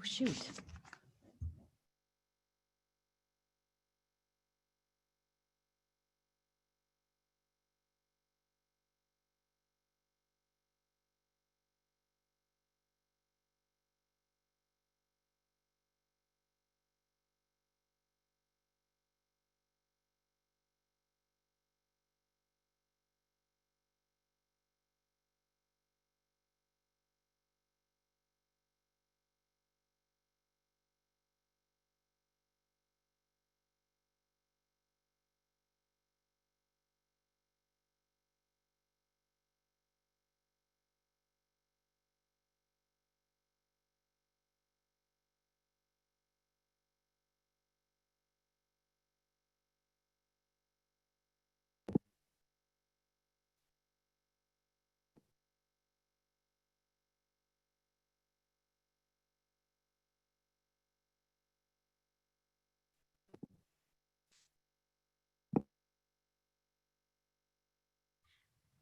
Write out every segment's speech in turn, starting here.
shoot.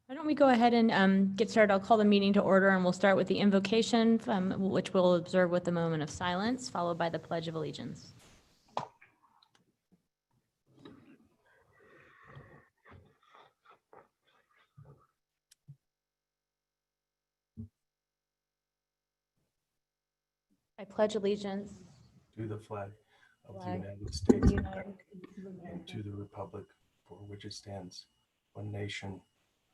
Why don't we go ahead and get started? I'll call the meeting to order, and we'll start with the invocation, which we'll observe with a moment of silence, followed by the Pledge of Allegiance. I pledge allegiance to the flag of the Flag United of States the of United America States of America, and to the republic for which it stands, one nation,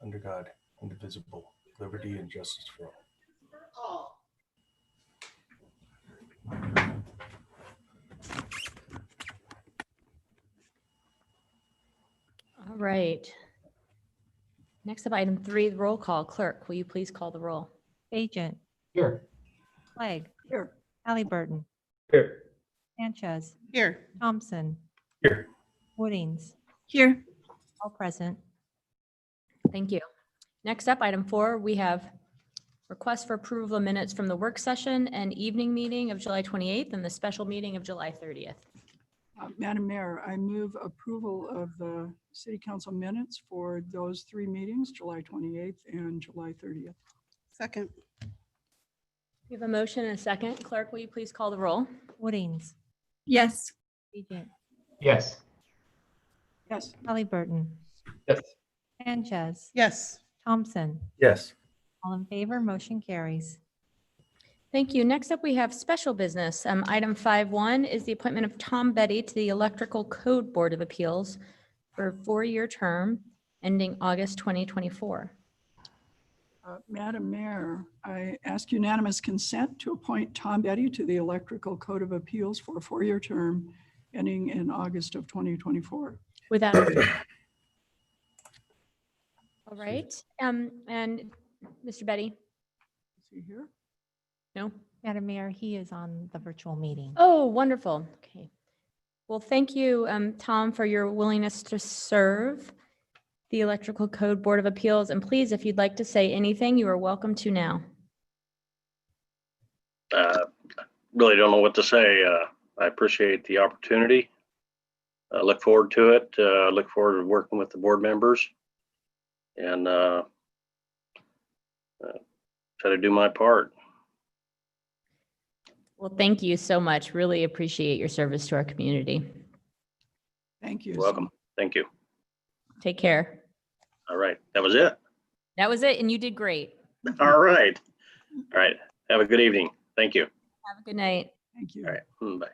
under God, indivisible, liberty and justice for all. All right. Next up, item 3, the roll call. Clerk, will you please call the roll? Agent, Here. Clegg, Here. Halliburton, Here. Sanchez, Here. Thompson, Here. Woodings, Here. all present. Thank you. Next up, item 4, we have request for approval of minutes from the work session and evening meeting of July 28th and the special meeting of July 30th. Madam Mayor, I move approval of the city council minutes for those 3 meetings, July 28th and July 30th. Second. We have a motion and a second. Clerk, will you please call the roll? Woodings, Yes. Agent, Yes. Yes. Halliburton, Yes. Sanchez, Yes. Thompson, Yes. all in favor, motion carries. Thank you. Next up, we have special business. Item 5.1 is the appointment of Tom Betty to the Electrical Code Board of Appeals for a 4-year term ending August 2024. Madam Mayor, I ask unanimous consent to appoint Tom Betty to the Electrical Code of Appeals for a 4-year term ending in August of 2024. Without objection. All right. And Mr. Betty? Is he here? No? Madam Mayor, he is on the virtual meeting. Oh, wonderful. Okay. Well, thank you, Tom, for your willingness to serve the Electrical Code Board of Appeals. And please, if you'd like to say anything, you are welcome to now. Really don't know what to say. I appreciate the opportunity. I look forward to it. Look forward to working with the board members and try to do my part. Well, thank you so much. Really appreciate your service to our community. Thank you. You're welcome. Thank you. Take care. All right. That was it. That was it, and you did great. All right. All right. Have a good evening. Thank you. Have a good night. Thank you. All right. Bye.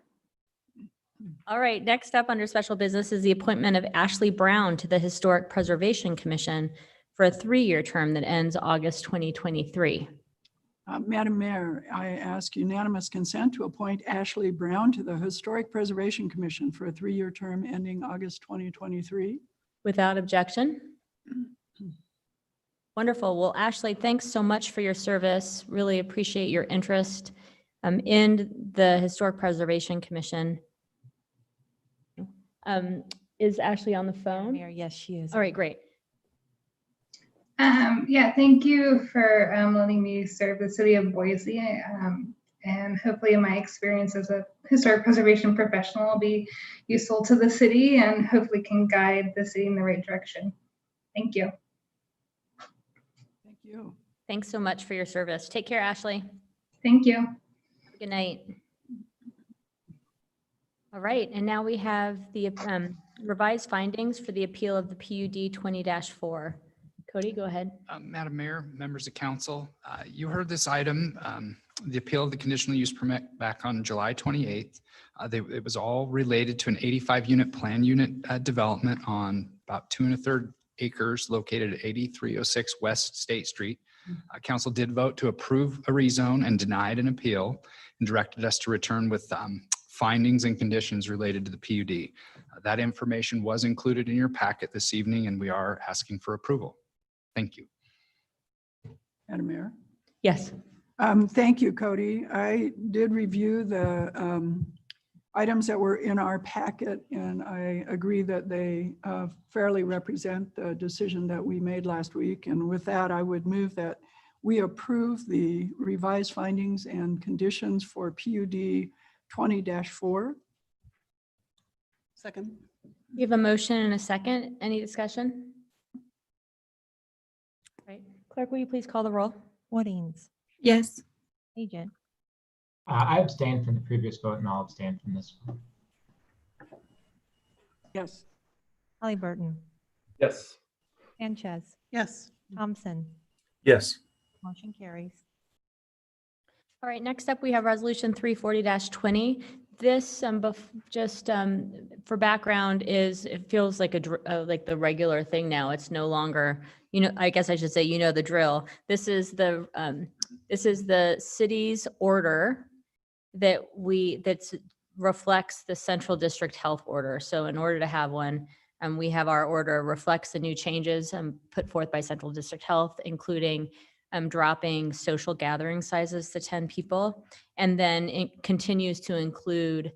All right, next up under special business is the appointment of Ashley Brown to the Historic Preservation Commission for a 3-year term that ends August 2023. Madam Mayor, I ask unanimous consent to appoint Ashley Brown to the Historic Preservation Commission for a 3-year term ending August 2023. Without objection? Wonderful. Well, Ashley, thanks so much for your service. Really appreciate your interest in the Historic Preservation Commission. Is Ashley on the Madam phone? Mayor, yes, she is. All right, great. Yeah, thank you for letting me serve the city of Boise. And hopefully my experience as a historic preservation professional will be useful to the city and hopefully can guide the city in the right direction. Thank you. Thank you. Thanks so much for your service. Take care, Ashley. Thank you. Good night. All right, and now we have the revised findings for the appeal of the PUD 20-4. Cody, go ahead. Madam Mayor, members of council, you heard this item, the appeal of the conditional use permit back on July 28th. It was all related to an 85-unit plan unit development on about 2 1/3 acres located at 8306 West State Street. Council did vote to approve a rezone and denied an appeal and directed us to return with findings and conditions related to the PUD. That information was included in your packet this evening, and we are asking for approval. Thank you. Madam Mayor. Yes. Thank you, Cody. I did review the items that were in our packet, and I agree that they fairly represent the decision that we made last week. And with that, I would move that we approve the revised findings and conditions for PUD 20-4. Second. We have a motion and a second. Any discussion? Right. Clerk, will you please call the roll? Woodings, Yes. Agent, I abstained from the previous vote and I'll abstain from this one. Yes. Halliburton, Yes. Sanchez, Yes. Thompson. Yes. Motion carries. All right, next up, we have Resolution 340-20. This, for background, it feels like like the regular thing now. It's no longer, I guess I should say, the drill. This is the city's order that reflects the Central District Health Order. So in order to have one, we have our order reflects the new changes put forth by Central District Health, including dropping social gathering sizes to 10 people. And then it continues to include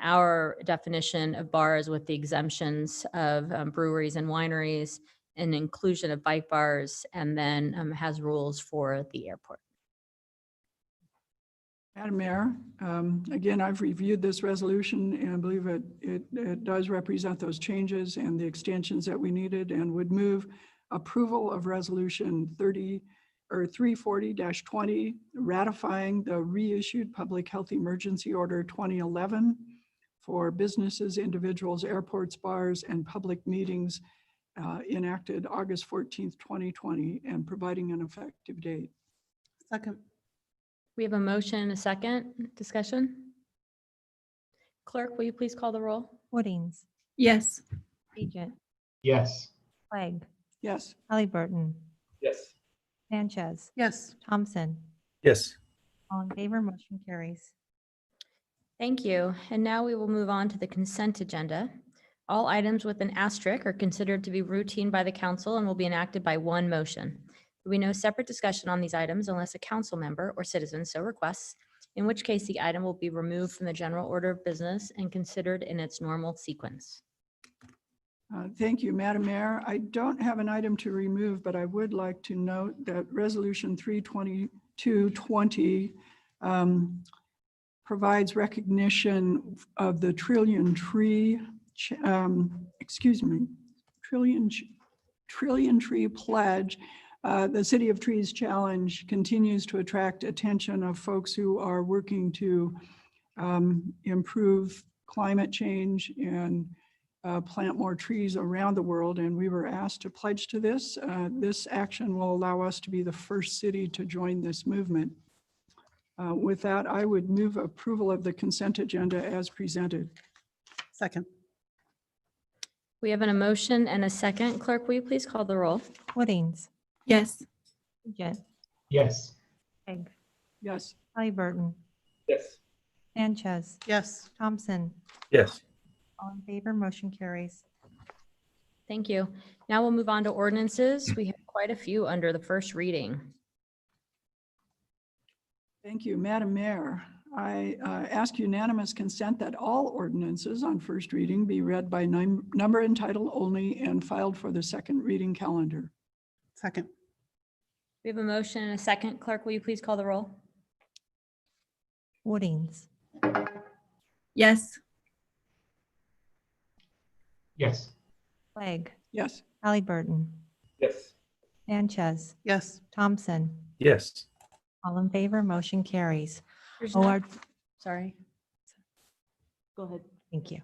our definition of bars with the exemptions of breweries and wineries, and inclusion of bike bars, and then has rules for the airport. Madam Mayor, again, I've reviewed this resolution and I believe it does represent those changes and the extensions that we needed, and would move approval of Resolution 340-20, ratifying the reissued Public Health Emergency Order 2011 for businesses, individuals, airports, bars, and public meetings enacted August 14th, 2020, and providing an effective date. Second. We have a motion and a second. Discussion? Clerk, will you please call the roll? Woodings, Yes. Agent, Yes. Clegg, Yes. Halliburton, Yes. Sanchez, Yes. Thompson. Yes. All in favor, motion carries. Thank you. And now we will move on to the consent agenda. All items with an asterisk are considered to be routine by the council and will be enacted by one motion. There will be no separate discussion on these items unless a council member or citizen so requests, in which case the item will be removed from the general order of business and considered in its normal sequence. Thank you, Madam Mayor. I don't have an item to remove, but I would like to note that Resolution 322-20 provides recognition of the Trillion Tree Pledge. The City of Trees Challenge continues to attract attention of folks who are working to improve climate change and plant more trees around the world. And we were asked to pledge to this. This action will allow us to be the first city to join this movement. With that, I would move approval of the consent agenda as presented. Second. We have an motion and a second. Clerk, will you please call the roll? Woodings, Yes. Agent, Yes. Clegg, Yes. Halliburton, Yes. Sanchez, Yes. Thompson. Yes. All in favor, motion carries. Thank you. Now we'll move on to ordinances. We have quite a few under the first reading. Thank you, Madam Mayor. I ask unanimous consent that all ordinances on first reading be read by number and title only and filed for the second reading calendar. Second. We have a motion and a second. Clerk, will you please call the roll? Woodings, Yes. Yes. Clegg, Yes. Halliburton, Yes. Sanchez, Yes. Thompson. Yes. All in favor, motion carries. There's Oh, no- our, Sorry. Go ahead. Thank you.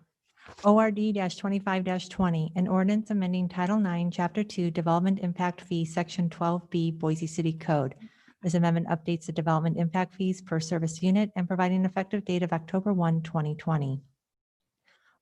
ORD 25-20, an ordinance amending Title IX, Chapter 2, Development Impact Fee, Section 12B, Boise City Code. This amendment updates the development impact fees per service unit and providing an effective date of October 1, 2020.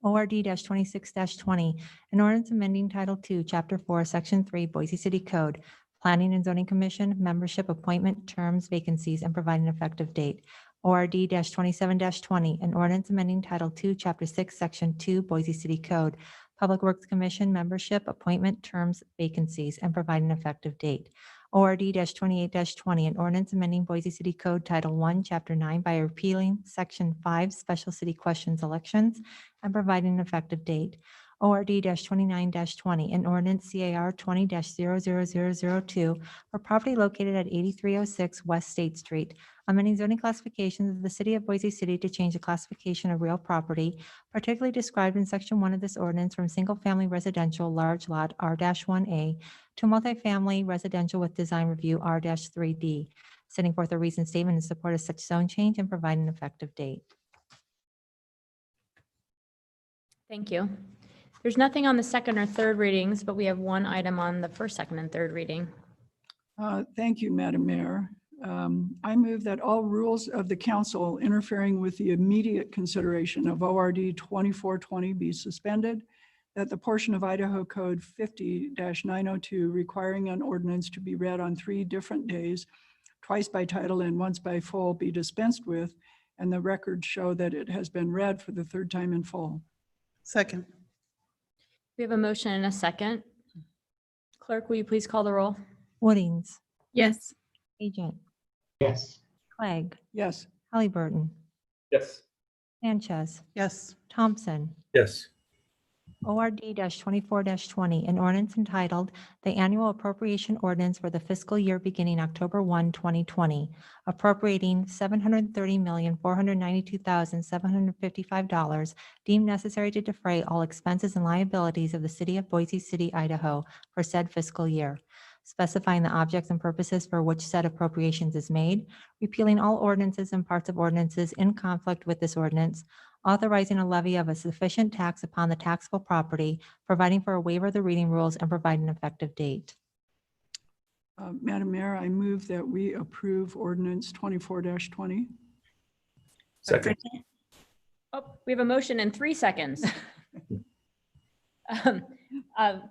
ORD 26-20, an ordinance amending Title 2, Chapter 4, Section 3, Boise City Code, Planning and Zoning Commission, membership, appointment, terms, vacancies, and providing an effective date. ORD 27-20, an ordinance amending Title 2, Chapter 6, Section 2, Boise City Code, Public Works Commission, membership, appointment, terms, vacancies, and providing an effective date. ORD 28-20, an ordinance amending Boise City Code Title 1, Chapter 9 by repealing Section 5, Special City Questions Elections, and providing an effective date. ORD 29-20, an ordinance CAR 20-00002 for property located at 8306 West State Street, amending zoning classifications of the city of Boise City to change the classification of real property, particularly described in Section 1 of this ordinance from single-family residential large lot R-1A to multifamily residential with design review R-3D, setting forth a reasoned statement in support of such zone change and providing an effective date. Thank you. There's nothing on the second or third readings, but we have one item on the first, second, and third reading. Thank you, Madam Mayor. I move that all rules of the council interfering with the immediate consideration of ORD 2420 be suspended, that the portion of Idaho Code 50-902 requiring an ordinance to be read on 3 different days, twice by title and once by full, be dispensed with, and the records show that it has been read for the 3rd time in full. Second. We have a motion and a second. Clerk, will you please call the roll? Woodings, Yes. Agent, Yes. Clegg, Yes. Halliburton, Yes. Sanchez, Yes. Thompson. Yes. ORD 24-20, an ordinance entitled The Annual Appropriation Ordinance for the Fiscal Year Beginning October 1, 2020, appropriating $730,492,755 deemed necessary to defray all expenses and liabilities of the city of Boise City, Idaho for said fiscal year, specifying the objects and purposes for which said appropriations is made, repealing all ordinances and parts of ordinances in conflict with this ordinance, authorizing a levy of a sufficient tax upon the taxable property, providing for a waiver of the reading rules, and providing an effective date. Madam Mayor, I move that we approve ordinance 24-20. Second. Oh, we have a motion in 3 seconds.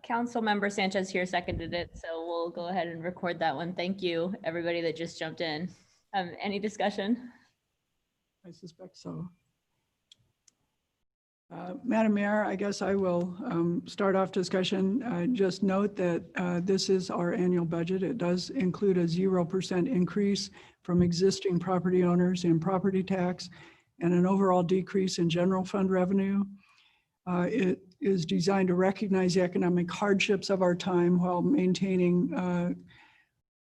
Councilmember Sanchez here seconded it, so we'll go ahead and record that one. Thank you, everybody that just jumped in. Any discussion? I suspect so. Madam Mayor, I guess I will start off discussion. Just note that this is our annual budget. It does include a 0% increase from existing property owners in property tax and an overall decrease in general fund revenue. It is designed to recognize the economic hardships of our time while maintaining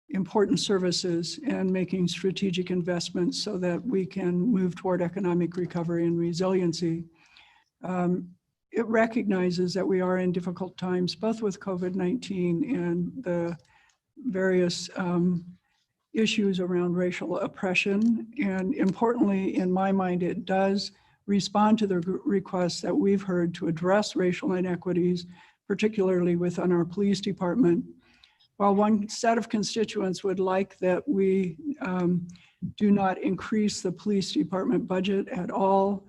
important services and making strategic investments so that we can move toward economic recovery and resiliency. It recognizes that we are in difficult times, both with COVID-19 and the various issues around racial oppression. And importantly, in my mind, it does respond to the requests that we've heard to address racial inequities, particularly within our police department. While one set of constituents would like that we do not increase the police department budget at all,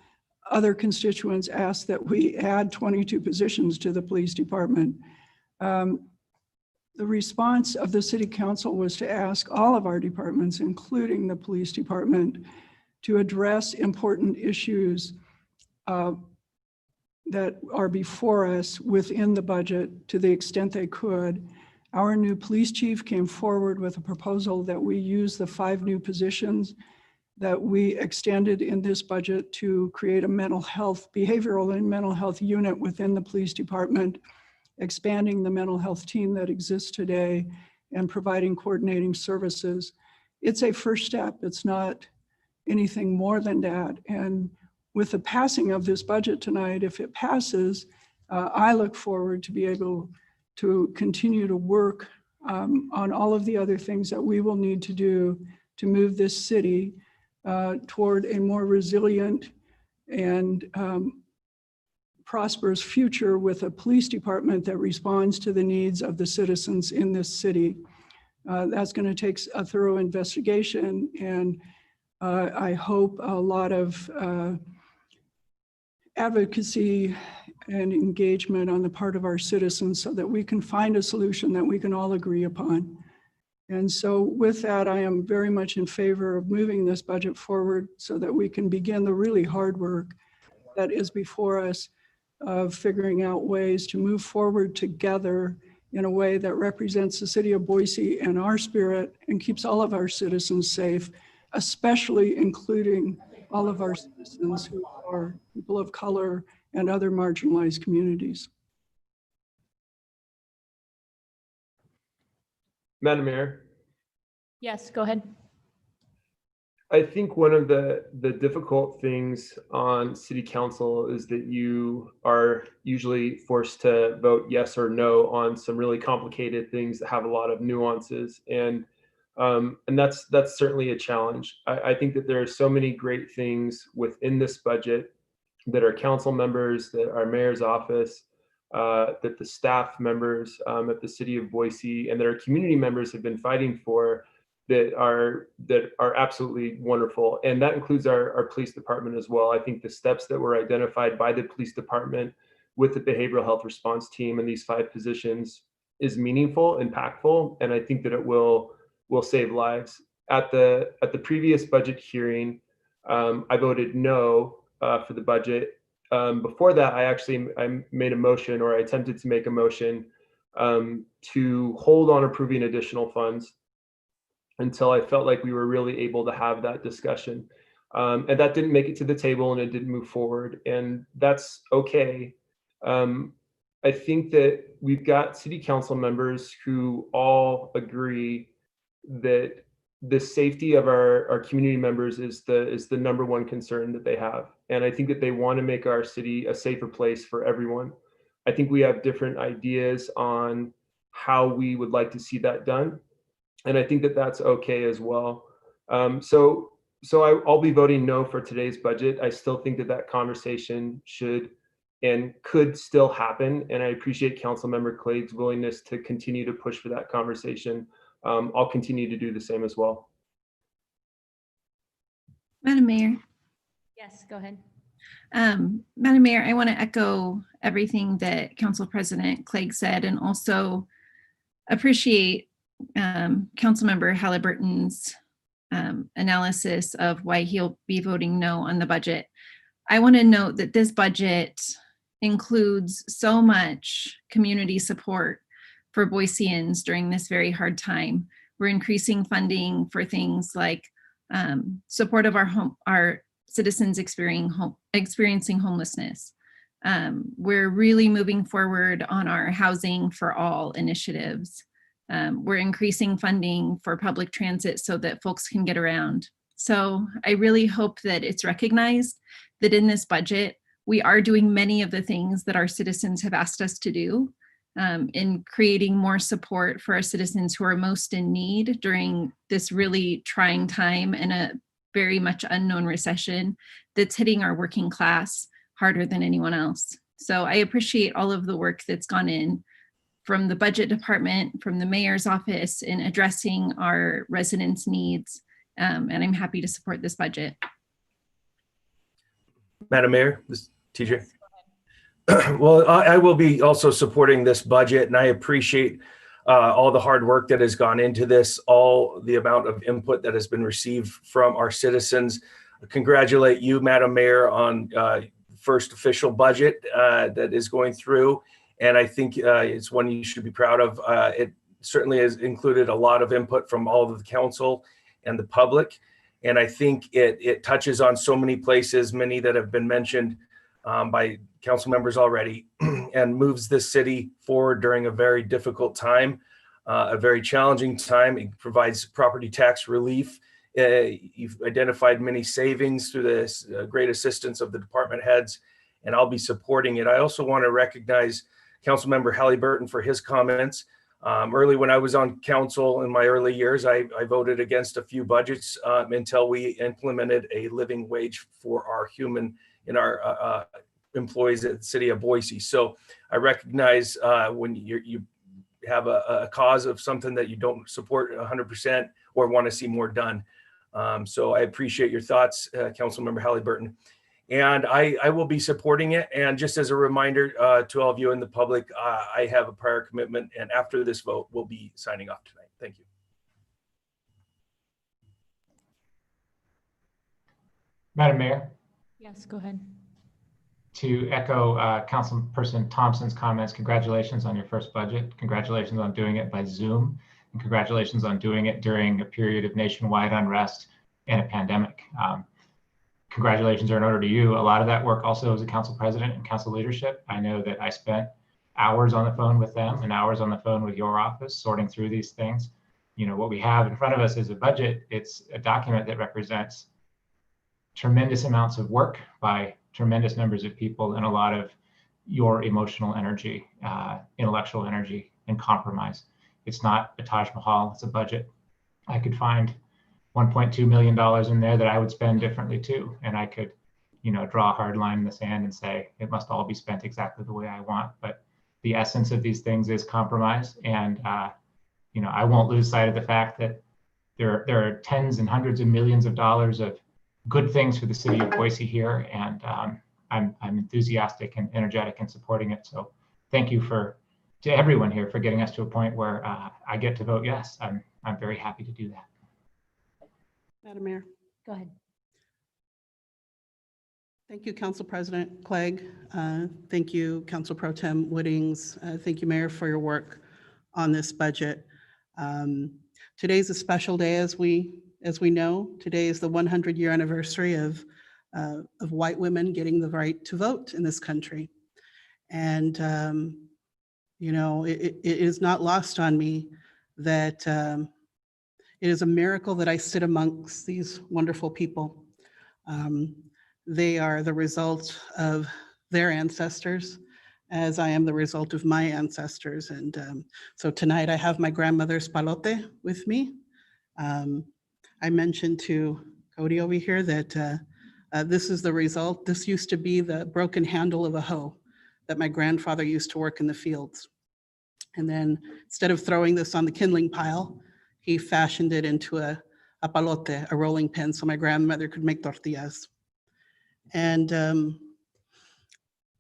other constituents asked that we add 22 positions to the police department. The response of the city council was to ask all of our departments, including the police department, to address important issues that are before us within the budget to the extent they could. Our new police chief came forward with a proposal that we use the 5 new positions that we extended in this budget to create a mental health, behavioral and mental health unit within the police department, expanding the mental health team that exists today and providing coordinating services. It's a first step. It's not anything more than that. And with the passing of this budget tonight, if it passes, I look forward to be able to continue to work on all of the other things that we will need to do to move this city toward a more resilient and prosperous future with a police department that responds to the needs of the citizens in this city. That's going to take a thorough investigation, and I hope a lot of advocacy and engagement on the part of our citizens so that we can find a solution that we can all agree upon. And so with that, I am very much in favor of moving this budget forward so that we can begin the really hard work that is before us of figuring out ways to move forward together in a way that represents the city of Boise and our spirit and keeps all of our citizens safe, especially including all of our citizens who are people of color and other marginalized communities. Madam Mayor, Yes, go ahead. I think one of the difficult things on city council is that you are usually forced to vote yes or no on some really complicated things that have a lot of nuances, and that's certainly a challenge. I think that there are so many great things within this budget that our council members, that our mayor's office, that the staff members at the city of Boise, and that our community members have been fighting for, that are absolutely wonderful. And that includes our police department as well. I think the steps that were identified by the police department with the behavioral health response team and these 5 positions is meaningful, impactful, and I think that it will save lives. At the previous budget hearing, I voted no for the budget. Before that, I made a motion, or I attempted to make a motion to hold on approving additional funds until I felt like we were really able to have that discussion. And that didn't make it to the table, and it didn't move forward, and that's okay. I think that we've got city council members who all agree that the safety of our community members is the number one concern that they have. And I think that they want to make our city a safer place for everyone. I think we have different ideas on how we would like to see that done. And I think that that's okay as well. So I'll be voting no for today's budget. I still think that conversation should and could still happen. And I appreciate Councilmember Clegg's willingness to continue to push for that conversation. I'll continue to do the same as well. Madam Mayor. Yes, go ahead. Madam Mayor, I want to echo everything that Council President Clegg said, and also appreciate Councilmember Halliburton's analysis of why he'll be voting no on the budget. I want to note that this budget includes so much community support for Boiseans during this very hard time. We're increasing funding for things like support of our citizens experiencing homelessness. We're really moving forward on our Housing for All initiatives. We're increasing funding for public transit so that folks can get around. So I really hope that it's recognized that in this budget, we are doing many of the things that our citizens have asked us to do in creating more support for our citizens who are most in need during this really trying time and a very much unknown recession that's hitting our working class harder than anyone else. So I appreciate all of the work that's gone in from the budget department, from the mayor's office in addressing our residents' needs. And I'm happy to support this budget. Madam Mayor, this is TJ. Well, I will be also supporting this budget, and I appreciate all the hard work that has gone into this, all the amount of input that has been received from our citizens. Congratulate you, Madam Mayor, on first official budget that is going through. And I think it's one you should be proud of. It certainly has included a lot of input from all of the council and the public. And I think it touches on so many places, many that have been mentioned by council members already, and moves this city forward during a very difficult time, a very challenging time. It provides property tax relief. You've identified many savings through this great assistance of the department heads, and I'll be supporting it. I also want to recognize Councilmember Halliburton for his comments. Early when I was on council in my early years, I voted against a few budgets until we implemented a living wage for our human in our employees at the city of Boise. So I recognize when you have a cause of something that you don't support 100% or want to see more done. So I appreciate your thoughts, Councilmember Halliburton. And I will be supporting it. And just as a reminder to all of you in the public, I have a prior commitment. And after this vote, we'll be signing off tonight. Thank you. Madam Mayor, Yes, go ahead. to echo Councilperson Thompson's comments, congratulations on your first budget. Congratulations on doing it by Zoom. And congratulations on doing it during a period of nationwide unrest and a pandemic. Congratulations are in order to you. A lot of that work also as a council president and council leadership. I know that I spent hours on the phone with them and hours on the phone with your office sorting through these things. You know, what we have in front of us is a budget. It's a document that represents tremendous amounts of work by tremendous numbers of people and a lot of your emotional energy, intellectual energy, and compromise. It's not a Taj Mahal, it's a budget. I could find $1.2 million in there that I would spend differently too. And I could, you know, draw a hard line in the sand and say, it must all be spent exactly the way I want. But the essence of these things is compromise. And, you know, I won't lose sight of the fact that there are tens and hundreds of millions of dollars of good things for the city of Boise here. And I'm enthusiastic and energetic in supporting it. So thank you to everyone here for getting us to a point where I get to vote yes. I'm very happy to do that. Madam Mayor. Go ahead. Thank you, Council President Clegg. Thank you, Council Pro Tem Woodings. Thank you, Mayor, for your work on this budget. Today's a special day, as we know. Today is the 100-year anniversary of white women getting the right to vote in this country. And, you know, it is not lost on me that it is a miracle that I sit amongst these wonderful people. They are the result of their ancestors, as I am the result of my ancestors. And so tonight I have my grandmother's palote with me. I mentioned to Cody over here that this is the result. This used to be the broken handle of a hoe that my grandfather used to work in the fields. And then instead of throwing this on the kindling pile, he fashioned it into a palote, a rolling pin, so my grandmother could make tortillas. And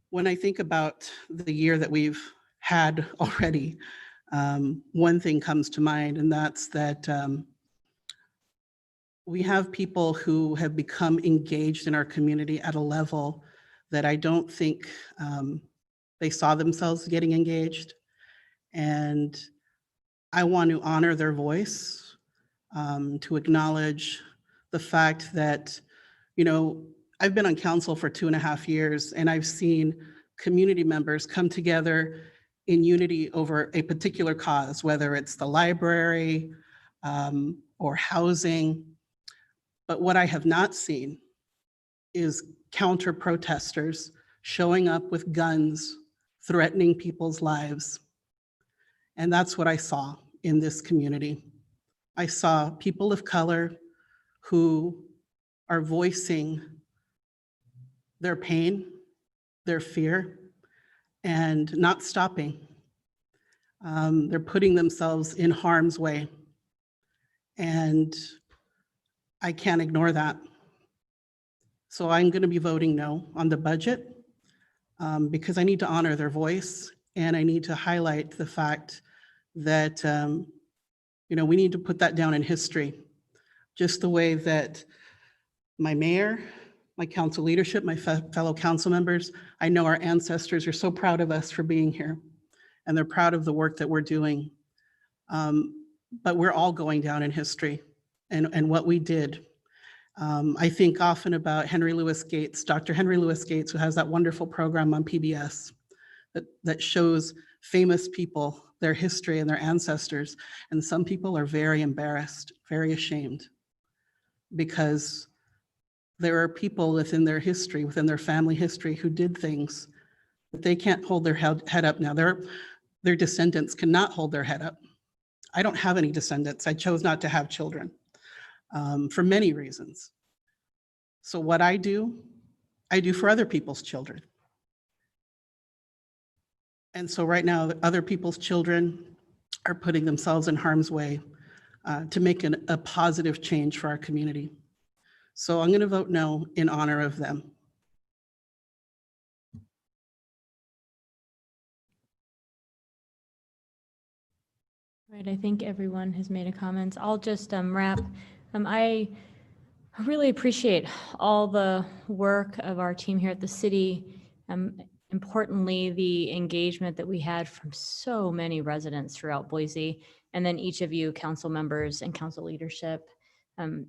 when I think about the year that we've had already, one thing comes to mind, and that's that we have people who have become engaged in our community at a level that I don't think they saw themselves getting engaged. And I want to honor their voice, to acknowledge the fact that, you know, I've been on council for 2.5 years, and I've seen community members come together in unity over a particular cause, whether it's the library or housing. But what I have not seen is counter protesters showing up with guns, threatening people's lives. And that's what I saw in this community. I saw people of color who are voicing their pain, their fear, and not stopping. They're putting themselves in harm's way. And I can't ignore that. So I'm going to be voting no on the budget because I need to honor their voice, and I need to highlight the fact that you know, we need to put that down in history, just the way that my mayor, my council leadership, my fellow council members, I know our ancestors are so proud of us for being here, and they're proud of the work that we're doing. But we're all going down in history and what we did. I think often about Henry Louis Gates, Dr. Henry Louis Gates, who has that wonderful program on PBS that shows famous people, their history and their ancestors. And some people are very embarrassed, very ashamed, because there are people within their history, within their family history, who did things that they can't hold their head up now. Their descendants cannot hold their head up. I don't have any descendants. I chose not to have children for many reasons. So what I do for other people's children. And so right now, other people's children are putting themselves in harm's way to make a positive change for our community. So I'm going to vote no in honor of them. Right, I think everyone has made a comment. I'll just wrap. I really appreciate all the work of our team here at the city. Importantly, the engagement that we had from so many residents throughout Boise, and then each of you, council members and council leadership,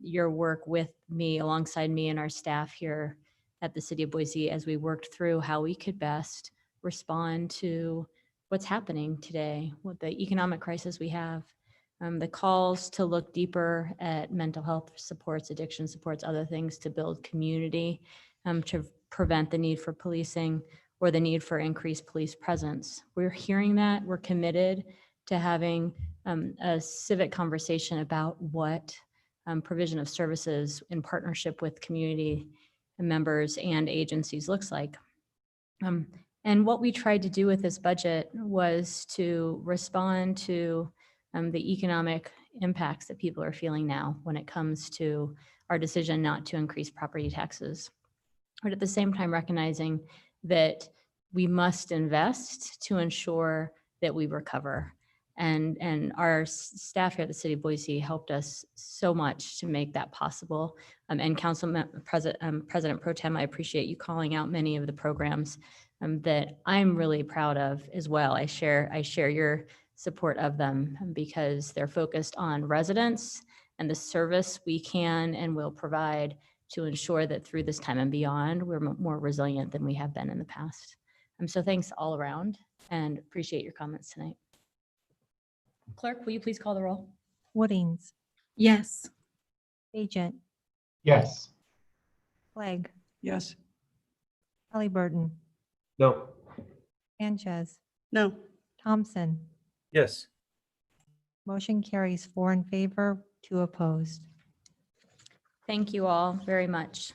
your work with me, alongside me and our staff here at the city of Boise as we worked through how we could best respond to what's happening today with the economic crisis we have. The calls to look deeper at mental health supports, addiction supports, other things to build community, to prevent the need for policing or the need for increased police presence. We're hearing that. We're committed to having a civic conversation about what provision of services in partnership with community members and agencies looks like. And what we tried to do with this budget was to respond to the economic impacts that people are feeling now when it comes to our decision not to increase property taxes. But at the same time, recognizing that we must invest to ensure that we recover. And our staff here at the City of Boise helped us so much to make that possible. And President Pro Tem, I appreciate you calling out many of the programs that I'm really proud of as well. I share your support of them because they're focused on residents and the service we can and will provide to ensure that through this time and beyond, we're more resilient than we have been in the past. So thanks all around and appreciate your comments tonight. Clerk, will you please call the roll? Woodings, Yes. Agent, Yes. Clegg, Yes. Halliburton, No. Sanchez, No. Thompson. Yes. Motion carries 4 in favor, 2 opposed. Thank you all very much.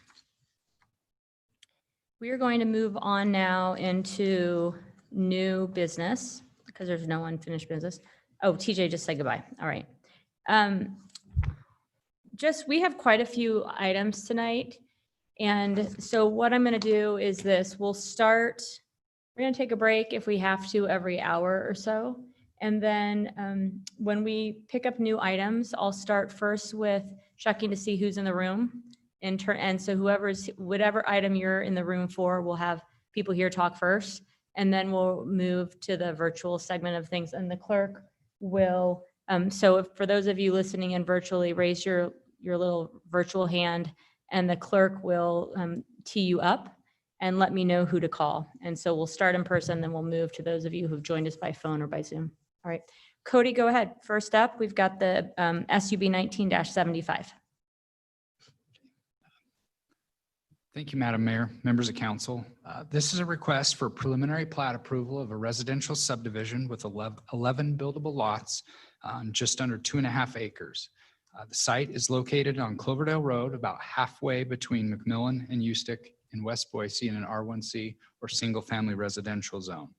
We are going to move on now into new business because there's no unfinished business. Oh, TJ just said goodbye. All right. We have quite a few items tonight. And so what I'm going to do is this. We're going to take a break if we have to every hour or so. And then when we pick up new items, I'll start first with checking to see who's in the room. And so whatever item you're in the room for, we'll have people here talk first. And then we'll move to the virtual segment of things. And the clerk will, for those of you listening in virtually, raise your little virtual hand and the clerk will tee you up and let me know who to call. And so we'll start in person, then we'll move to those of you who've joined us by phone or by Zoom. All right, Cody, go ahead. First up, we've got the SUB 19-75. Thank you, Madam Mayor, members of council. This is a request for preliminary plat approval of a residential subdivision with 11 buildable lots on just under 2.5 acres. The site is located on Cloverdale Road, about halfway between McMillan and Ustick in West Boise in an R1C or single-family residential zone.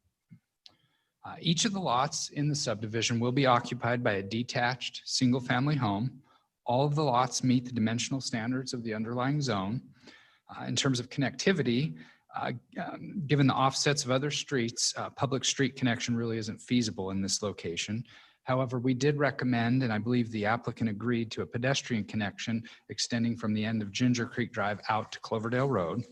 Each of the lots in the subdivision will be occupied by a detached single-family home. All of the lots meet the dimensional standards of the underlying zone. In terms of connectivity, given the offsets of other streets, public street connection really isn't feasible in this location. However, we did recommend, and I believe the applicant agreed to a pedestrian connection extending from the end of Ginger Creek Drive out to Cloverdale Road.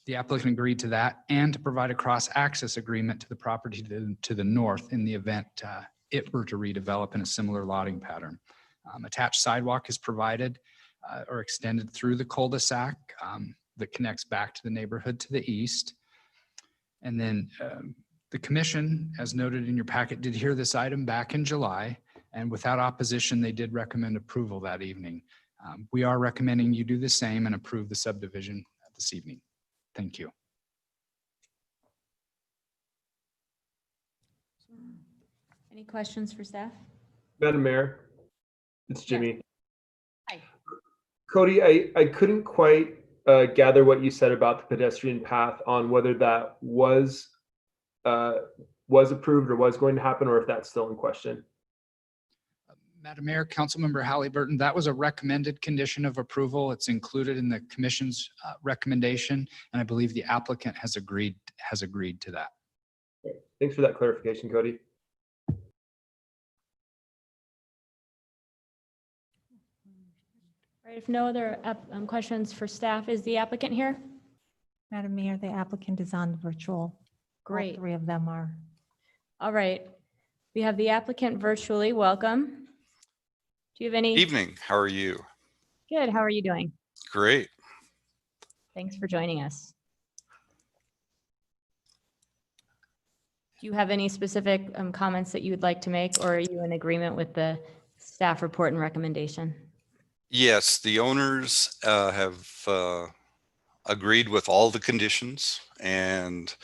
The applicant agreed to that and to provide a cross-access agreement to the property to the north in the event it were to redevelop in a similar lotting pattern. Attached sidewalk is provided or extended through the cul-de-sac that connects back to the neighborhood to the east. And then the commission, as noted in your packet, did hear this item back in July, and without opposition, they did recommend approval that evening. We are recommending you do the same and approve the subdivision this evening. Thank you. Any questions for staff? Madam Mayor, it's Jimmy. Hi. Cody, I couldn't quite gather what you said about the pedestrian path on whether that was was approved or was going to happen, or if that's still in question. Madam Mayor, Councilmember Halliburton, that was a recommended condition of approval. It's included in the commission's recommendation, and I believe the applicant has agreed to that. Okay. Thanks for that clarification, Cody. All right, if no other questions for staff, is the applicant here? Madam Mayor, the applicant is on the virtual. Great. All three of them are. All right. We have the applicant virtually. Welcome. Do you have any? Evening. How are you? Good. How are you doing? Great. Thanks for joining us. Do you have any specific comments that you would like to make, or are you in agreement with the staff report and recommendation? Yes, the owners have agreed with all the conditions, and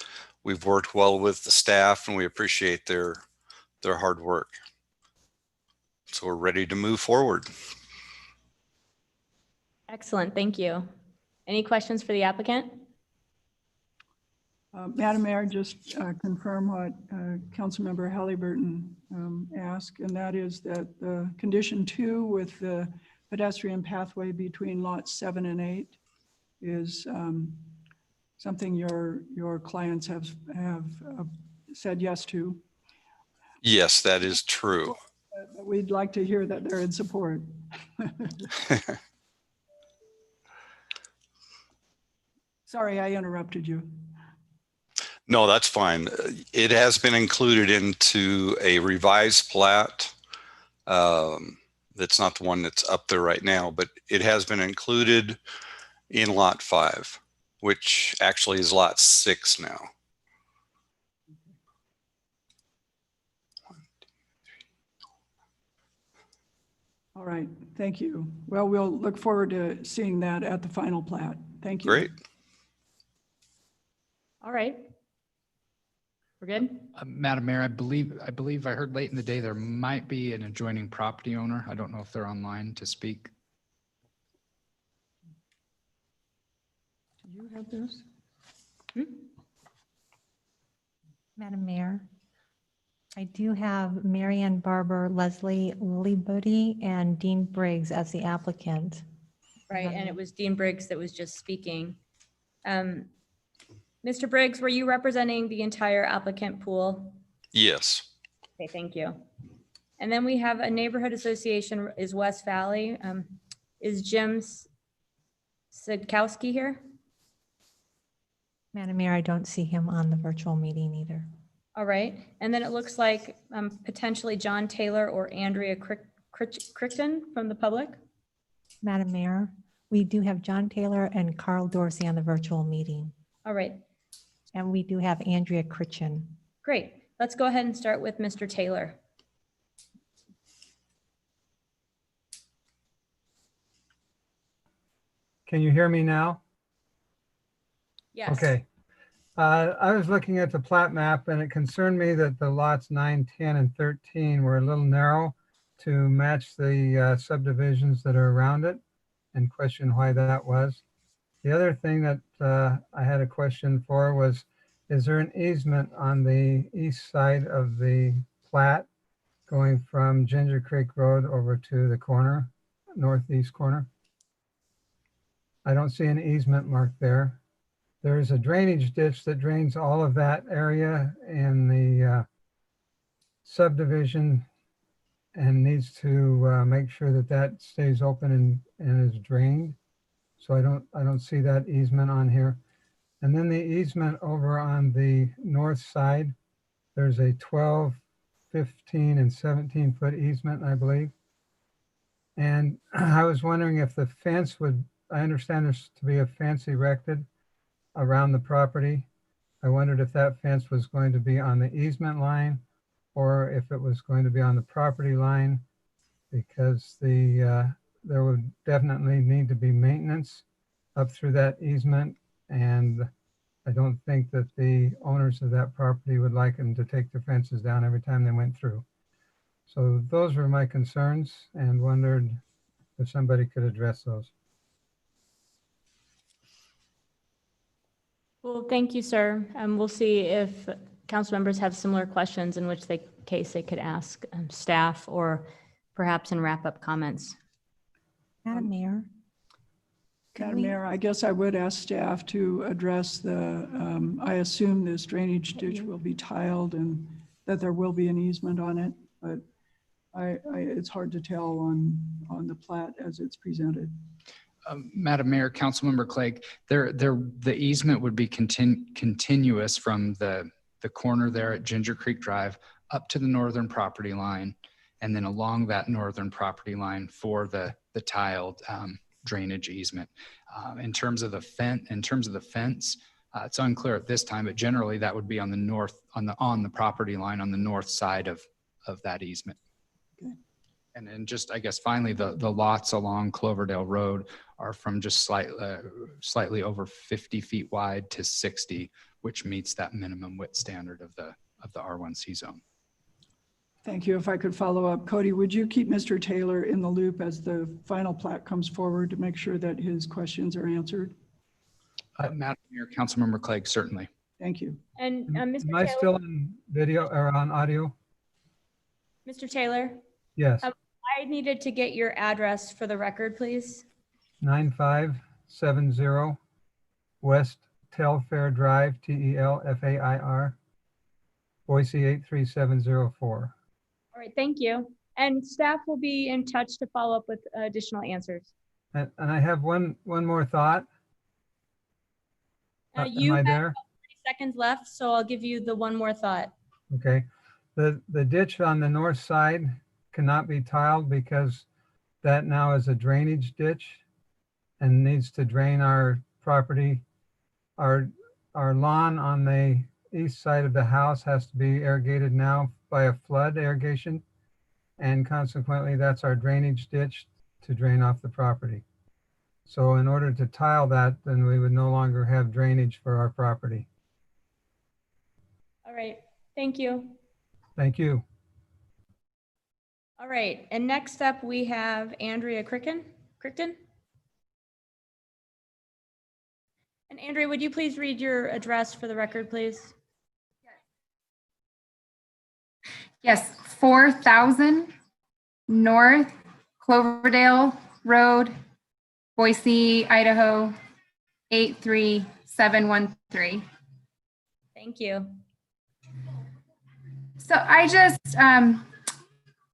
we've worked well with the staff, and we appreciate their hard work. So we're ready to move forward. Excellent. Thank you. Any questions for the applicant? Madam Mayor, just confirm what Councilmember Halliburton asked, and that is that the condition 2 with the pedestrian pathway between lots 7 and 8 is something your clients have said yes to. Yes, that is true. We'd like to hear that they're in support. Sorry, I interrupted you. No, that's fine. It has been included into a revised plat. That's not the one that's up there right now, but it has been included in lot 5, which actually is lot 6 now. All right, thank you. Well, we'll look forward to seeing that at the final plat. Thank you. Great. All right. We're good? Madam Mayor, I believe I heard late in the day there might be an adjoining property owner. I don't know if they're online to speak. Do you have those? Madam Mayor, I do have Marianne Barber, Leslie Lillibuddy, and Dean Briggs as the applicant. Right, and it was Dean Briggs that was just speaking. Mr. Briggs, were you representing the entire applicant pool? Yes. Okay, thank you. And then we have a neighborhood association is West Valley. Is Jim Sidkowski here? Madam Mayor, I don't see him on the virtual meeting either. All right, and then it looks like potentially John Taylor or Andrea Crichton from the public. Madam Mayor, we do have John Taylor and Carl Dorsey on the virtual meeting. All right, And we do have Andrea Critchen. great. Let's go ahead and start with Mr. Taylor. Can you hear me now? Yes. Okay. I was looking at the plat map and it concerned me that the lots 9, 10, and 13 were a little narrow to match the subdivisions that are around it, and question why that was. The other thing that I had a question for was, is there an easement on the east side of the plat going from Ginger Creek Road over to the corner, northeast corner? I don't see an easement marked there. There is a drainage ditch that drains all of that area in the subdivision and needs to make sure that that stays open and is drained. So I don't see that easement on here. And then the easement over on the north side, there's a 12, 15, and 17-foot easement, I believe. And I was wondering if the fence would, I understand there's to be a fence erected around the property. I wondered if that fence was going to be on the easement line or if it was going to be on the property line, because there would definitely need to be maintenance up through that easement. And I don't think that the owners of that property would like them to take their fences down every time they went through. So those were my concerns, and wondered if somebody could address those. Well, thank you, sir. We'll see if council members have similar questions, in which case they could ask staff or perhaps in wrap-up comments. Madam Mayor? Could Madam we- Mayor, I guess I would ask staff to address I assume this drainage ditch will be tiled and that there will be an easement on it, but it's hard to tell on the plat as it's presented. Madam Mayor, Councilmember Clegg, the easement would be continuous from the corner there at Ginger Creek Drive up to the northern property line, and then along that northern property line for the tiled drainage easement. In terms of the fence, it's unclear at this time, but generally that would be on the property line on the north side of that easement. Okay. And then just, I guess, finally, the lots along Cloverdale Road are from just slightly over 50 feet wide to 60, which meets that minimum width standard of the R1C zone. Thank you. If I could follow up, Cody, would you keep Mr. Taylor in the loop as the final plat comes forward to make sure that his questions are answered? Madam Mayor, Councilmember Clegg, certainly. Thank you. And Mr. Am I Taylor, still on video or on audio? Mr. Taylor, Yes, I needed to get your address for the record, please. 9570 West Telfair Drive, Telfair, Boise 83704. All right, thank you. And staff will be in touch to follow up with additional answers. And I have one more thought. You Am I have there? 30 seconds left, so I'll give you the one more thought. Okay. The ditch on the north side cannot be tiled because that now is a drainage ditch and needs to drain our property. Our lawn on the east side of the house has to be irrigated now by a flood irrigation. And consequently, that's our drainage ditch to drain off the property. So in order to tile that, then we would no longer have drainage for our property. All right, thank you. Thank you. All right, and next up we have Andrea Crichton. And Andrea, would you please read your address for the record, please? Yes, 4000 North Cloverdale Road, Boise, Idaho, 83713. Thank you. So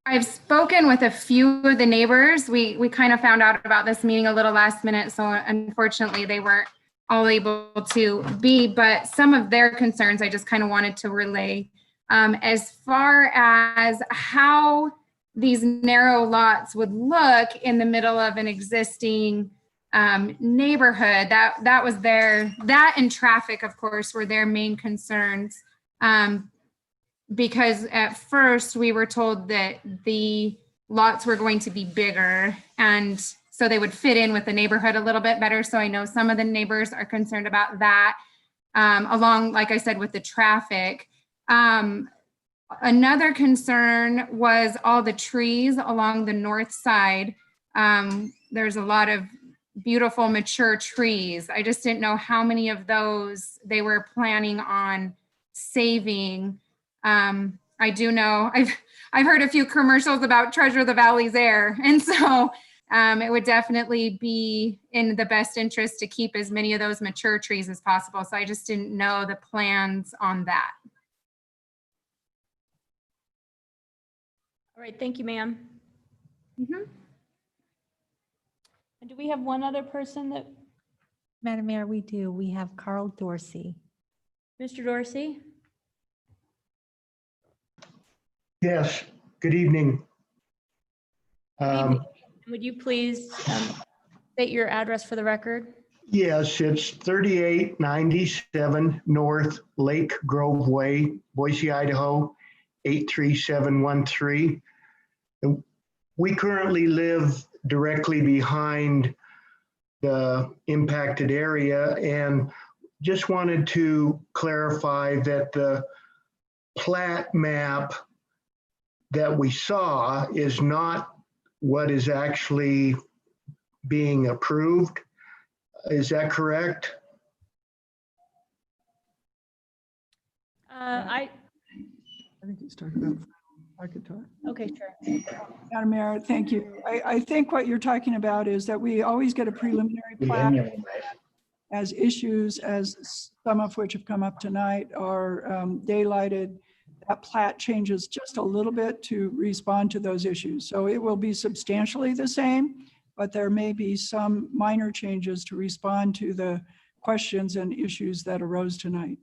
I've spoken with a few of the neighbors. We kind of found out about this meeting a little last minute, so unfortunately they weren't all able to be, but some of their concerns I just kind of wanted to relay. As far as how these narrow lots would look in the middle of an existing neighborhood, that was that and traffic, of course, were their main concerns. Because at first we were told that the lots were going to be bigger and so they would fit in with the neighborhood a little bit better. So I know some of the neighbors are concerned about that, along, like I said, with the traffic. Another concern was all the trees along the north side. There's a lot of beautiful mature trees. I just didn't know how many of those they were planning on saving. I do know I've heard a few commercials about Treasure the Valley's air, and so it would definitely be in the best interest to keep as many of those mature trees as possible. So I just didn't know the plans on that. All right, thank you, ma'am. Mhm. And do we have one other person that, Madam Mayor, we do. We have Carl Dorsey. Mr. Dorsey? Yes, good evening. Would you please state your address for the record? Yes, it's 3897 North Lake Grove Way, Boise, Idaho, 83713. We currently live directly behind the impacted area and just wanted to clarify that the plat map that we saw is not what is actually being approved. Is that correct? I, I think he's talking about, I could talk. okay, sure. Madam Mayor, thank you. I think what you're talking about is that we always get a preliminary plat as issues, as some of which have come up tonight, are daylighted. That plat changes just a little bit to respond to those issues. So it will be substantially the same, but there may be some minor changes to respond to the questions and issues that arose tonight.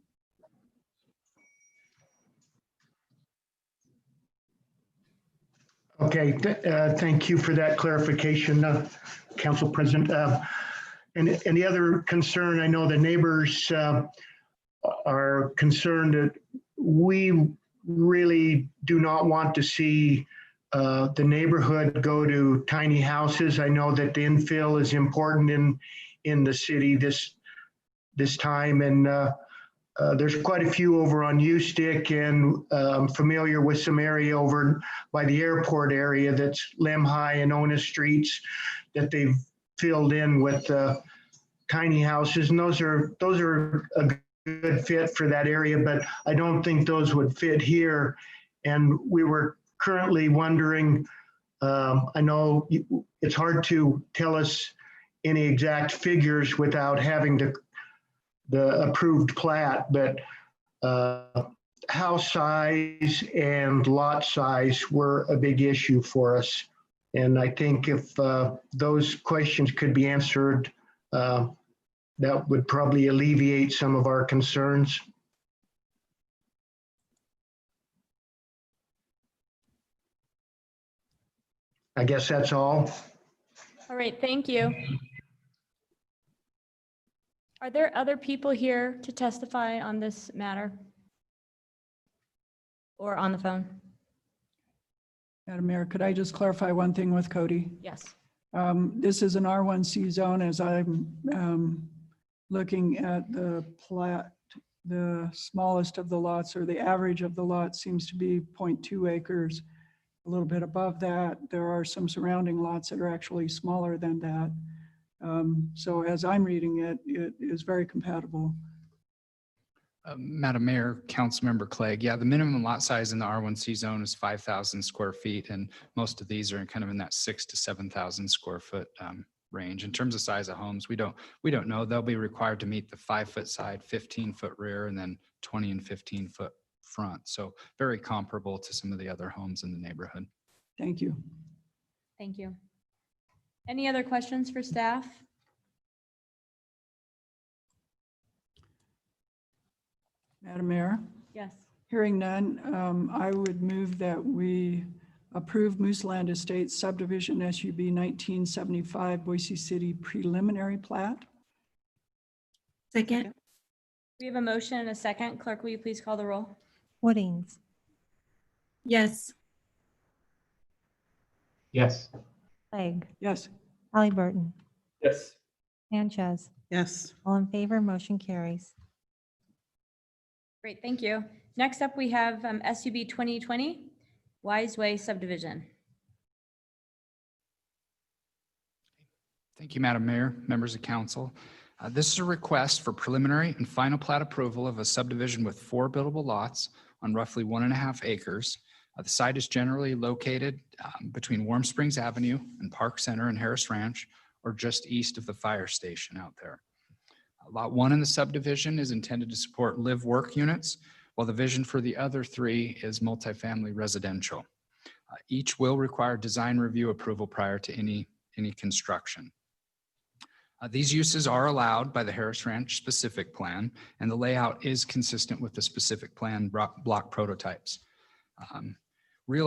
Okay, thank you for that clarification, Council President. And the other concern, I know the neighbors are concerned that we really do not want to see the neighborhood go to tiny houses. I know that the infill is important in the city this time, and there's quite a few over on U-Stick, and I'm familiar with some area over by the airport area that's Lemhi and Ona Streets that they've filled in with tiny houses, and those are a good fit for that area, but I don't think those would fit here. And we were currently wondering, I know it's hard to tell us any exact figures without having the approved plat, but house size and lot size were a big issue for us. And I think if those questions could be answered, that would probably alleviate some of our concerns. I guess that's all. All right, thank you. Are there other people here to testify on this matter? Or on the phone? Madam Mayor, could I just clarify one thing with Cody? Yes. This is an R1C zone as I'm looking at the plat. The smallest of the lots, or the average of the lots, seems to be 0.2 acres. A little bit above that, there are some surrounding lots that are actually smaller than that. So as I'm reading it, it is very compatible. Madam Mayor, Councilmember Clegg, yeah, the minimum lot size in the R1C zone is 5,000 square feet, and most of these are kind of in that 6,000 to 7,000 square foot range. In terms of size of homes, we don't know. They'll be required to meet the 5-foot side, 15-foot rear, and then 20 and 15-foot front. So very comparable to some of the other homes in the neighborhood. Thank you. Thank you. Any other questions for staff? Madam Mayor, Yes. hearing none, I would move that we approve Moose Land Estates subdivision SUB 1975 Boise City preliminary plat. Second. We have a motion and a second. Clerk, will you please call the roll? Woodings, Yes. Yes. Clegg, Yes. Halliburton, Yes. Sanchez, Yes. all in favor, motion carries. Great, thank you. Next up, we have SUB 2020 Wise Way subdivision. Thank you, Madam Mayor, members of council. This is a request for preliminary and final plat approval of a subdivision with 4 buildable lots on roughly 1.5 acres. The site is generally located between Warm Springs Avenue and Park Center and Harris Ranch, or just east of the fire station out there. Lot 1 in the subdivision is intended to support live-work units, while the vision for the other 3 is multifamily residential. Each will require design review approval prior to any construction. These uses are allowed by the Harris Ranch specific plan, and the layout is consistent with the specific plan block prototypes. We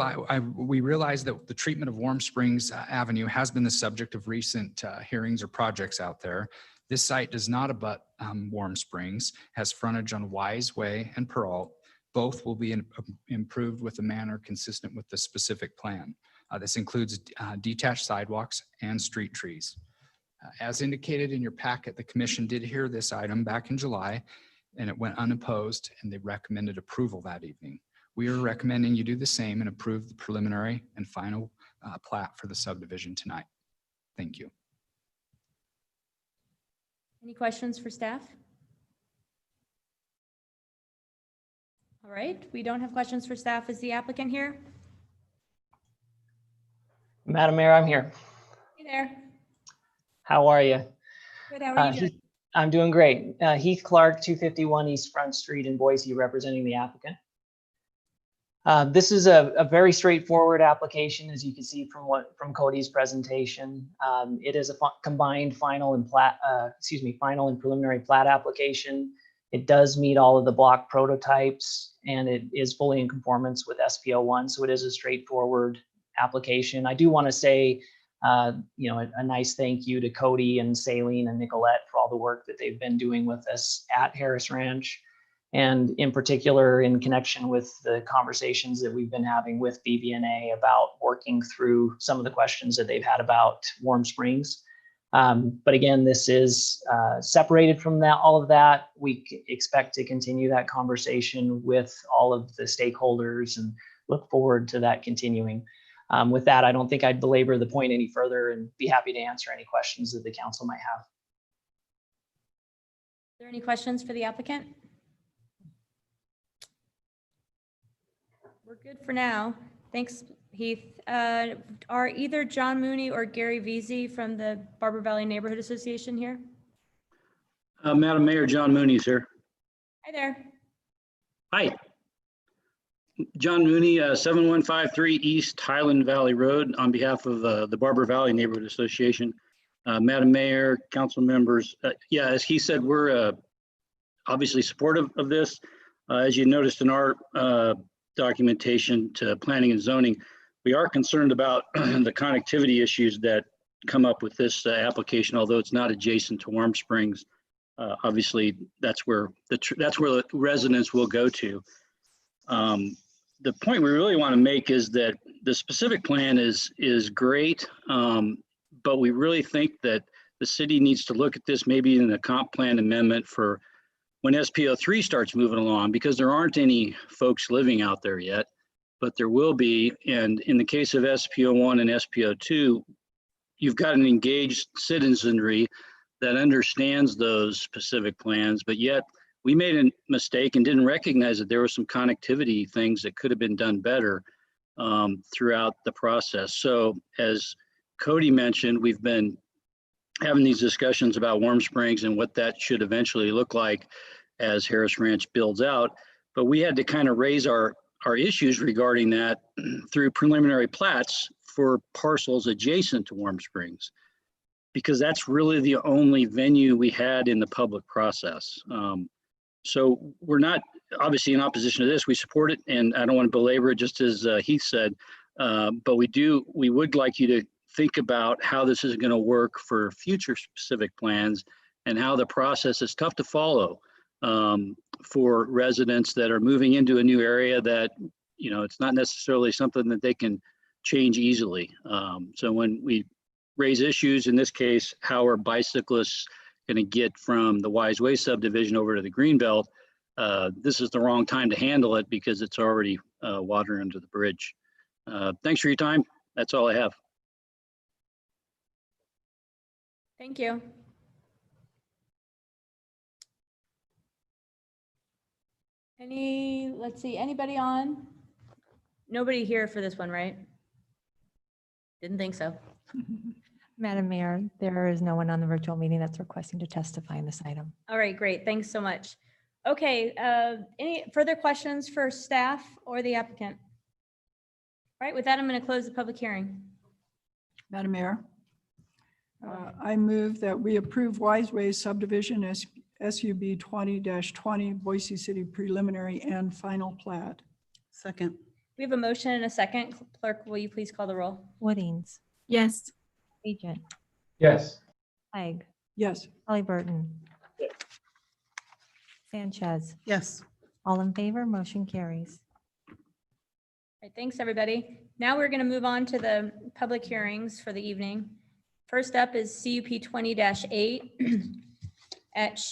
realize that the treatment of Warm Springs Avenue has been the subject of recent hearings or projects out there. This site does not abut Warm Springs, has frontage on Wise Way and Peralt. Both will be improved with a manner consistent with the specific plan. This includes detached sidewalks and street trees. As indicated in your packet, the commission did hear this item back in July, and it went unopposed, and they recommended approval that evening. We are recommending you do the same and approve the preliminary and final plat for the subdivision tonight. Thank you. Any questions for staff? All right, we don't have questions for staff. Is the applicant here? Madam Mayor, I'm here. Hey there. How are you? Good, how are you doing? I'm doing great. Heath Clark, 251 East Front Street in Boise, representing the applicant. This is a very straightforward application, as you can see from Cody's presentation. It is a combined final and final and preliminary plat application. It does meet all of the block prototypes, and it is fully in conformance with SPO1. So it is a straightforward application. I do want to say, a nice thank you to Cody and Saline and Nicolette for all the work that they've been doing with us at Harris Ranch. And in particular, in connection with the conversations that we've been having with BVNA about working through some of the questions that they've had about Warm Springs. But again, this is separated from all of that. We expect to continue that conversation with all of the stakeholders and look forward to that continuing. With that, I don't think I'd belabor the point any further and be happy to answer any questions that the council might have. Are there any questions for the applicant? We're good for now. Thanks, Heath. Are either John Mooney or Gary Veazey from the Barber Valley Neighborhood Association here? Madam Mayor, John Mooney's here. Hi there. Hi. John Mooney, 7153 East Highland Valley Road, on behalf of the Barber Valley Neighborhood Association. Madam Mayor, council members, yeah, as he said, we're obviously supportive of this. As you noticed in our documentation to planning and zoning, we are concerned about the connectivity issues that come up with this application, although it's not adjacent to Warm Springs. Obviously, that's where the residents will go to. The point we really want to make is that the specific plan is great, but we really think that the city needs to look at this maybe in a comp plan amendment for when SPO3 starts moving along, because there aren't any folks living out there yet, but there will be. And in the case of SPO1 and SPO2, you've got an engaged citizenry that understands those specific plans, but yet we made a mistake and didn't recognize that there were some connectivity things that could have been done better throughout the process. So as Cody mentioned, we've been having these discussions about Warm Springs and what that should eventually look like as Harris Ranch builds out. But we had to kind of raise our issues regarding that through preliminary plats for parcels adjacent to Warm Springs, because that's really the only venue we had in the public process. So we're not obviously in opposition to this. We support it, and I don't want to belabor it, just as Heath said, but we would like you to think about how this is going to work for future specific plans and how the process is tough to follow for residents that are moving into a new area that, it's not necessarily something that they can change easily. So when we raise issues, in this case, how are bicyclists going to get from the Wise Way subdivision over to the Greenbelt, this is the wrong time to handle it because it's already water under the bridge. Thanks for your time. That's all I have. Thank you. Let's see, anybody on? Nobody here for this one, right? Didn't think so. Madam Mayor, there is no one on the virtual meeting that's requesting to testify in this item. All right, great. Thanks so much. Okay, any further questions for staff or the applicant? All right, with that, I'm going to close the public hearing. Madam Mayor, I move that we approve Wise Way subdivision as SUB 20-20 Boise City preliminary and final plat. Second. We have a motion and a second. Clerk, will you please call the roll? Woodings. Yes. Agent. Yes. Clegg. Yes. Halliburton. Sanchez. Yes. All in favor, motion carries. All right, thanks, everybody. Now we're going to move on to the public hearings for the evening. First up is CUP 20-8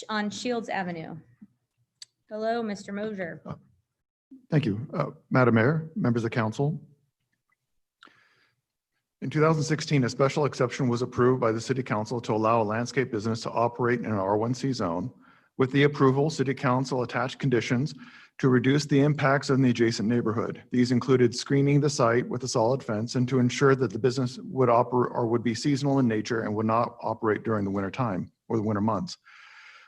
on Shields Avenue. Hello, Mr. Mosier. Thank you, Madam Mayor, members of council. In 2016, a special exception was approved by the City Council to allow a landscape business to operate in an R1C zone. With the approval, City Council attached conditions to reduce the impacts on the adjacent neighborhood. These included screening the site with a solid fence and to ensure that the business would operate or would be seasonal in nature and would not operate during the winter time or the winter months.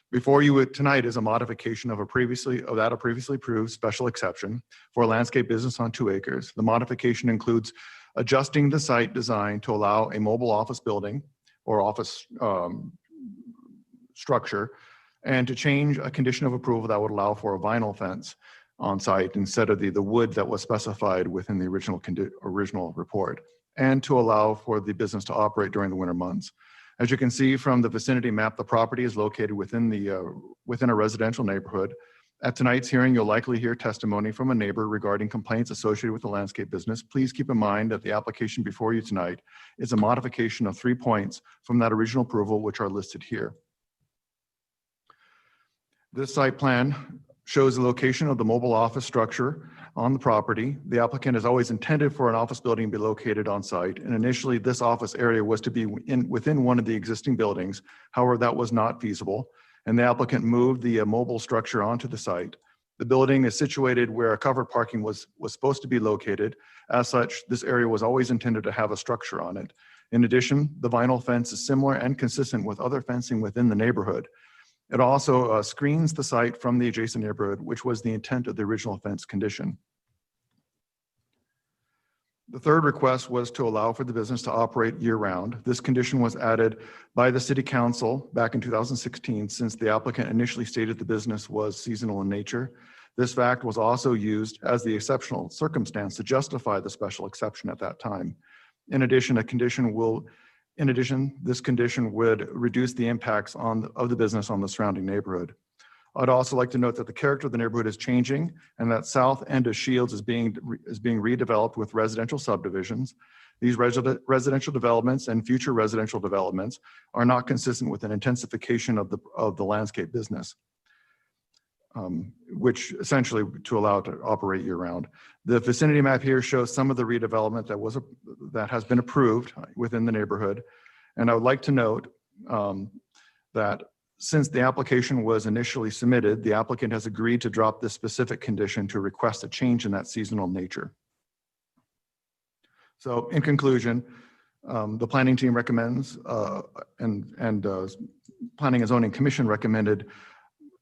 Before you tonight is a modification of a previously approved special exception for a landscape business on 2 acres. The modification includes adjusting the site design to allow a mobile office building or office structure, and to change a condition of approval that would allow for a vinyl fence on site instead of the wood that was specified within the original report, and to allow for the business to operate during the winter months. As you can see from the vicinity map, the property is located within a residential neighborhood. At tonight's hearing, you'll likely hear testimony from a neighbor regarding complaints associated with the landscape business. Please keep in mind that the application before you tonight is a modification of 3 points from that original approval, which are listed here. This site plan shows the location of the mobile office structure on the property. The applicant has always intended for an office building to be located on site, and initially this office area was to be within one of the existing buildings. However, that was not feasible, and the applicant moved the mobile structure onto the site. The building is situated where a covered parking was supposed to be located. As such, this area was always intended to have a structure on it. In addition, the vinyl fence is similar and consistent with other fencing within the neighborhood. It also screens the site from the adjacent neighborhood, which was the intent of the original fence condition. The third request was to allow for the business to operate year-round. This condition was added by the City Council back in 2016, since the applicant initially stated the business was seasonal in nature. This fact was also used as the exceptional circumstance to justify the special exception at that time. In addition, this condition would reduce the impacts of the business on the surrounding neighborhood. I'd also like to note that the character of the neighborhood is changing, and that south end of Shields is being redeveloped with residential subdivisions. These residential developments and future residential developments are not consistent with an intensification of the landscape business, which essentially to allow it to operate year-round. The vicinity map here shows some of the redevelopment that has been approved within the neighborhood. And I would like to note that since the application was initially submitted, the applicant has agreed to drop this specific condition to request a change in that seasonal nature. So in conclusion, the planning team recommends and Planning and Zoning Commission recommended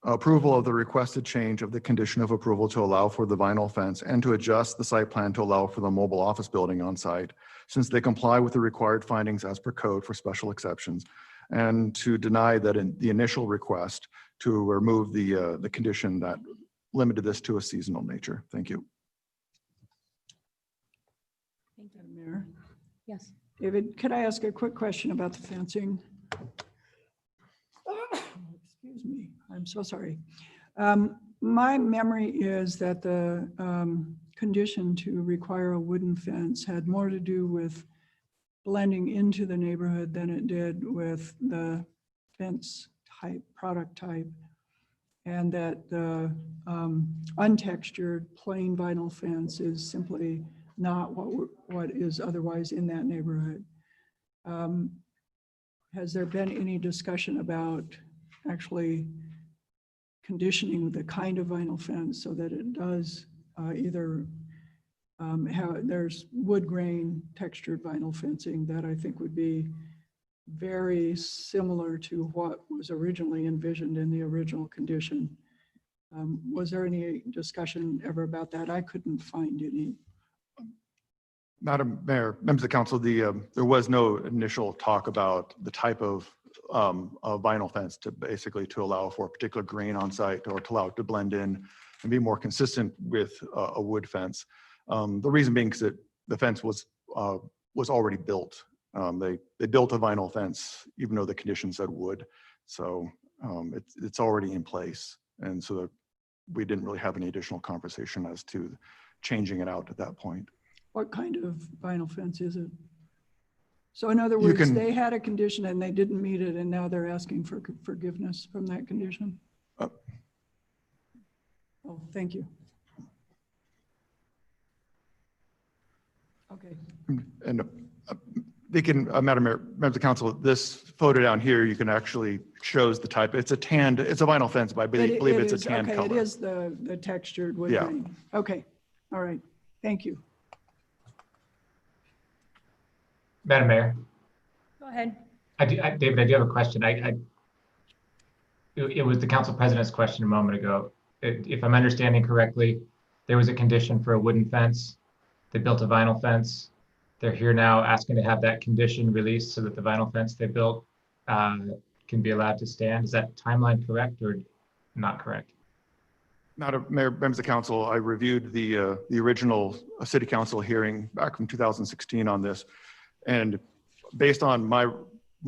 approval of the requested change of the condition of approval to allow for the vinyl fence and to adjust the site plan to allow for the mobile office building on site, since they comply with the required findings as per code for special exceptions, and to deny that in the initial request to remove the condition that limited this to a seasonal nature. Thank you. Thank you. Mayor. Yes. David, could I ask a quick question about the fencing? Excuse me, I'm so sorry. My memory is that the condition to require a wooden fence had more to do with blending into the neighborhood than it did with the fence type, product type, and that the untextured plain vinyl fence is simply not what is otherwise in that neighborhood. Has there been any discussion about actually conditioning the kind of vinyl fence so that it does either there's wood grain textured vinyl fencing that I think would be very similar to what was originally envisioned in the original condition. Was there any discussion ever about that? I couldn't find any. Madam Mayor, members of the council, there was no initial talk about the type of vinyl fence to basically to allow for a particular grain on site or to allow it to blend in and be more consistent with a wood fence. The reason being because the fence was already built. They built a vinyl fence even though the condition said wood, so it's already in place, and so we didn't really have any additional conversation as to changing it out at that point. What kind of vinyl fence is it? So in other words, they had a condition and they didn't meet it, and now they're asking for forgiveness from that condition? Oh, thank you. Okay. And They can, Madam Mayor, members of council, this photo down here, you can actually shows the type. It's a tanned, it's a vinyl fence, but I believe it's a is, tan okay, color. it is the textured wood Yeah. grain. Okay, all right, thank you. Madam Mayor, Go ahead. David, I do have a question. It was the council president's question a moment ago. If I'm understanding correctly, there was a condition for a wooden fence. They built a vinyl fence. They're here now asking to have that condition released so that the vinyl fence they built can be allowed to stand. Is that timeline correct or not correct? Madam Mayor, members of council, I reviewed the original city council hearing back from 2016 on this. And based on my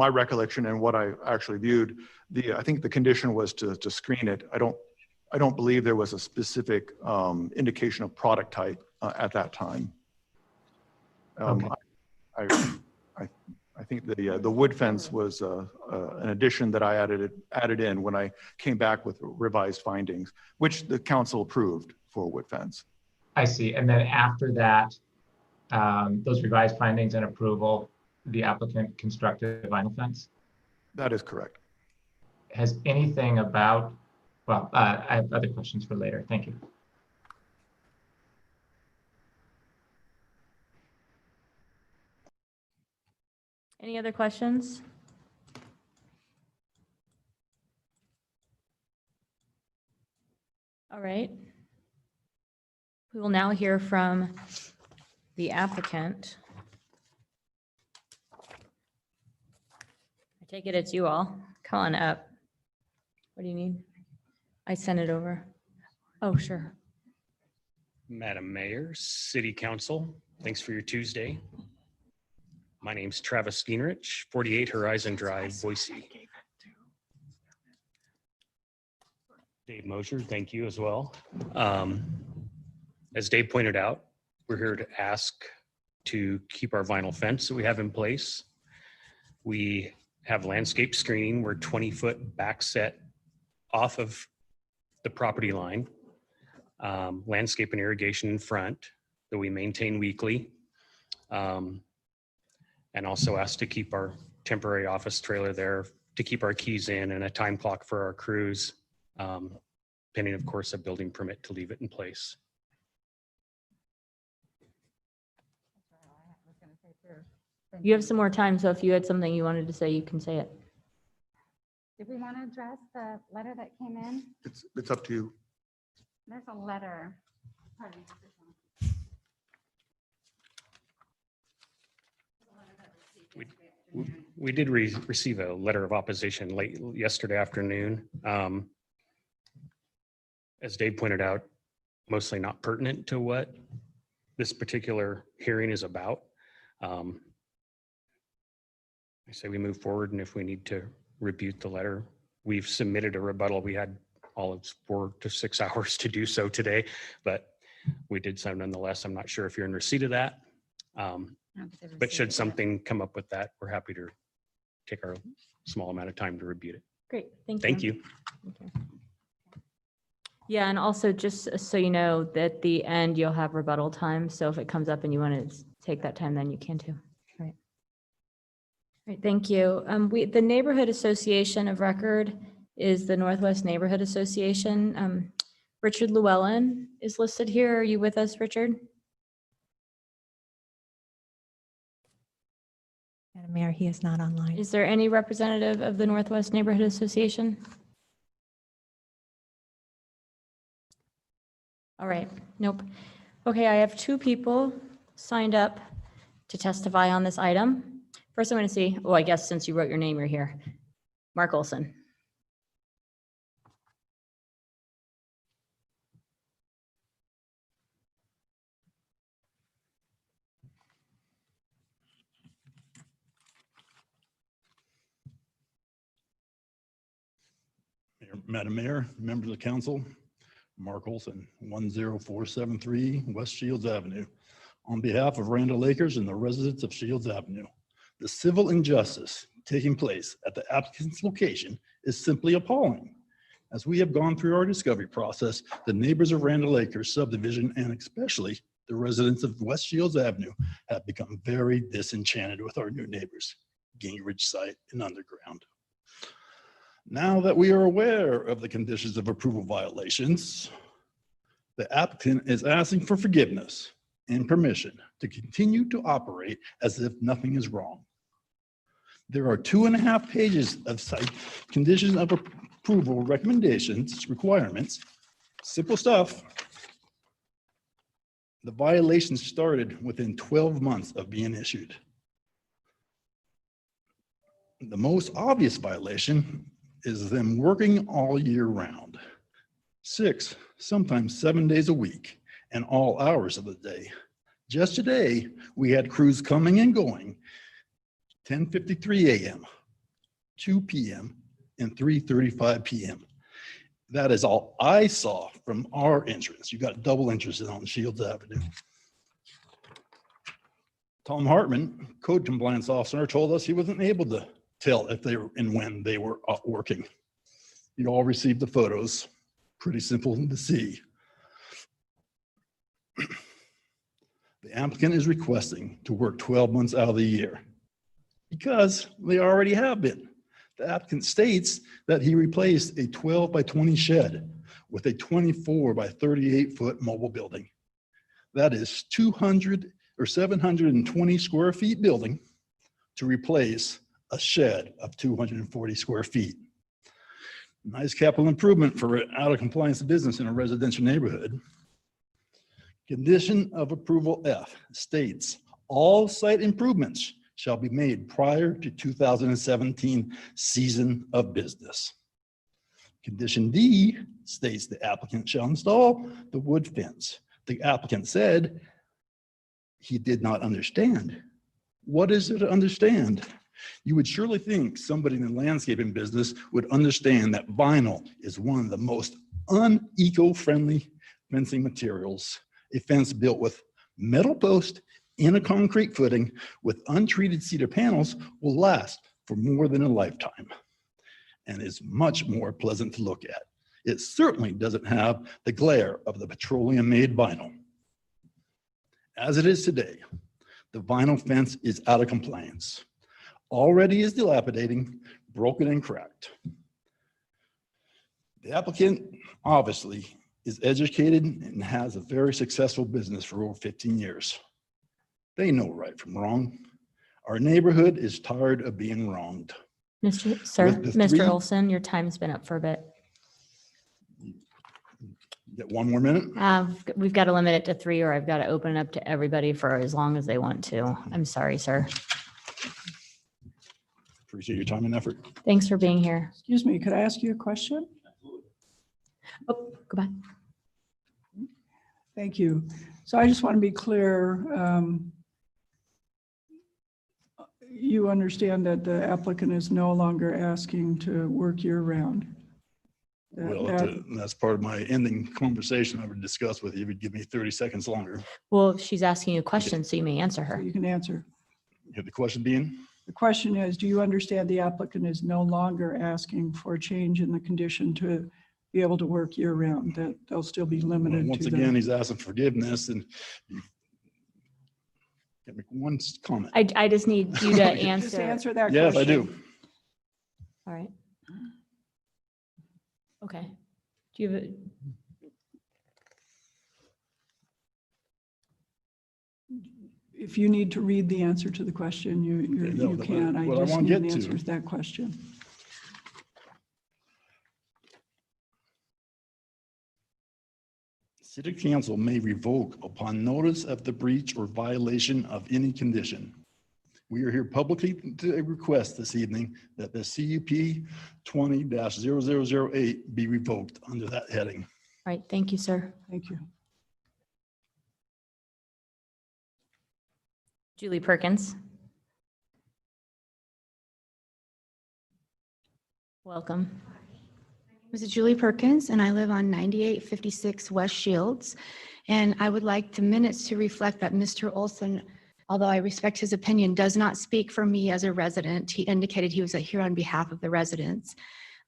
recollection and what I actually viewed, I think the condition was to screen it. I don't believe there was a specific indication of product type at that time. Okay. I think the wood fence was an addition that I added in when I came back with revised findings, which the council approved for a wood fence. I see. And then after that, those revised findings and approval, the applicant constructed a vinyl fence? That is correct. Has anything about, well, I have other questions for later. Thank you. Any other questions? All right. We will now hear from the applicant. I take it it's you all. Come on up. What do you need? I sent it over. Oh, sure. Madam Mayor, City Council, thanks for your Tuesday. My name's Travis Geenrich, 48 Horizon Drive, Boise. Dave Mosher, thank you as well. As Dave pointed out, we're here to ask to keep our vinyl fence that we have in place. We have landscape screening. We're 20-foot back set off of the property line. Landscape and irrigation in front that we maintain weekly. And also ask to keep our temporary office trailer there to keep our keys in and a time clock for our crews, pending, of course, a building permit to leave it in place. You have some more time, so if you had something you wanted to say, you can say it. Did we want to address the letter that came in? It's up to you. There's a letter. Pardon me. We did receive a letter of opposition late yesterday afternoon. As Dave pointed out, mostly not pertinent to what this particular hearing is about. I say we move forward, and if we need to rebut the letter, we've submitted a rebuttal. We had all of 4 to 6 hours to do so today, but we did so nonetheless. I'm not sure if you're in receipt of that. But should something come up with that, we're happy to take our small amount of time to rebut it. Great, thank you. Thank you. Okay. Yeah, and also just so you know, that at the end, you'll have rebuttal time. So if it comes up and you want to take that time, then you can too. Right. Right, thank you. The Neighborhood Association of Record is the Northwest Neighborhood Association. Richard Llewellyn is listed here. Are you with us, Richard? Madam Mayor, he is not online. Is there any representative of the Northwest Neighborhood Association? All right, nope. Okay, I have 2 people signed up to testify on this item. First, I'm going to see, oh, I guess since you wrote your name, you're here. Mark Olson. Madam Mayor, members of the council, Mark Olson, 10473 West Shields Avenue. On behalf of Randall Acres and the residents of Shields Avenue, the civil injustice taking place at the applicant's location is simply appalling. As we have gone through our discovery process, the neighbors of Randall Acres subdivision, and especially The residents of West Shields Avenue have become very disenchanted with our new neighbors, Gingrich site and underground. Now that we are aware of the conditions of approval violations, the applicant is asking for forgiveness and permission to continue to operate as if nothing is wrong. There are 2.5 pages of site conditions of approval recommendations, requirements, simple stuff. The violation started within 12 months of being issued. The most obvious violation is them working all year round, 6, sometimes 7 days a week, and all hours of the day. Just today, we had crews coming and going, 10:53 a.m., 2 p.m., and 3:35 p.m. That is all I saw from our entrance. You got double entrance on Shields Avenue. Tom Hartman, code compliance officer, told us he wasn't able to tell if they were and when they were working. You all received the photos. Pretty simple to see. The applicant is requesting to work 12 months out of the year because they already have been. The applicant states that he replaced a 12 by 20 shed with a 24 by 38 foot mobile building. That is 200 or 720 square feet building to replace a shed of 240 square feet. Nice capital improvement for out of compliance business in a residential neighborhood. Condition of approval F states all site improvements shall be made prior to 2017 season of business. Condition D states the applicant shall install the wood fence. The applicant said he did not understand. What is it to understand? You would surely think somebody in the landscaping business would understand that vinyl is one of the most uneco-friendly fencing materials. A fence built with metal post in a concrete footing with untreated cedar panels will last for more than a lifetime and is much more pleasant to look at. It certainly doesn't have the glare of the petroleum-made vinyl. As it is today, the vinyl fence is out of compliance. Already is dilapidating, broken and cracked. The applicant obviously is educated and has a very successful business for over 15 years. They know right from wrong. Our neighborhood is tired of being wronged. Mr. Olson, your time's been up for a bit. Get 1 more minute? We've got to limit it to 3, or I've got to open it up to everybody for as long as they want to. I'm sorry, sir. Appreciate your time and effort. Thanks for being here. Excuse me, could I ask you a question? Oh, go back. Thank you. So I just want to be clear. You understand that the applicant is no longer asking to work year round? Well, that's part of my ending conversation I would discuss with you. If you'd give me 30 seconds longer. Well, she's asking you a question, so you may answer her. You can answer. The question being? The question is, do you understand the applicant is no longer asking for a change in the condition to be able to work year round, that they'll still be limited to Once again, he's asking forgiveness and get me one comment. I just need you to answer. Just answer that Yes, question. I do. All right. Okay. Do you have a? If you need to read the answer to the question, you can. I just need an answer to that question. City Council may revoke upon notice of the breach or violation of any condition. We are here publicly to request this evening that the CUP 20-0008 be revoked under that heading. All right. Thank you, sir. Thank you. Julie Perkins. Welcome. This is Julie Perkins, and I live on 9856 West Shields. And I would like the minutes to reflect that Mr. Olson, although I respect his opinion, does not speak for me as a resident. He indicated he was here on behalf of the residents.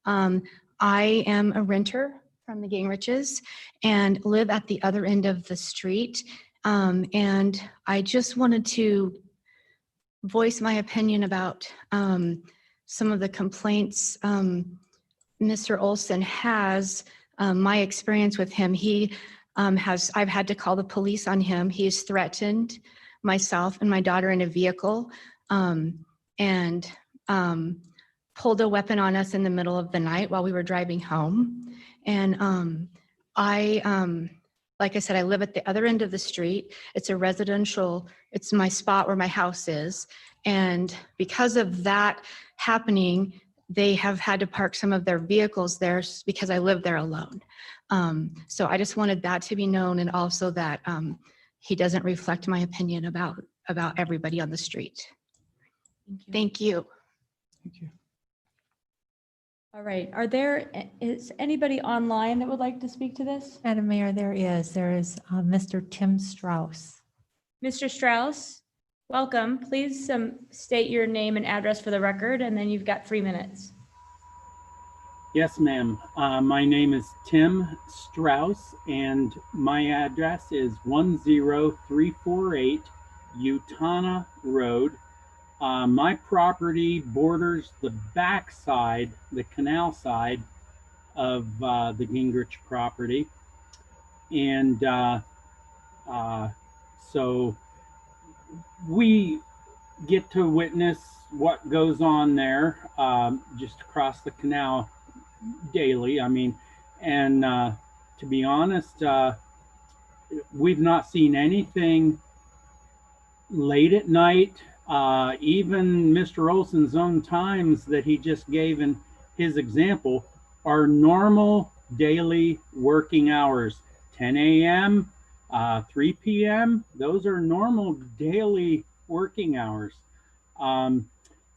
I am a renter from the Gingriches and live at the other end of the street. And I just wanted to voice my opinion about some of the complaints Mr. Olson has. My experience with him, I've had to call the police on him. He has threatened myself and my daughter in a vehicle and pulled a weapon on us in the middle of the night while we were driving home. And like I said, I live at the other end of the street. It's a residential, it's my spot where my house is. And because of that happening, they have had to park some of their vehicles there because I live there alone. So I just wanted that to be known, and also that he doesn't reflect my opinion about everybody on the street. Thank you. Thank you. All right. Is anybody online that would like to speak to this? Madam Mayor, there is Mr. Tim Strauss. Mr. Strauss, welcome. Please state your name and address for the record, and then you've got 3 minutes. Yes, ma'am. My name is Tim Strauss, and my address is 10348 Utana Road. My property borders the backside, the canal side of the Gingrich property. And so we get to witness what goes on there just across the canal daily. I mean, and to be honest, we've not seen anything late at night. Even Mr. Olson's own times that he just gave in his example are normal daily working hours. 10 a.m., 3 p.m., those are normal daily working hours. And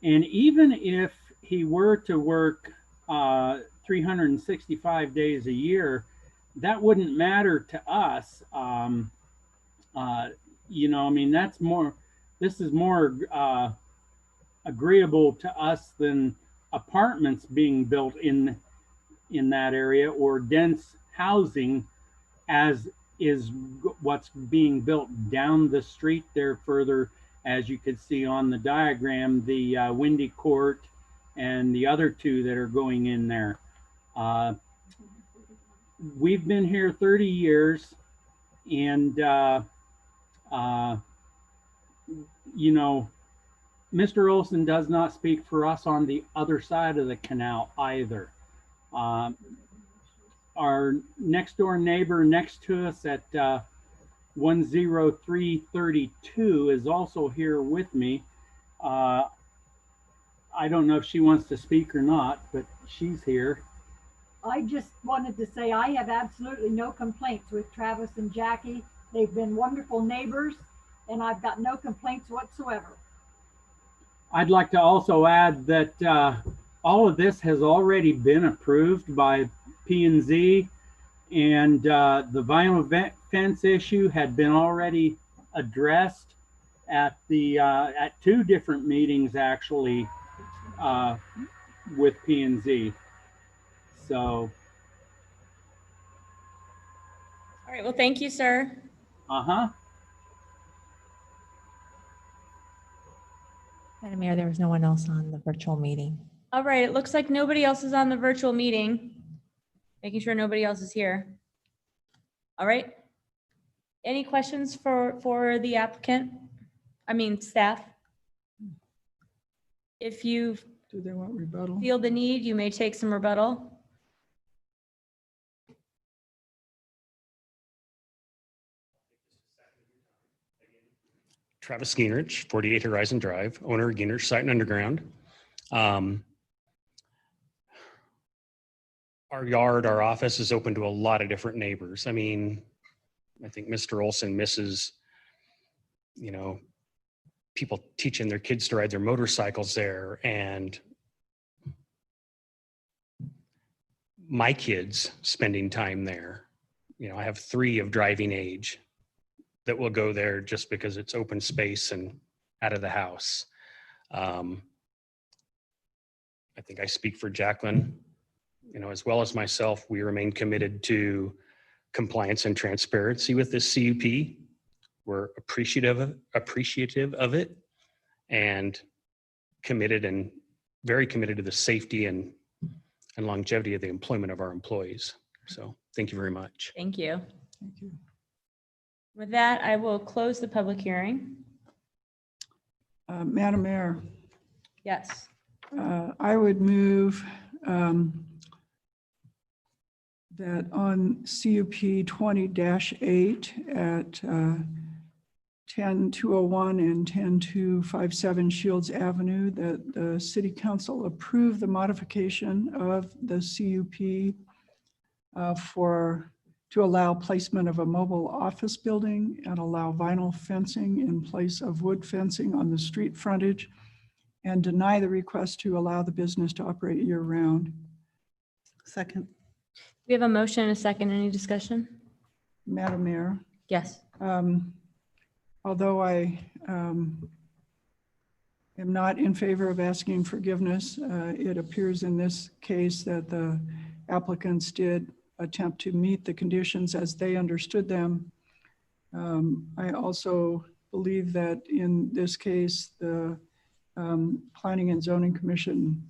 even if he were to work 365 days a year, that wouldn't matter to us. You know, I mean, this is more agreeable to us than apartments being built in that area, or dense housing, as is what's being built down the street there further, as you could see on the diagram, the Windy Court and the other two that are going in there. We've been here 30 years, and you know, Mr. Olson does not speak for us on the other side of the canal either. Our next door neighbor next to us at 10332 is also here with me. I don't know if she wants to speak or not, but she's here. I just wanted to say I have absolutely no complaints with Travis and Jackie. They've been wonderful neighbors, and I've got no complaints whatsoever. I'd like to also add that all of this has already been approved by P&Z, and the vinyl fence issue had been already addressed at at 2 different meetings actually with P&Z. So. All right. Well, thank you, sir. Madam Mayor, there was no one else on the virtual meeting. All right. It looks like nobody else is on the virtual meeting. Making sure nobody else is here. All right. Any questions for the applicant? I mean, staff? If you Do they want rebuttal? feel the need, you may take some rebuttal. Travis Gingrich, 48 Horizon Drive, owner of Gingrich Site and Underground. Our yard, our office is open to a lot of different neighbors. I mean, I think Mr. Olson misses, you know, people teaching their kids to ride their motorcycles there, and my kids spending time there. You know, I have 3 of driving age that will go there just because it's open space and out of the house. I think I speak for Jacqueline, you know, as well as myself. We remain committed to compliance and transparency with this CUP. we're appreciative of it and committed and very committed to the safety and longevity of the employment of our employees. So thank you very much. Thank you. Thank you. With that, I will close the public hearing. Madam Mayor, Yes. I would move that on CUP 20-8 at 10201 and 10257 Shields Avenue, that the City Council approve the modification of the CUP to allow placement of a mobile office building and allow vinyl fencing in place of wood fencing on the street frontage, and deny the request to allow the business to operate year-round. Second. We have a motion and a second. Any discussion? Madam Mayor, Yes. although I am not in favor of asking forgiveness, it appears in this case that the applicants did attempt to meet the conditions as they understood them. I also believe that in this case, the Planning and Zoning Commission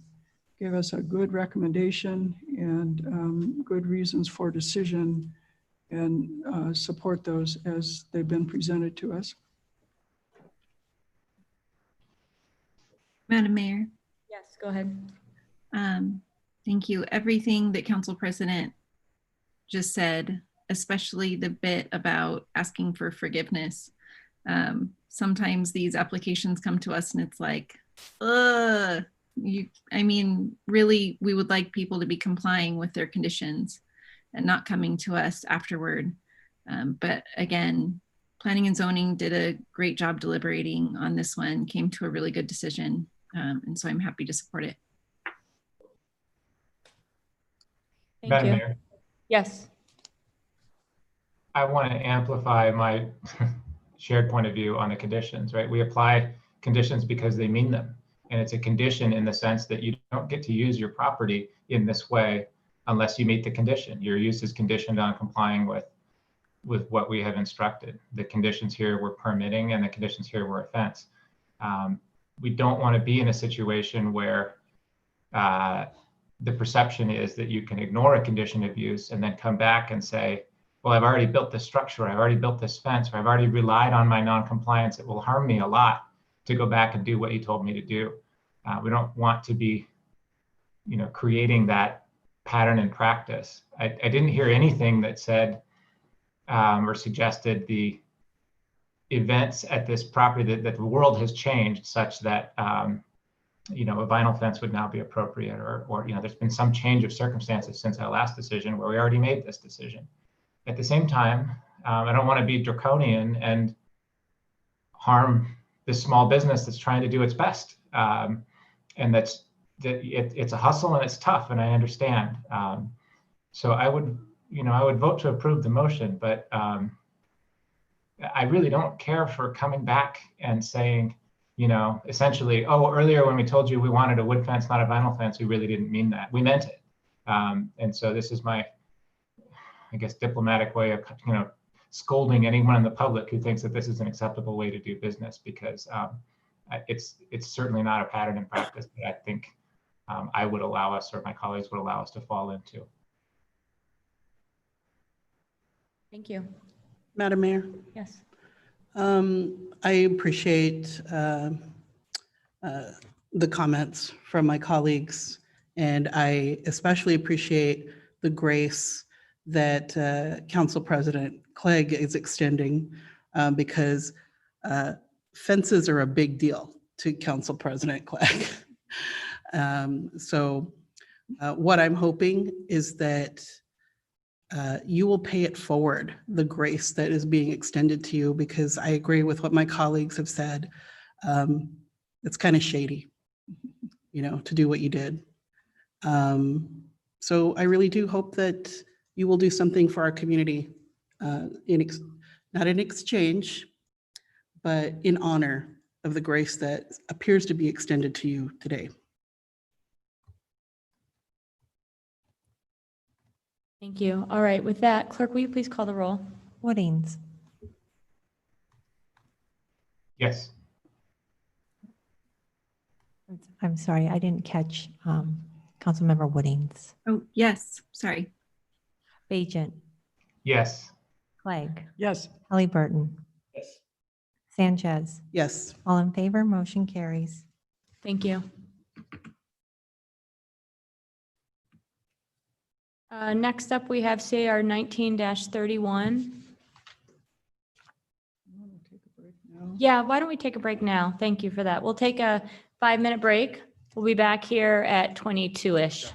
gave us a good recommendation and good reasons for decision, and support those as they've been presented to us. Madam Mayor. Yes, go ahead. Thank you. Everything that Council President just said, especially the bit about asking for forgiveness. Sometimes these applications come to us and it's like, I mean, really, we would like people to be complying with their conditions and not coming to us afterward. But again, Planning and Zoning did a great job deliberating on this one, came to a really good decision. And so I'm happy to support it. Thank Madam you. Mayor, Yes. I want to amplify my shared point of view on the conditions, right? We apply conditions because they mean them. And it's a condition in the sense that you don't get to use your property in this way unless you meet the condition. Your use is conditioned on complying with what we have instructed. The conditions here were permitting and the conditions here were a fence. We don't want to be in a situation where the perception is that you can ignore a condition of use and then come back and say, well, I've already built this structure, I've already built this fence, or I've already relied on my non-compliance. It will harm me a lot to go back and do what you told me to do. We don't want to be, creating that pattern in practice. I didn't hear anything that said or suggested the events at this property that the world has changed such that a vinyl fence would now be appropriate, or there's been some change of circumstances since our last decision where we already made this decision. At the same time, I don't want to be draconian and harm this small business that's trying to do its best. And it's a hustle and it's tough, and I understand. So I would vote to approve the motion, but I really don't care for coming back and saying, essentially, oh, earlier when we told you we wanted a wood fence, not a vinyl fence, we really didn't mean that. We meant it. And so this is my, I guess, diplomatic way of, scolding anyone in the public who thinks that this is an acceptable way to do business, because it's certainly not a pattern in practice that I think I would allow us, or my colleagues would allow us, to fall into. Thank you. Madam Mayor. Yes. I appreciate the comments from my colleagues, and I especially appreciate the grace that Council President Clegg is extending, because fences are a big deal to Council President Clegg. So what I'm hoping is that you will pay it forward, the grace that is being extended to you, because I agree with what my colleagues have said. It's kind of shady, to do what you did. So I really do hope that you will do something for our community, not in exchange, but in honor of the grace that appears to be extended to you today. Thank you. All right. With that, clerk, will you please call the roll? Woodings. Yes. I'm sorry, I didn't catch Councilmember Woodings. Oh, yes, sorry. Bajent, Yes. Clegg, Yes. Halliburton, Yes. Sanchez. Yes. All in favor, motion carries. Thank you. Next up, we have CAR 19-31. Yeah, why don't we take a break now? Thank you for that. We'll take a 5-minute break. We'll be back here at 22-ish.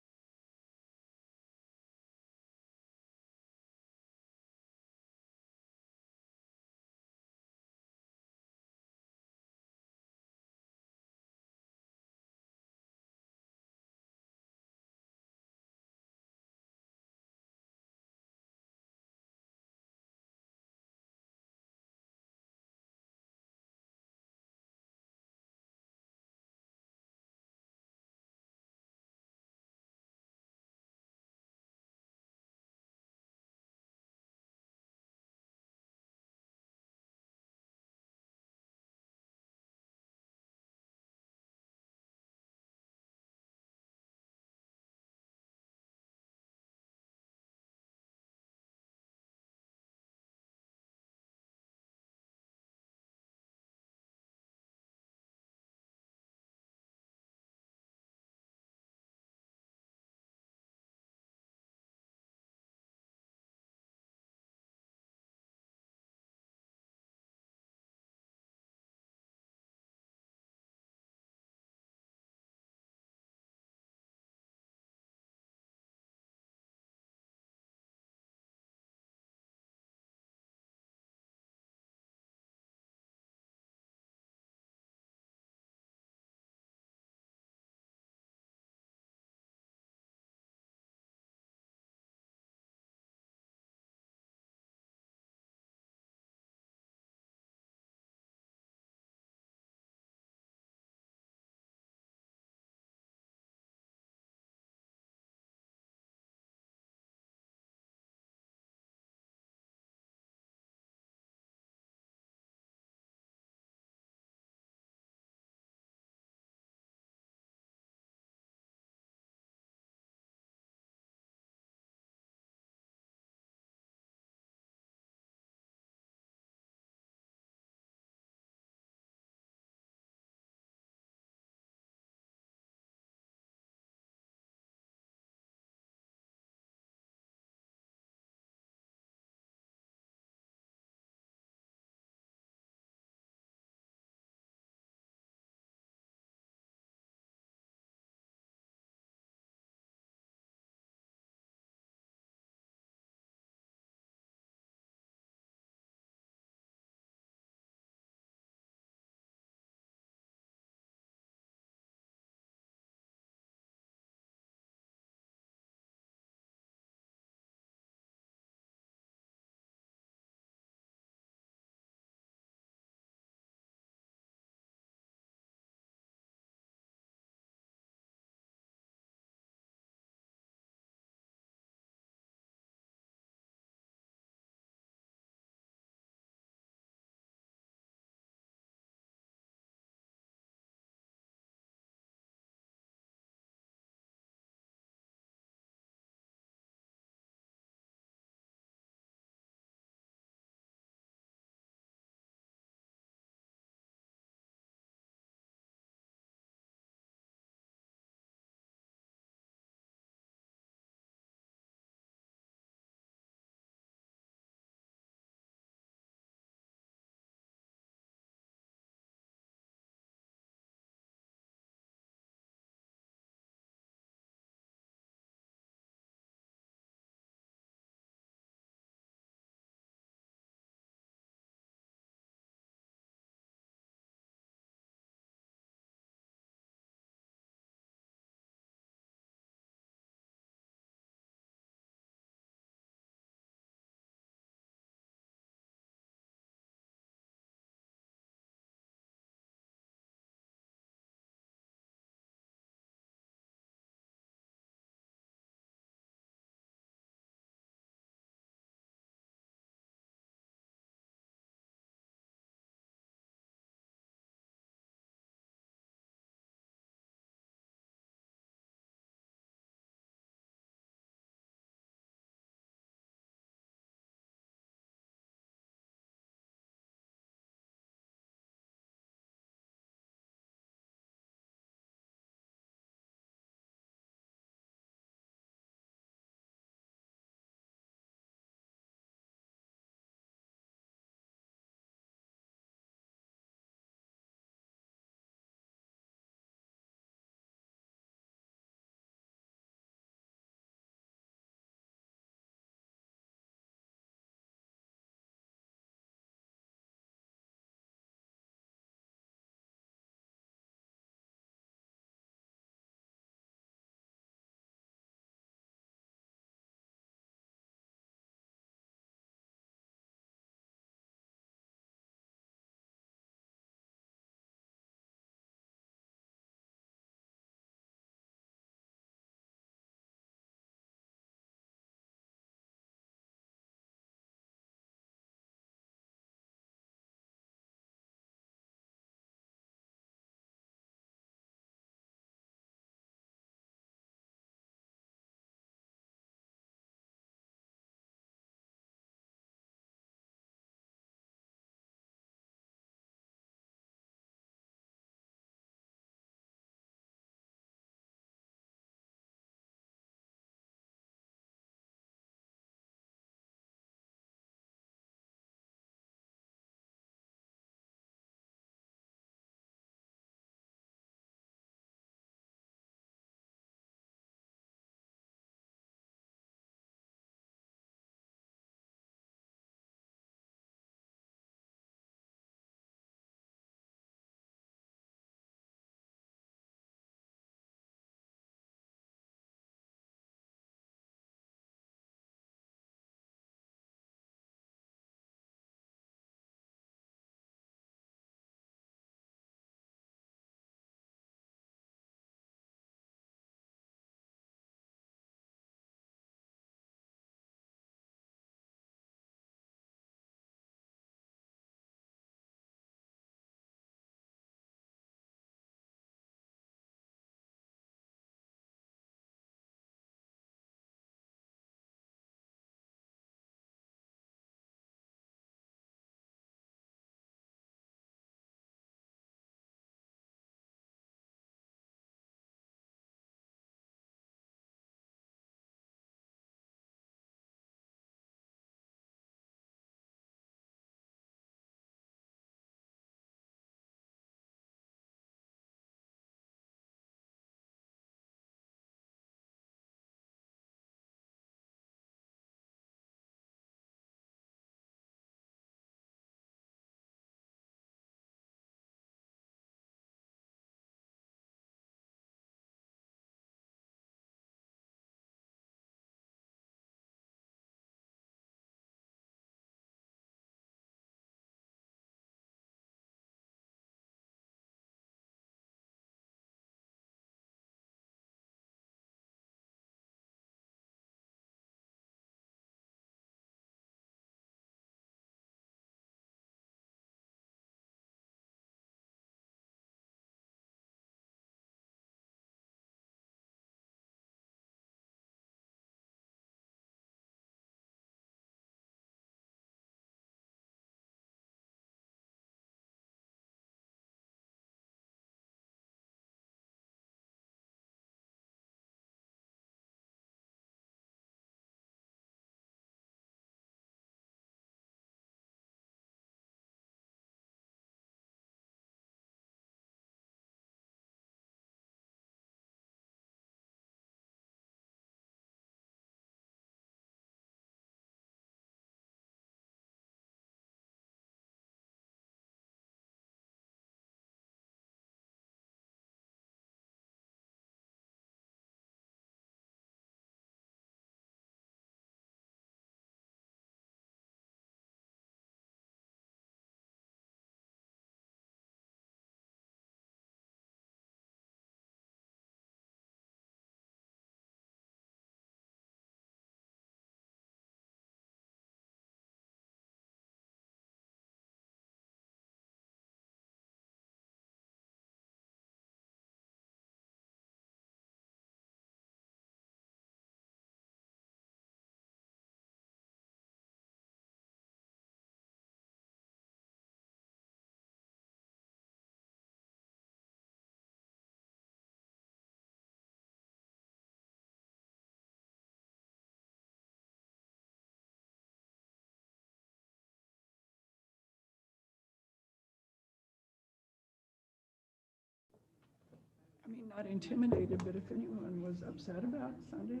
I mean, not intimidated, but if anyone was upset about Sunday.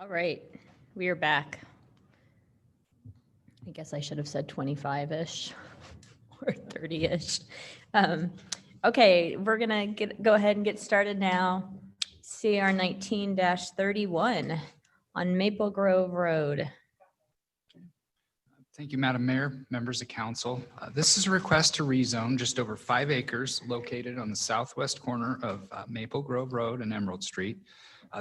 All right, we are back. I guess I should have said 25-ish or 30-ish. Okay, we're gonna go ahead and get started now. CR 19-31 on Maple Grove Road. Thank you, Madam Mayor, members of council. This is a request to rezone just over 5 acres located on the southwest corner of Maple Grove Road and Emerald Street.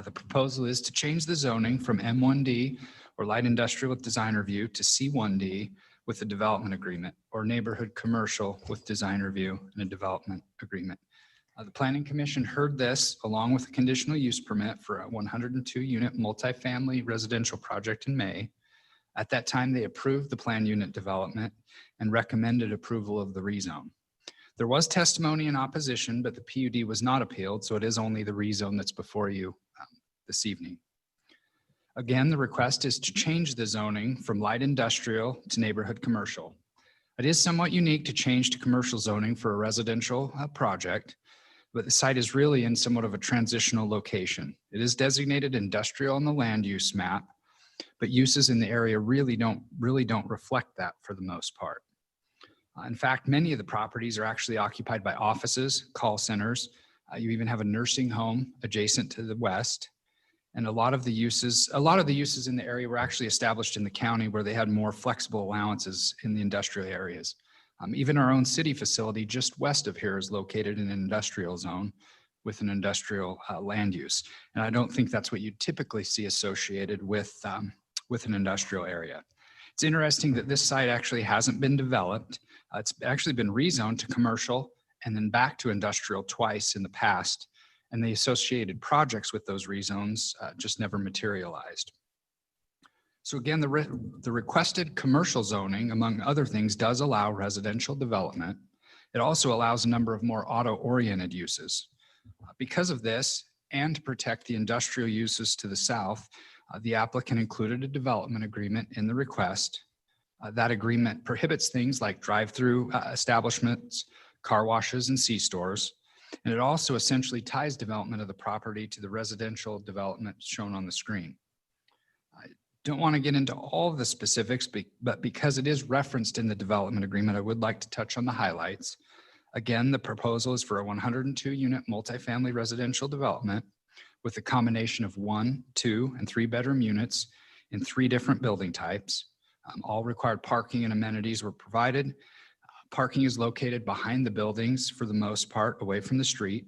The proposal is to change the zoning from M1D or light industrial with design review to C1D with a development agreement, or neighborhood commercial with design review and a development agreement. The Planning Commission heard this along with a conditional use permit for a 102-unit multifamily residential project in May. At that time, they approved the planned unit development and recommended approval of the rezone. There was testimony in opposition, but the PUD was not appealed, so it is only the rezone that's before you this evening. Again, the request is to change the zoning from light industrial to neighborhood commercial. It is somewhat unique to change to commercial zoning for a residential project, but the site is really in somewhat of a transitional location. It is designated industrial on the land use map, but uses in the area really don't reflect that for the most part. In fact, many of the properties are actually occupied by offices, call centers. You even have a nursing home adjacent to the west. And a lot of the uses in the area were actually established in the county where they had more flexible allowances in the industrial areas. Even our own city facility just west of here is located in an industrial zone with an industrial land use. And I don't think that's what you typically see associated with an industrial area. It's interesting that this site actually hasn't been developed. It's actually been rezoned to commercial and then back to industrial twice in the past. And the associated projects with those rezones just never materialized. So again, the requested commercial zoning, among other things, does allow residential development. It also allows a number of more auto-oriented uses. Because of this, and to protect the industrial uses to the south, the applicant included a development agreement in the request. That agreement prohibits things like drive-through establishments, car washes, and C-stores. And it also essentially ties development of the property to the residential development shown on the screen. I don't want to get into all of the specifics, but because it is referenced in the development agreement, I would like to touch on the highlights. Again, the proposal is for a 102-unit multifamily residential development with a combination of 1, 2, and 3-bedroom units in 3 different building types. All required parking and amenities were provided. Parking is located behind the buildings for the most part, away from the street.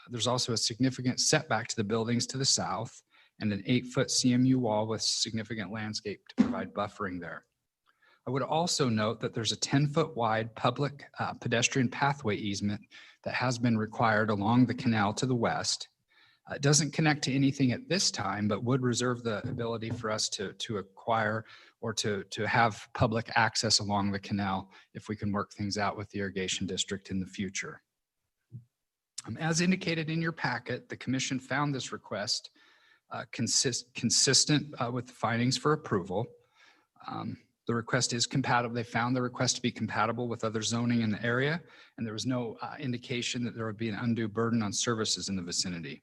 There's also a significant setback to the buildings to the south and an 8-foot CMU wall with significant landscape to provide buffering there. I would also note that there's a 10-foot wide public pedestrian pathway easement that has been required along the canal to the west. It doesn't connect to anything at this time, but would reserve the ability for us to acquire or to have public access along the canal if we can work things out with the irrigation district in the future. As indicated in your packet, the commission found this request consistent with the findings for approval. The request is compatible. They found the request to be compatible with other zoning in the area, and there was no indication that there would be an undue burden on services in the vicinity.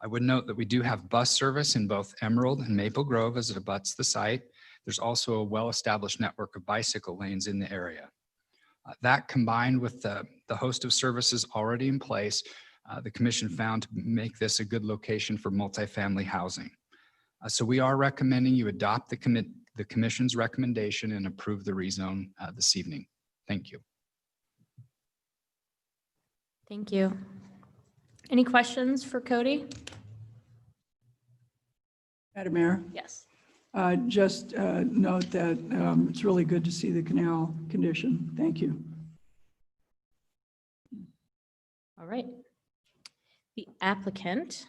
I would note that we do have bus service in both Emerald and Maple Grove as it abuts the site. There's also a well-established network of bicycle lanes in the area. That combined with the host of services already in place, the commission found to make this a good location for multifamily housing. So we are recommending you adopt the commission's recommendation and approve the rezone this evening. Thank you. Thank you. Any questions for Cody? Madam Mayor? Yes. Just note that it's really good to see the canal condition. Thank you. All right. The applicant,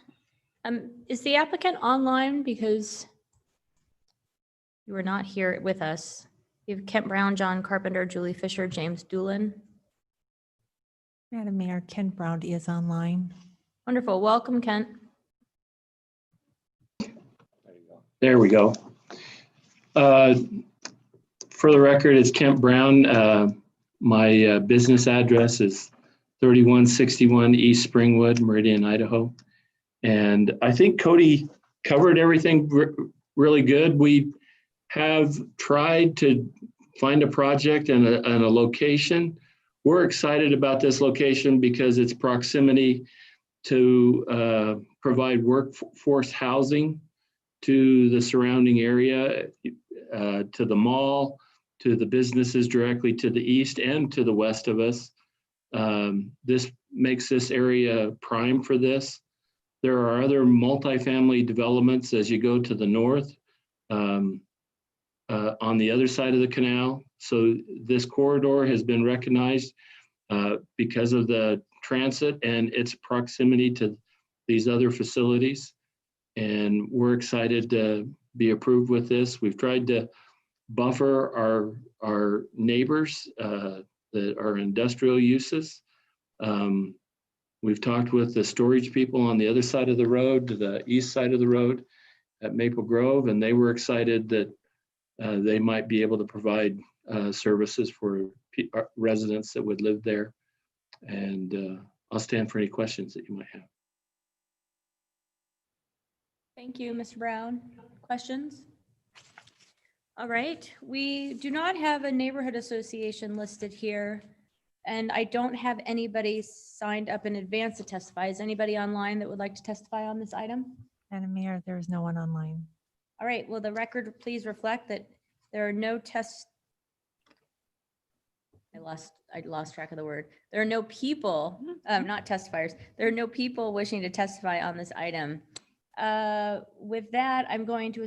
is the applicant online because you were not here with us? We have Kent Brown, John Carpenter, Julie Fisher, James Doolin. Madam Mayor, Ken Brown is online. Wonderful. Welcome, Kent. There we go. For the record, it's Kent Brown. My business address is 3161 East Springwood, Meridian, Idaho. And I think Cody covered everything really good. We have tried to find a project and a location. We're excited about this location because its proximity to provide workforce housing to the surrounding area, to the mall, to the businesses directly to the east and to the west of us. This makes this area prime for this. There are other multifamily developments as you go to the north on the other side of the canal. So this corridor has been recognized because of the transit and its proximity to these other facilities. And we're excited to be approved with this. We've tried to buffer our neighbors that are industrial uses. We've talked with the storage people on the other side of the road, to the east side of the road at Maple Grove, and they were excited that they might be able to provide services for residents that would live there. And I'll stand for any questions that you might have. Thank you, Mr. Brown. Questions? All right, we do not have a neighborhood association listed here, and I don't have anybody signed up in advance to testify. Is anybody online that would like to testify on this item? Madam Mayor, there is no one online. All right, will the record please reflect that there are no I lost track of the word. There are no people, not testifiers. There are no people wishing to testify on this item. With that, I'm going to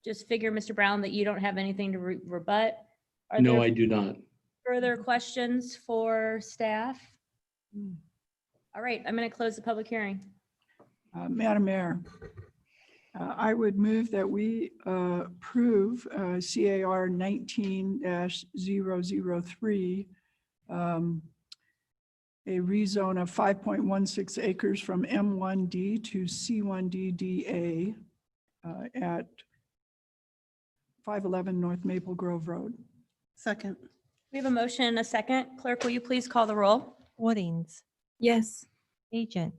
just figure, Mr. Brown, that you don't have anything to rebut. Are No, there I do not. further questions for staff? All right, I'm going to close the public hearing. Madam Mayor, I would move that we approve CAR 19-003, a rezone of 5.16 acres from M1D to C1DDA at 511 North Maple Grove Road. Second. We have a motion and a second. Clerk, will you please call the roll? Woodings. Yes. Agent.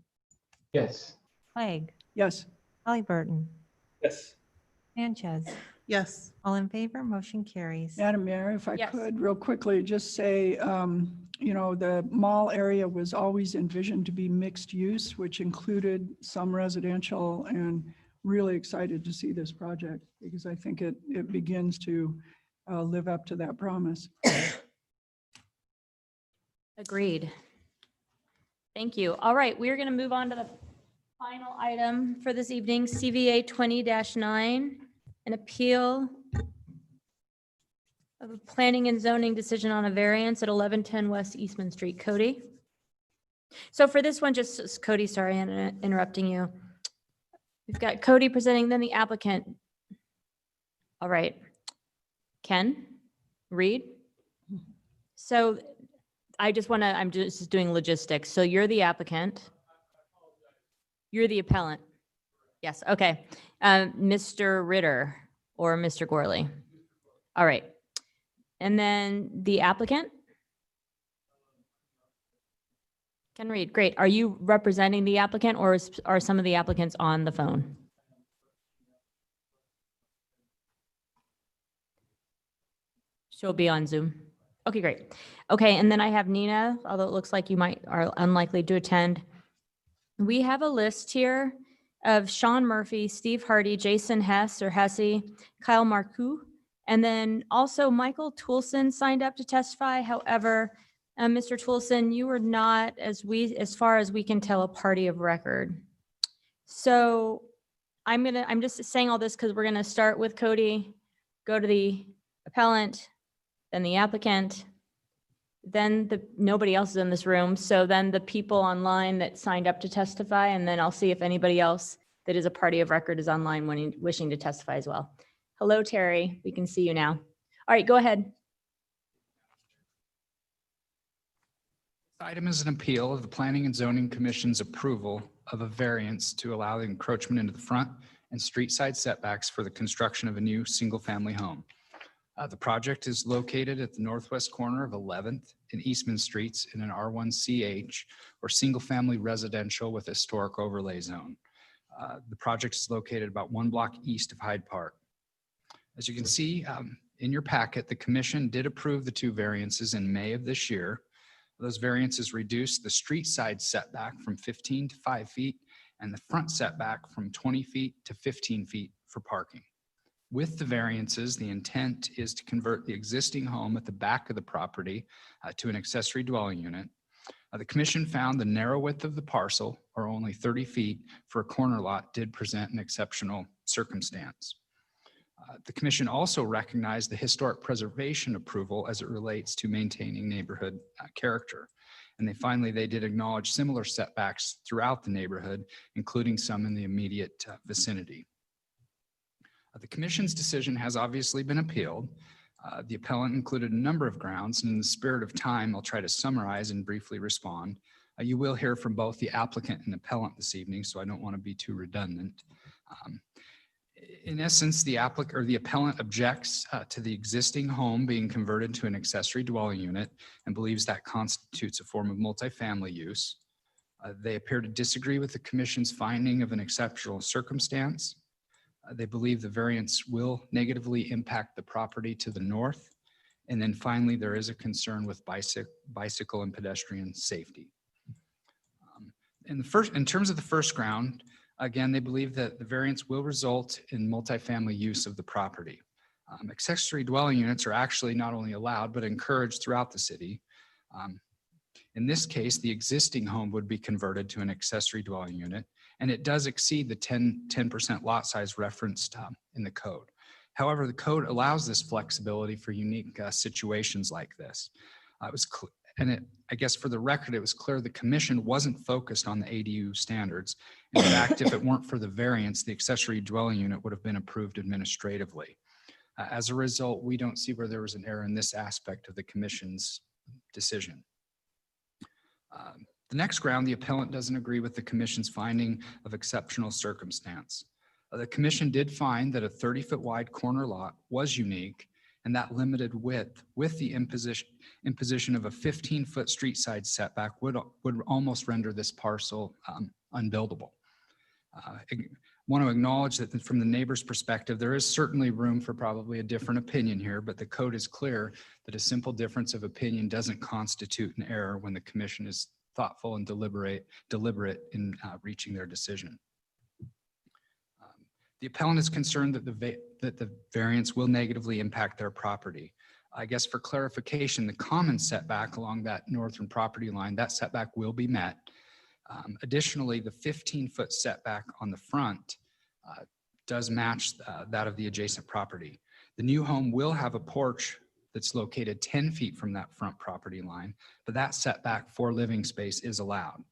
Yes. Clegg. Yes. Halliburton. Yes. Sanchez. Yes. All in favor, motion carries. Madam Mayor, if I Yes. could real quickly just say, you know, the mall area was always envisioned to be mixed use, which included some residential, and really excited to see this project because I think it begins to live up to that promise. Agreed. Thank you. All right, we're going to move on to the final item for this evening, CVA 20-9, an appeal of a planning and zoning decision on a variance at 1110 West Eastman Street. Cody? So for this one, just Cody, sorry, I'm interrupting you. We've got Cody presenting, then the applicant. All right. Ken, Reed. So I'm just doing logistics. So you're the applicant. You're the appellant. Yes, okay. Mr. Ritter or Mr. Gorley. All right. And then the applicant? Ken Reed, great. Are you representing the applicant or are some of the applicants on the phone? She'll be on Zoom. Okay, great. Okay, and then I have Nina, although it looks like you are unlikely to attend. We have a list here of Sean Murphy, Steve Hardy, Jason Hess or Hesse, Kyle Marcoux, and then also Michael Toulson signed up to testify. However, Mr. Toulson, you were not, as far as we can tell, a party of record. So I'm just saying all this because we're gonna start with Cody, go to the appellant, then the applicant, then nobody else is in this room. So then the people online that signed up to testify, and then I'll see if anybody else that is a party of record is online wishing to testify as well. Hello, Terry. We can see you now. All right, go ahead. This item is an appeal of the Planning and Zoning Commission's approval of a variance to allow the encroachment into the front and street side setbacks for the construction of a new single-family home. The project is located at the northwest corner of 11th and Eastman Streets in an R1CH, or single-family residential with historic overlay zone. The project is located about 1 block east of Hyde Park. As you can see in your packet, the commission did approve the 2 variances in May of this year. Those variances reduced the street side setback from 15 to 5 feet and the front setback from 20 feet to 15 feet for parking. With the variances, the intent is to convert the existing home at the back of the property to an accessory dwelling unit. The commission found the narrow width of the parcel, or only 30 feet for a corner lot, did present an exceptional circumstance. The commission also recognized the historic preservation approval as it relates to maintaining neighborhood character. And they did acknowledge similar setbacks throughout the neighborhood, including some in the immediate vicinity. The commission's decision has obviously been appealed. The appellant included a number of grounds, and in the spirit of time, I'll try to summarize and briefly respond. You will hear from both the applicant and appellant this evening, so I don't want to be too redundant. In essence, the appellant objects to the existing home being converted to an accessory dwelling unit and believes that constitutes a form of multifamily use. They appear to disagree with the commission's finding of an exceptional circumstance. They believe the variance will negatively impact the property to the north. And then finally, there is a concern with bicycle and pedestrian safety. In terms of the first ground, again, they believe that the variance will result in multifamily use of the property. Accessory dwelling units are actually not only allowed, but encouraged throughout the city. In this case, the existing home would be converted to an accessory dwelling unit, and it does exceed the 10% lot size referenced in the code. However, the code allows this flexibility for unique situations like this. I guess for the record, it was clear the commission wasn't focused on the ADU standards. In fact, if it weren't for the variance, the accessory dwelling unit would have been approved administratively. As a result, we don't see where there was an error in this aspect of the commission's decision. The next ground, the appellant doesn't agree with the commission's finding of exceptional circumstance. The commission did find that a 30-foot wide corner lot was unique, and that limited width with the imposition of a 15-foot street side setback would almost render this parcel unbuildable. I want to acknowledge that from the neighbor's perspective, there is certainly room for probably a different opinion here, but the code is clear that a simple difference of opinion doesn't constitute an error when the commission is thoughtful and deliberate in reaching their decision. The appellant is concerned that the variance will negatively impact their property. I guess for clarification, the common setback along that northern property line, that setback will be met. Additionally, the 15-foot setback on the front does match that of the adjacent property. The new home will have a porch that's located 10 feet from that front property line, but that setback for living space is allowed.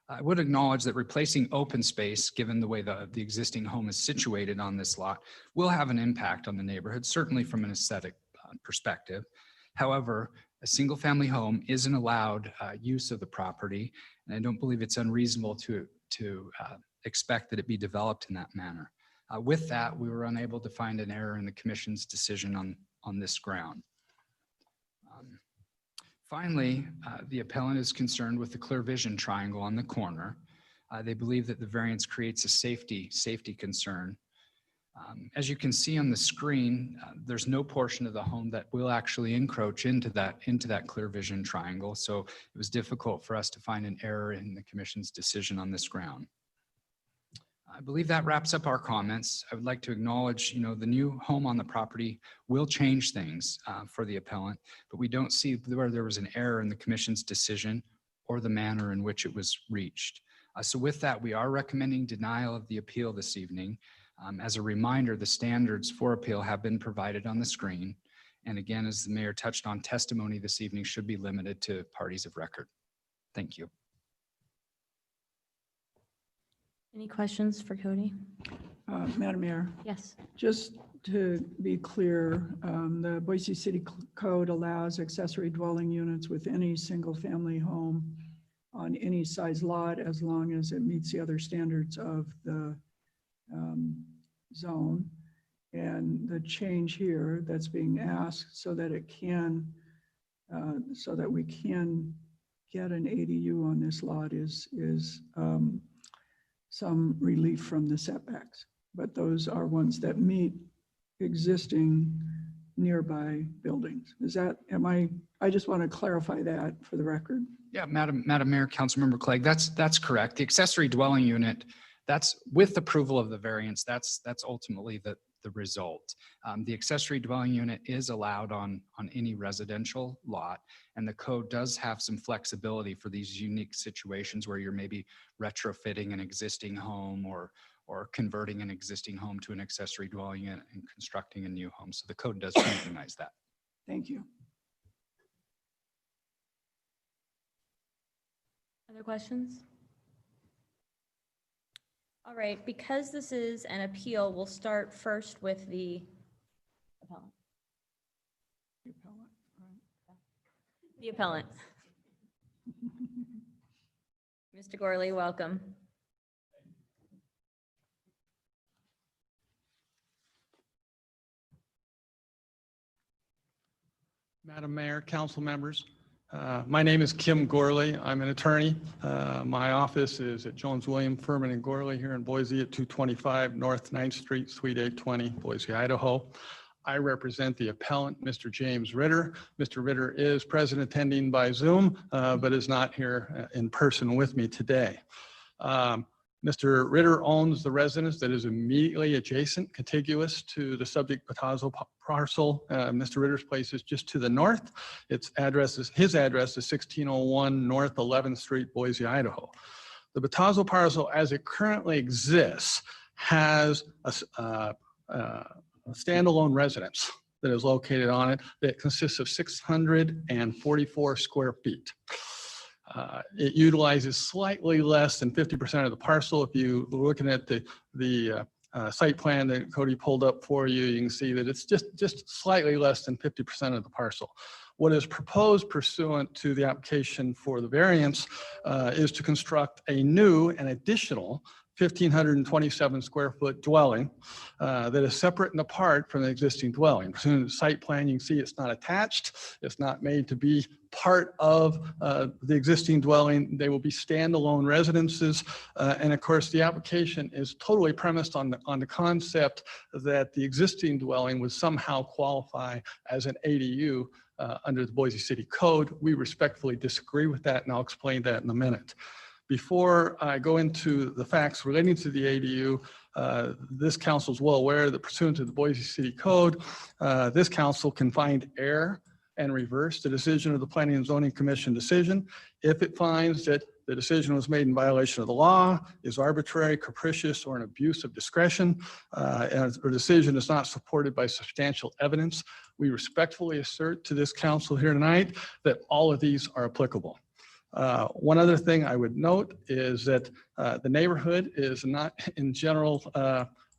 I would acknowledge that replacing open space, given the way the existing home is situated on this lot, will have an impact on the neighborhood, certainly from an aesthetic perspective. However, a single-family home is an allowed use of the property, and I don't believe it's unreasonable to expect that it be developed in that manner. With that, we were unable to find an error in the commission's decision on this ground. Finally, the appellant is concerned with the clear vision triangle on the corner. They believe that the variance creates a safety concern. As you can see on the screen, there's no portion of the home that will actually encroach into that clear vision triangle. So it was difficult for us to find an error in the commission's decision on this ground. I believe that wraps up our comments. I would like to acknowledge, the new home on the property will change things for the appellant, but we don't see where there was an error in the commission's decision or the manner in which it was reached. So with that, we are recommending denial of the appeal this evening. As a reminder, the standards for appeal have been provided on the screen. And again, as the mayor touched on, testimony this evening should be limited to parties of record. Thank you. Any questions for Cody? Madam Mayor, Yes. just to be clear, the Boise City Code allows accessory dwelling units with any single-family home on any size lot as long as it meets the other standards of the zone. And the change here that's being asked so that it can, so that we can get an ADU on this lot is some relief from the setbacks. But those are ones that meet existing nearby buildings. Is that, I just want to clarify that for the record. Yeah, Madam Mayor, Councilmember Clegg, that's correct. The accessory dwelling unit, that's with approval of the variance, that's ultimately the result. The accessory dwelling unit is allowed on any residential lot, and the code does have some flexibility for these unique situations where you're maybe retrofitting an existing home or converting an existing home to an accessory dwelling unit and constructing a new home. So the code does recognize that. Thank you. Other questions? All right, because this is an appeal, we'll start first with the appellant. The appellant. Mr. Gorley, welcome. Madam Mayor, council members, my name is Kim Gorley. I'm an attorney. My office is at Jones William Furman and Gorley here in Boise at 225 North 9th Street, Suite 820, Boise, Idaho. I represent the appellant, Mr. James Ritter. Mr. Ritter is present attending by Zoom, but is not here in person with me today. Mr. Ritter owns the residence that is immediately adjacent, contiguous to the subject Patazo parcel. Mr. Ritter's place is just to the north. His address is 1601 North 11th Street, Boise, Idaho. The Patazo parcel, as it currently exists, has a standalone residence that is located on it that consists of 644 square feet. It utilizes slightly less than 50% of the parcel. If you are looking at the site plan that Cody pulled up for you, you can see that it's just slightly less than 50% of the parcel. What is proposed pursuant to the application for the variance is to construct a new and additional 1,527 square foot dwelling that is separate and apart from the existing dwelling. Pursuant to the site plan, you can see it's not attached. It's not made to be part of the existing dwelling. They will be standalone residences. And of course, the application is totally premised on the concept that the existing dwelling would somehow qualify as an ADU under the Boise City Code. We respectfully disagree with that, and I'll explain that in a minute. Before I go into the facts relating to the ADU, this council is well aware that pursuant to the Boise City Code, this council can find error and reverse the decision of the Planning and Zoning Commission decision if it finds that the decision was made in violation of the law, is arbitrary, capricious, or an abuse of discretion, and the decision is not supported by substantial evidence. We respectfully assert to this council here tonight that all of these are applicable. One other thing I would note is that the neighborhood is not in general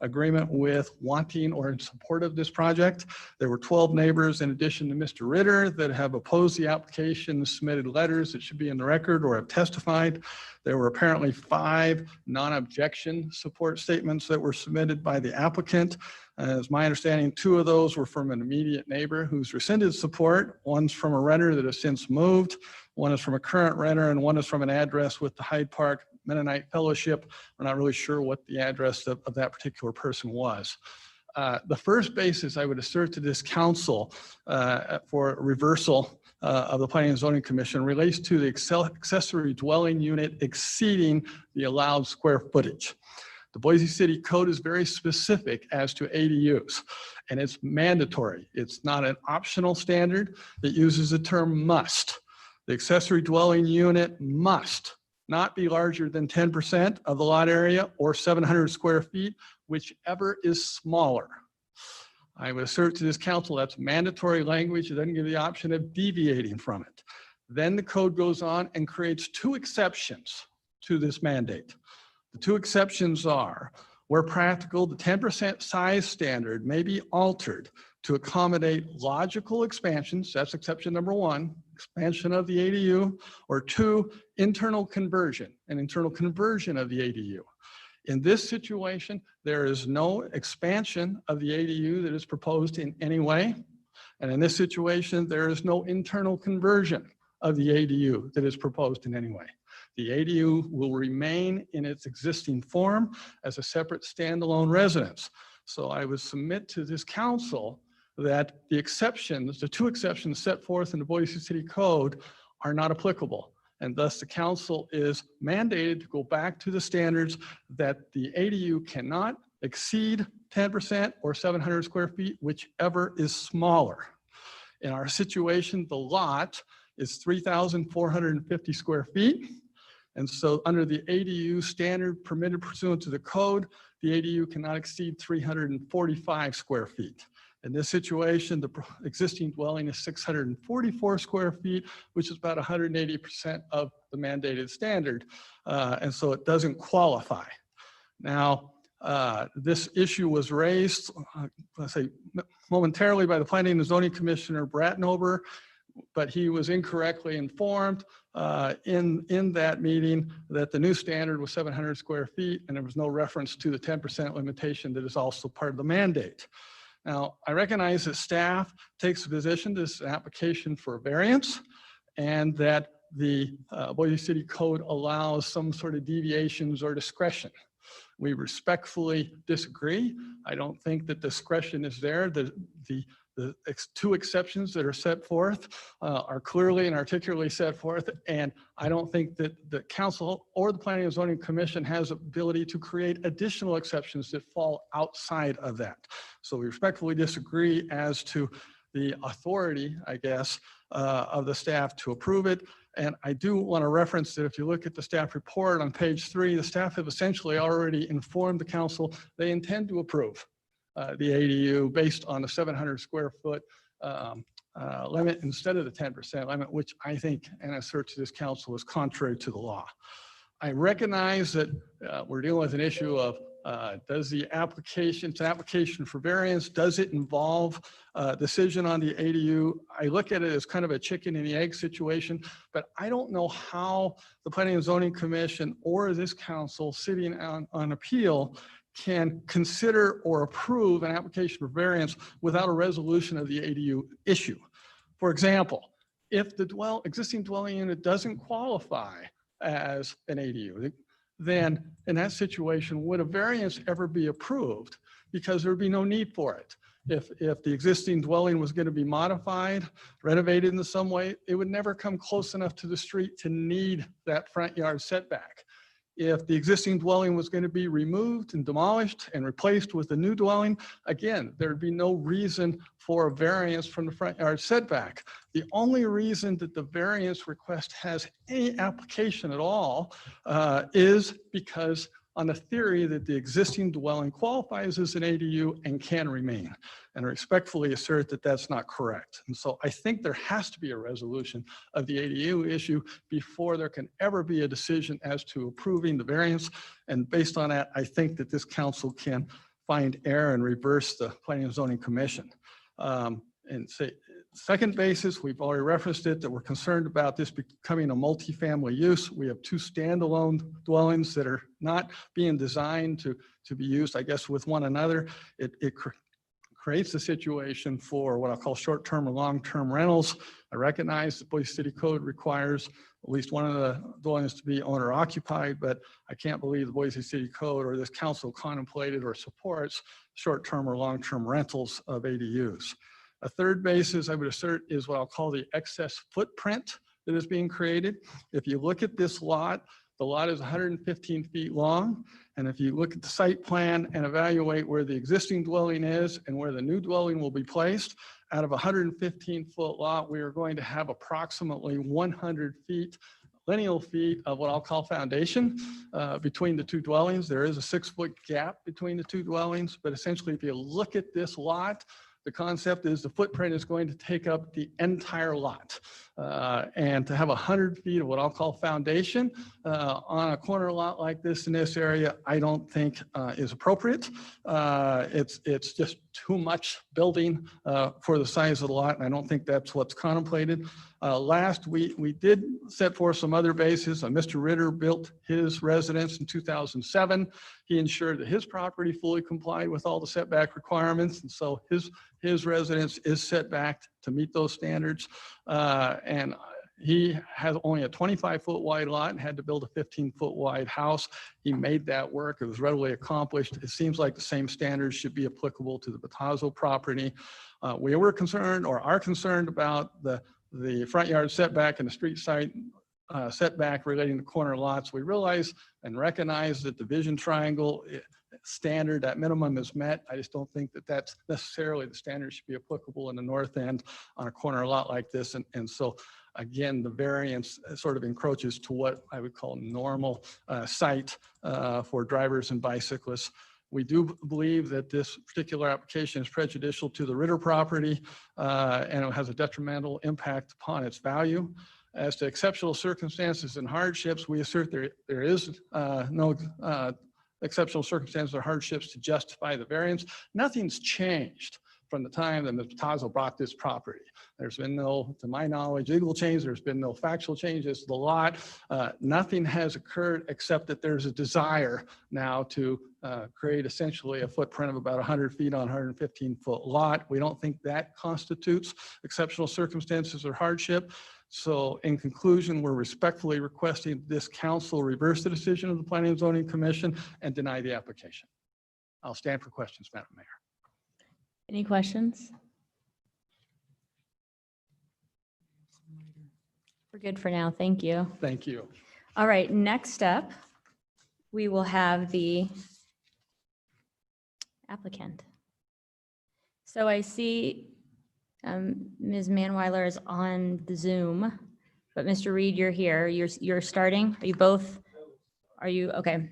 agreement with wanting or in support of this project. There were 12 neighbors in addition to Mr. Ritter that have opposed the application, submitted letters that should be in the record or have testified. There were apparently 5 non-objection support statements that were submitted by the applicant. As my understanding, 2 of those were from an immediate neighbor who's rescinded support. One's from a renter that has since moved. One is from a current renter, and one is from an address with the Hyde Park Mennonite Fellowship. We're not really sure what the address of that particular person was. The first basis I would assert to this council for reversal of the Planning and Zoning Commission relates to the accessory dwelling unit exceeding the allowed square footage. The Boise City Code is very specific as to ADUs, and it's mandatory. It's not an optional standard. It uses the term must. The accessory dwelling unit must not be larger than 10% of the lot area or 700 square feet, whichever is smaller. I would assert to this council that's mandatory language. It doesn't give the option of deviating from it. Then the code goes on and creates 2 exceptions to this mandate. The 2 exceptions are, Where practical, the 10% size standard may be altered to accommodate logical expansions, that's exception number 1, expansion of the ADU, or 2, internal conversion, an internal conversion of the ADU. In this situation, there is no expansion of the ADU that is proposed in any way. And in this situation, there is no internal conversion of the ADU that is proposed in any way. The ADU will remain in its existing form as a separate standalone residence. So I would submit to this council that the exceptions, the 2 exceptions set forth in the Boise City Code are not applicable. And thus the council is mandated to go back to the standards that the ADU cannot exceed 10% or 700 square feet, whichever is smaller. In our situation, the lot is 3,450 square feet. And so under the ADU standard permitted pursuant to the code, the ADU cannot exceed 345 square feet. In this situation, the existing dwelling is 644 square feet, which is about 180% of the mandated standard. And so it doesn't qualify. Now, this issue was raised, let's say, momentarily by the Planning and Zoning Commissioner Bratnover, but he was incorrectly informed in that meeting that the new standard was 700 square feet, and there was no reference to the 10% limitation that is also part of the mandate. Now, I recognize that staff takes the position this is an application for a variance, and that the Boise City Code allows some sort of deviations or discretion. We respectfully disagree. I don't think that discretion is there. The 2 exceptions that are set forth are clearly and articulately set forth, and I don't think that the council or the Planning and Zoning Commission has ability to create additional exceptions that fall outside of that. So we respectfully disagree as to the authority, I guess, of the staff to approve it. And I do want to reference that if you look at the staff report on page 3, the staff have essentially already informed the council they intend to approve the ADU based on the 700 square foot limit instead of the 10% limit, which I think and assert to this council is contrary to the law. I recognize that we're dealing with an issue of does the application, it's an application for variance, does it involve a decision on the ADU? I look at it as kind of a chicken and the egg situation, but I don't know how the Planning and Zoning Commission or this council sitting on appeal can consider or approve an application for variance without a resolution of the ADU issue. For example, if the existing dwelling unit doesn't qualify as an ADU, then in that situation, would a variance ever be approved? Because there would be no need for it. If the existing dwelling was going to be modified, renovated in some way, it would never come close enough to the street to need that front yard setback. If the existing dwelling was going to be removed and demolished and replaced with a new dwelling, again, there'd be no reason for a variance from the front yard setback. The only reason that the variance request has any application at all is because on the theory that the existing dwelling qualifies as an ADU and can remain. And I respectfully assert that that's not correct. And so I think there has to be a resolution of the ADU issue before there can ever be a decision as to approving the variance. And based on that, I think that this council can find error and reverse the Planning and Zoning Commission. And say, second basis, we've already referenced it, that we're concerned about this becoming a multifamily use. We have 2 standalone dwellings that are not being designed to be used, I guess, with one another. It creates a situation for what I'll call short-term or long-term rentals. I recognize the Boise City Code requires at least one of the dwellings to be owner occupied, but I can't believe the Boise City Code or this council contemplated or supports short-term or long-term rentals of ADUs. A third basis I would assert is what I'll call the excess footprint that is being created. If you look at this lot, the lot is 115 feet long. And if you look at the site plan and evaluate where the existing dwelling is and where the new dwelling will be placed, out of a 115-foot lot, we are going to have approximately 100 feet, lineal feet of what I'll call foundation between the 2 dwellings. There is a 6-foot gap between the 2 dwellings, but essentially if you look at this lot, The concept is the footprint is going to take up the entire lot. And to have 100 feet of what I'll call foundation on a corner lot like this in this area, I don't think is appropriate. It's just too much building for the size of the lot, and I don't think that's what's contemplated. Last, we did set forth some other bases. Mr. Ritter built his residence in 2007. He ensured that his property fully complied with all the setback requirements, and so his residence is set back to meet those standards. And he has only a 25-foot wide lot and had to build a 15-foot wide house. He made that work. It was readily accomplished. It seems like the same standards should be applicable to the Batazzo property. We were concerned, or are concerned, about the front yard setback and the street side setback relating to corner lots. We realize and recognize that the vision triangle standard, that minimum, is met. I just don't think that that's necessarily the standard should be applicable in the north end on a corner lot like this. And so again, the variance sort of encroaches to what I would call normal sight for drivers and bicyclists. We do believe that this particular application is prejudicial to the Ritter property and it has a detrimental impact upon its value. As to exceptional circumstances and hardships, we assert there is no exceptional circumstances or hardships to justify the variance. Nothing's changed from the time that Ms. Batazzo bought this property. There's been no, to my knowledge, legal change. There's been no factual changes to the lot. Nothing has occurred except that there's a desire now to create essentially a footprint of about 100 feet on 115-foot lot. We don't think that constitutes exceptional circumstances or hardship. So in conclusion, we're respectfully requesting this council reverse the decision of the Planning and Zoning Commission and deny the application. I'll stand for questions, Madam Mayor. Any questions? We're good for now. Thank you. Thank you. All right, next up, we will have the applicant. So I see Ms. Manweiler is on the Zoom, but Mr. Reed, you're here. You're starting. Are you both? Are you okay?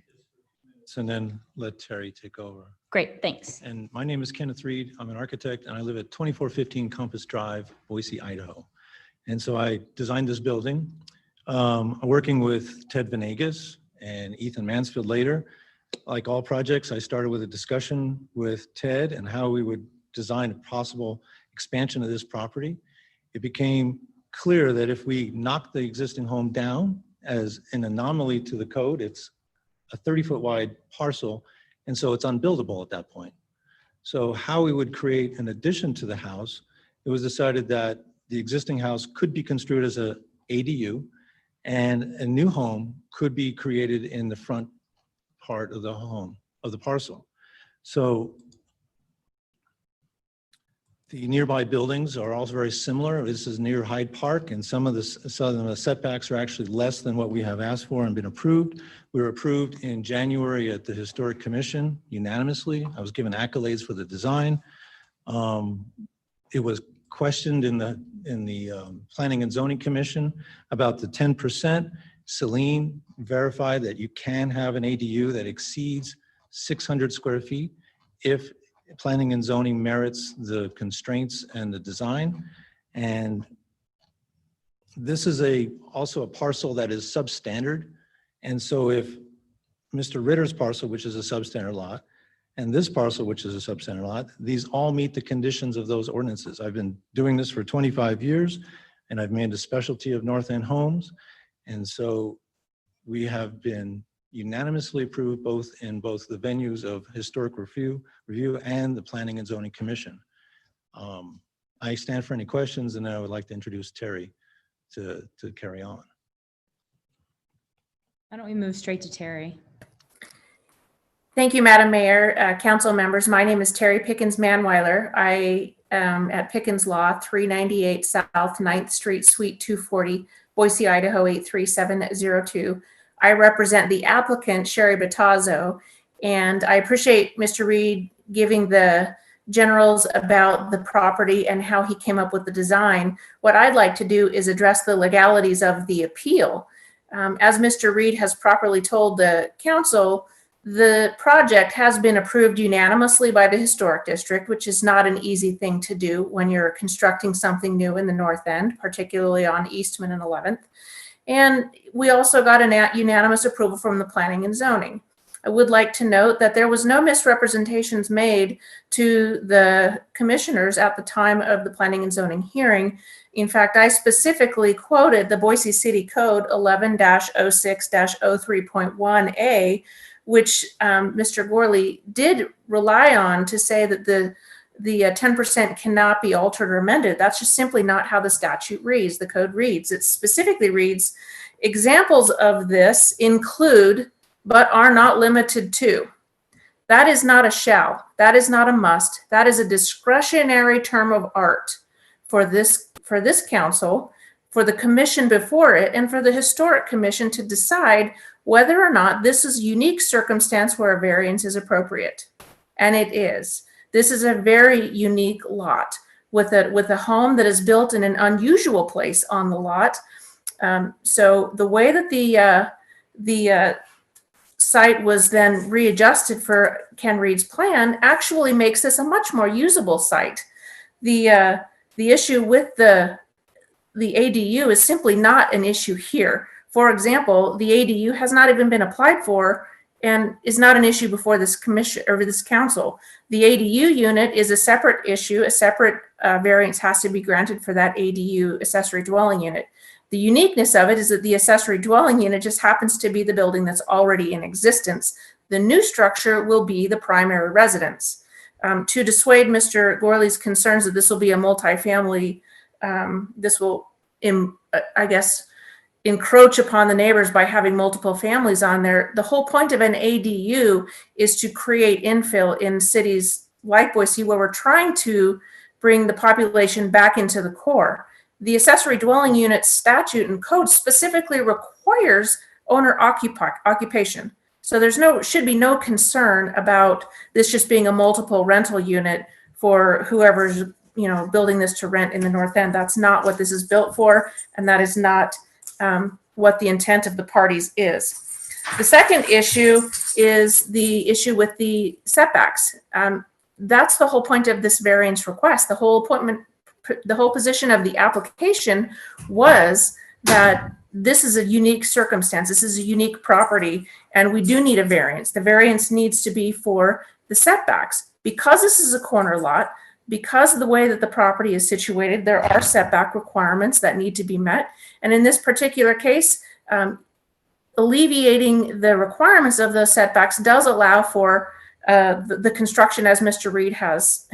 And then let Terry take over. Great, thanks. And my name is Kenneth Reed. I'm an architect and I live at 2415 Compass Drive, Boise, Idaho. And so I designed this building, working with Ted Venegas and Ethan Mansfield later. Like all projects, I started with a discussion with Ted and how we would design a possible expansion of this property. It became clear that if we knock the existing home down as an anomaly to the code, it's a 30-foot wide parcel, and so it's unbuildable at that point. So how we would create an addition to the house, it was decided that the existing house could be construed as a ADU, and a new home could be created in the front part of the home, of the parcel. So the nearby buildings are also very similar. This is near Hyde Park, and some of the setbacks are actually less than what we have asked for and been approved. We were approved in January at the Historic Commission unanimously. I was given accolades for the design. It was questioned in the Planning and Zoning Commission about the 10%. Celine verified that you can have an ADU that exceeds 600 square feet if Planning and Zoning merits the constraints and the design. And this is also a parcel that is substandard. And so if Mr. Ritter's parcel, which is a substandard lot, and this parcel, which is a substandard lot, these all meet the conditions of those ordinances. I've been doing this for 25 years, and I've made a specialty of North End homes. And so we have been unanimously approved in both the venues of historic review and the Planning and Zoning Commission. I stand for any questions, and then I would like to introduce Terry to carry on. Why don't we move straight to Terry? Thank you, Madam Mayor, council members. My name is Terry Pickens Manweiler. I am at Pickens Law, 398 South 9th Street, Suite 240, Boise, Idaho 83702. I represent the applicant, Sherry Batazzo, and I appreciate Mr. Reed giving the generals about the property and how he came up with the design. What I'd like to do is address the legalities of the appeal. As Mr. Reed has properly told the council, The project has been approved unanimously by the Historic District, which is not an easy thing to do when you're constructing something new in the North End, particularly on Eastman and 11th. And we also got an unanimous approval from the Planning and Zoning. I would like to note that there was no misrepresentations made to the commissioners at the time of the Planning and Zoning hearing. In fact, I specifically quoted the Boise City Code 11-06-03.1A, which Mr. Gorley did rely on to say that the 10% cannot be altered or amended. That's just simply not how the statute reads, the code reads. It specifically reads, examples of this include, but are not limited to. That is not a shall, that is not a must, that is a discretionary term of art for this council, for the commission before it, and for the Historic Commission to decide whether or not this is a unique circumstance where a variance is appropriate. And it is. This is a very unique lot with a home that is built in an unusual place on the lot. So the way that the site was then readjusted for Ken Reed's plan actually makes this a much more usable site. The issue with the ADU is simply not an issue here. For example, the ADU has not even been applied for and is not an issue before this commission or this council. The ADU unit is a separate issue. A separate variance has to be granted for that ADU accessory dwelling unit. The uniqueness of it is that the accessory dwelling unit just happens to be the building that's already in existence. The new structure will be the primary residence. To dissuade Mr. Gorley's concerns that this will be a multifamily, this will, I guess, encroach upon the neighbors by having multiple families on there. The whole point of an ADU is to create infill in cities like Boise, where we're trying to bring the population back into the core. The accessory dwelling unit statute and code specifically requires owner occupation. So should be no concern about this just being a multiple rental unit for whoever's building this to rent in the North End. That's not what this is built for, and that is not what the intent of the parties is. The second issue is the issue with the setbacks. That's the whole point of this variance request. The whole position of the application was that this is a unique circumstance. This is a unique property, and we do need a variance. The variance needs to be for the setbacks. Because this is a corner lot, because of the way that the property is situated, there are setback requirements that need to be met. And in this particular case, alleviating the requirements of those setbacks does allow for the construction as Mr. Reed has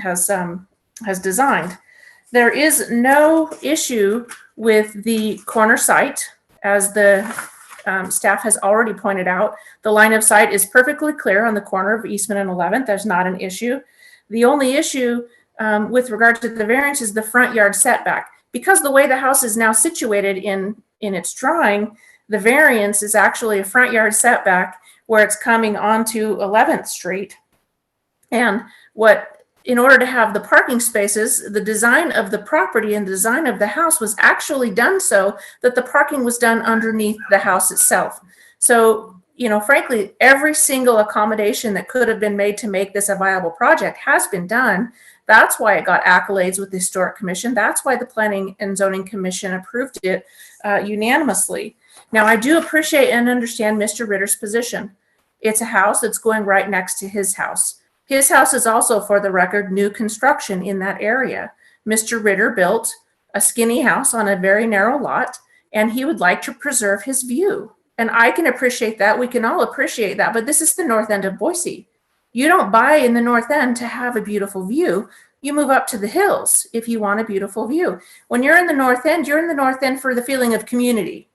designed. There is no issue with the corner site, as the staff has already pointed out. The line of sight is perfectly clear on the corner of Eastman and 11th. There's not an issue. The only issue with regard to the variance is the front yard setback. Because the way the house is now situated in its drawing, the variance is actually a front yard setback where it's coming onto 11th Street. And in order to have the parking spaces, the design of the property and the design of the house was actually done so that the parking was done underneath the house itself. So, frankly, every single accommodation that could have been made to make this a viable project has been done. That's why it got accolades with the Historic Commission. That's why the Planning and Zoning Commission approved it unanimously. Now, I do appreciate and understand Mr. Ritter's position. It's a house that's going right next to his house. His house is also, for the record, new construction in that area. Mr. Ritter built a skinny house on a very narrow lot, and he would like to preserve his view. And I can appreciate that. We can all appreciate that. But this is the North End of Boise. You don't buy in the North End to have a beautiful view. You move up to the hills if you want a beautiful view. When you're in the North End, you're in the North End for the feeling of community.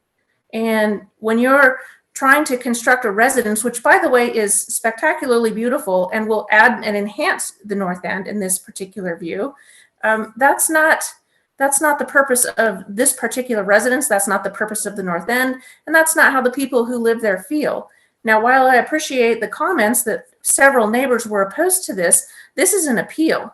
And when you're trying to construct a residence, which, by the way, is spectacularly beautiful and will add and enhance the North End in this particular view, that's not the purpose of this particular residence. That's not the purpose of the North End, and that's not how the people who live there feel. Now, while I appreciate the comments that several neighbors were opposed to this, this is an appeal.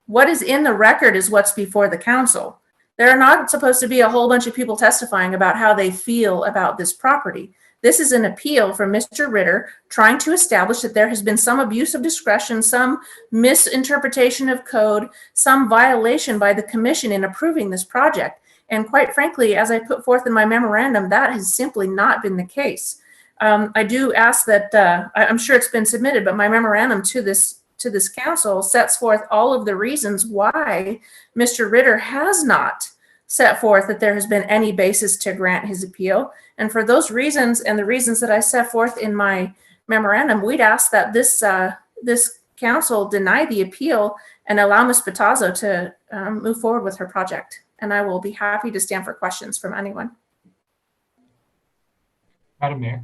What is in the record is what's before the council. There are not supposed to be a whole bunch of people testifying about how they feel about this property. This is an appeal from Mr. Ritter trying to establish that there has been some abuse of discretion, some misinterpretation of code, some violation by the commission in approving this project. And quite frankly, as I put forth in my memorandum, that has simply not been the case. I do ask that, I'm sure it's been submitted, but my memorandum to this council sets forth all of the reasons why Mr. Ritter has not set forth that there has been any basis to grant his appeal. And for those reasons and the reasons that I set forth in my memorandum, we'd ask that this council deny the appeal and allow Ms. Batazzo to move forward with her project. And I will be happy to stand for questions from anyone. Madam Mayor.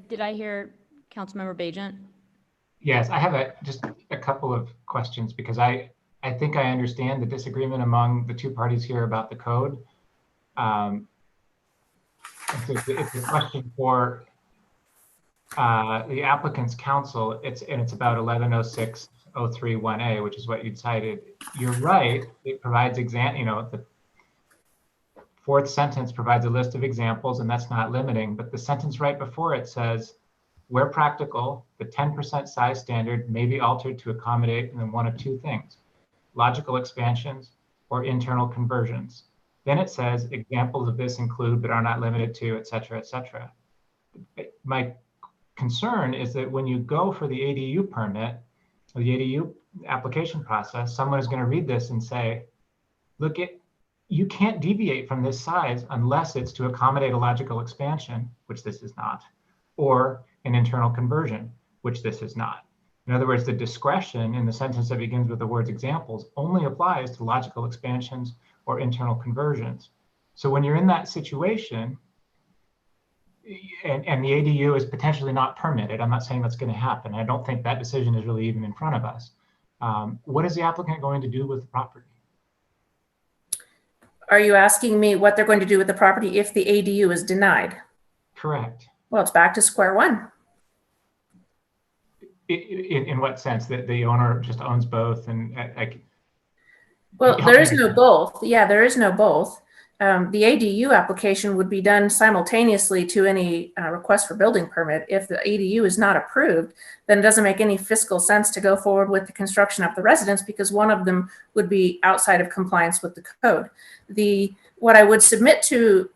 Did I hear Councilmember Bajent? Yes, I have just a couple of questions because I think I understand the disagreement among the two parties here about the code. It's a question for the applicant's counsel. It's about 1106.031A, which is what you'd cited. You're right. It provides the fourth sentence provides a list of examples, and that's not limiting. But the sentence right before it says, where practical, the 10% size standard may be altered to accommodate one of two things: logical expansions or internal conversions. Then it says examples of this include but are not limited to, et cetera, et cetera. My concern is that when you go for the ADU permit or the ADU application process, someone is going to read this and say, look, you can't deviate from this size unless it's to accommodate a logical expansion, which this is not, or an internal conversion, which this is not. In other words, the discretion in the sentence that begins with the words examples only applies to logical expansions or internal conversions. So when you're in that situation, and the ADU is potentially not permitted, I'm not saying that's going to happen. I don't think that decision is really even in front of us. What is the applicant going to do with the property? Are you asking me what they're going to do with the property if the ADU is denied? Correct. Well, it's back to square one. In what sense? That the owner just owns both and Well, there is no both. Yeah, there is no both. The ADU application would be done simultaneously to any request for building permit. If the ADU is not approved, then it doesn't make any fiscal sense to go forward with the construction of the residence because one of them would be outside of compliance with the code. What I would submit to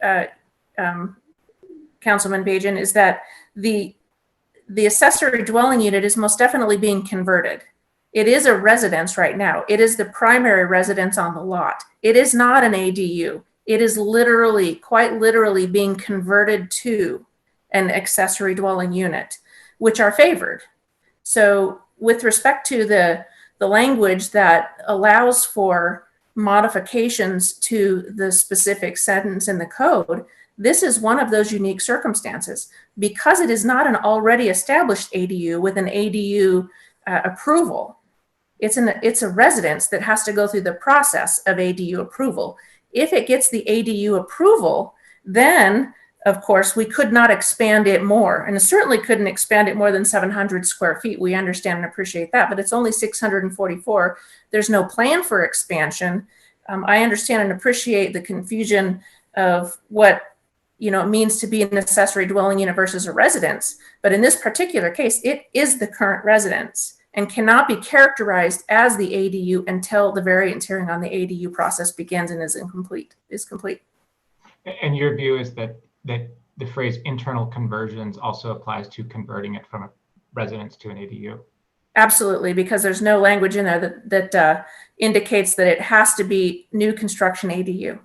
Councilman Bajent is that the accessory dwelling unit is most definitely being converted. It is a residence right now. It is the primary residence on the lot. It is not an ADU. It is literally, quite literally being converted to an accessory dwelling unit, which are favored. So with respect to the language that allows for modifications to the specific sentence in the code, this is one of those unique circumstances. Because it is not an already established ADU with an ADU approval, it's a residence that has to go through the process of ADU approval. If it gets the ADU approval, then of course we could not expand it more, and certainly couldn't expand it more than 700 square feet. We understand and appreciate that, but it's only 644. There's no plan for expansion. I understand and appreciate the confusion of what it means to be an accessory dwelling unit versus a residence. But in this particular case, it is the current residence and cannot be characterized as the ADU until the variance hearing on the ADU process begins and is complete. And your view is that the phrase internal conversions also applies to converting it from a residence to an ADU? Absolutely, because there's no language in there that indicates that it has to be new construction ADU.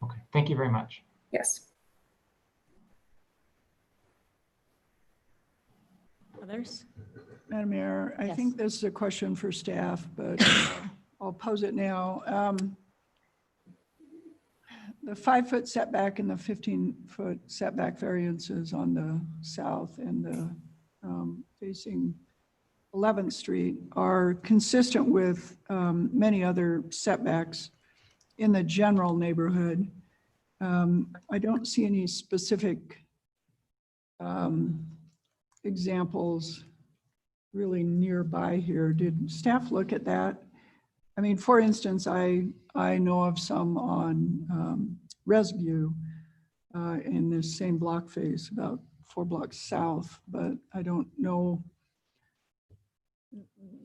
Okay, thank you very much. Yes. Others? Madam Mayor, I think this is a question for staff, but I'll pose it now. The 5-foot setback and the 15-foot setback variances on the south and the facing 11th Street are consistent with many other setbacks in the general neighborhood. I don't see any specific examples really nearby here. Did staff look at that? I mean, for instance, I know of some on Resview in this same block phase, about 4 blocks south, but I don't know.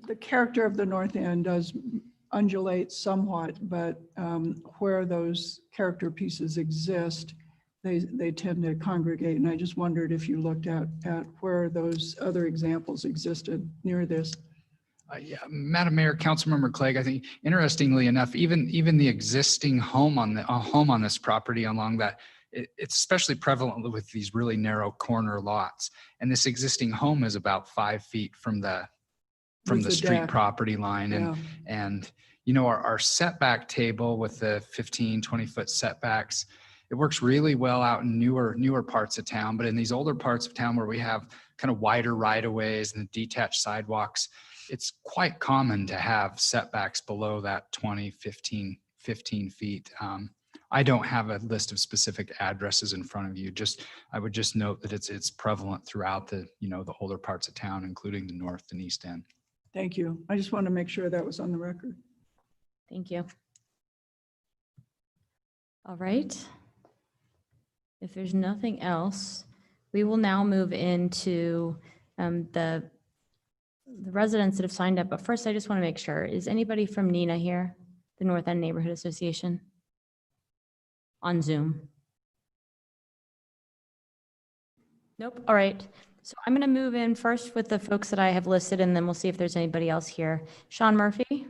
The character of the north end does undulate somewhat, but where those character pieces exist, they tend to congregate. And I just wondered if you looked at where those other examples existed near this. Yeah, Madam Mayor, Councilmember Clegg, I think interestingly enough, even the existing home on this property along that, it's especially prevalent with these really narrow corner lots. And this existing home is about 5 feet from the street deck. property line. Yeah. And you know, our setback table with the 15, 20-foot setbacks, it works really well out in newer parts of town, but in these older parts of town where we have kind of wider right-of-ways and detached sidewalks, it's quite common to have setbacks below that 20, 15 feet. I don't have a list of specific addresses in front of you. I would just note that it's prevalent throughout the older parts of town, including the north and east end. Thank you. I just want to make sure that was on the record. Thank you. All right. If there's nothing else, we will now move into the residents that have signed up. But first, I just want to make sure, is anybody from NENA here, the North End Neighborhood Association? On Zoom? Nope. All right. So I'm going to move in first with the folks that I have listed, and then we'll see if there's anybody else here. Sean Murphy?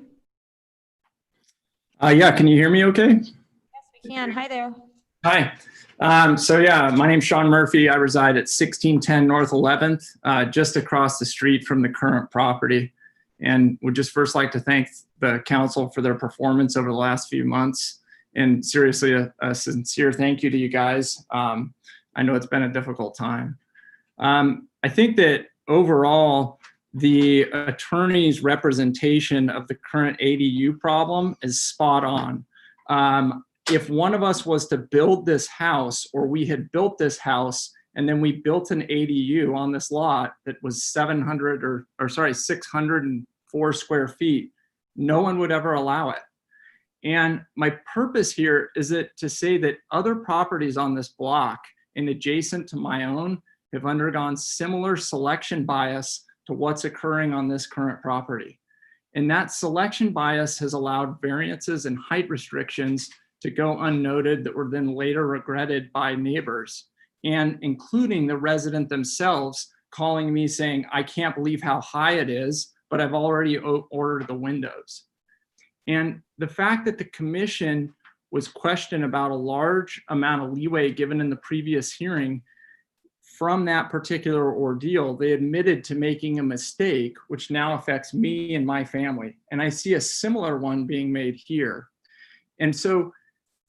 Yeah, can you hear me okay? Yes, we can. Hi there. Hi. So yeah, my name's Sean Murphy. I reside at 1610 North 11th, just across the street from the current property. And would just first like to thank the council for their performance over the last few months. And seriously, a sincere thank you to you guys. I know it's been a difficult time. I think that overall, the attorney's representation of the current ADU problem is spot on. If one of us was to build this house, or we had built this house and then we built an ADU on this lot that was 604 square feet, no one would ever allow it. And my purpose here is to say that other properties on this block and adjacent to my own have undergone similar selection bias to what's occurring on this current property. And that selection bias has allowed variances and height restrictions to go unnoted that were then later regretted by neighbors, and including the resident themselves calling me saying, I can't believe how high it is, but I've already ordered the windows. And the fact that the commission was questioned about a large amount of leeway given in the previous hearing, from that particular ordeal, they admitted to making a mistake, which now affects me and my family. And I see a similar one being made here. And so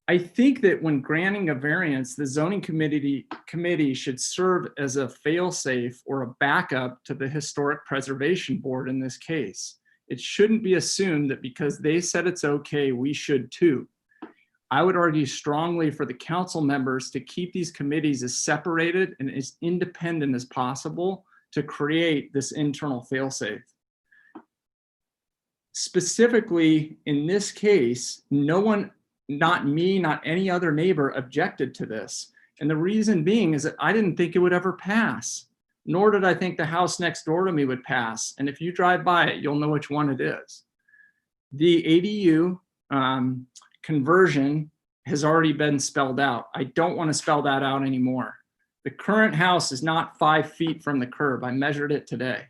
I think that when granting a variance, the zoning committee should serve as a fail-safe or a backup to the historic preservation board in this case. It shouldn't be assumed that because they said it's okay, we should too. I would argue strongly for the council members to keep these committees as separated and as independent as possible to create this internal fail-safe. Specifically, in this case, no one, not me, not any other neighbor, objected to this. And the reason being is that I didn't think it would ever pass, nor did I think the house next door to me would pass. And if you drive by it, you'll know which one it is. The ADU conversion has already been spelled out. I don't want to spell that out anymore. The current house is not 5 feet from the curb. I measured it today.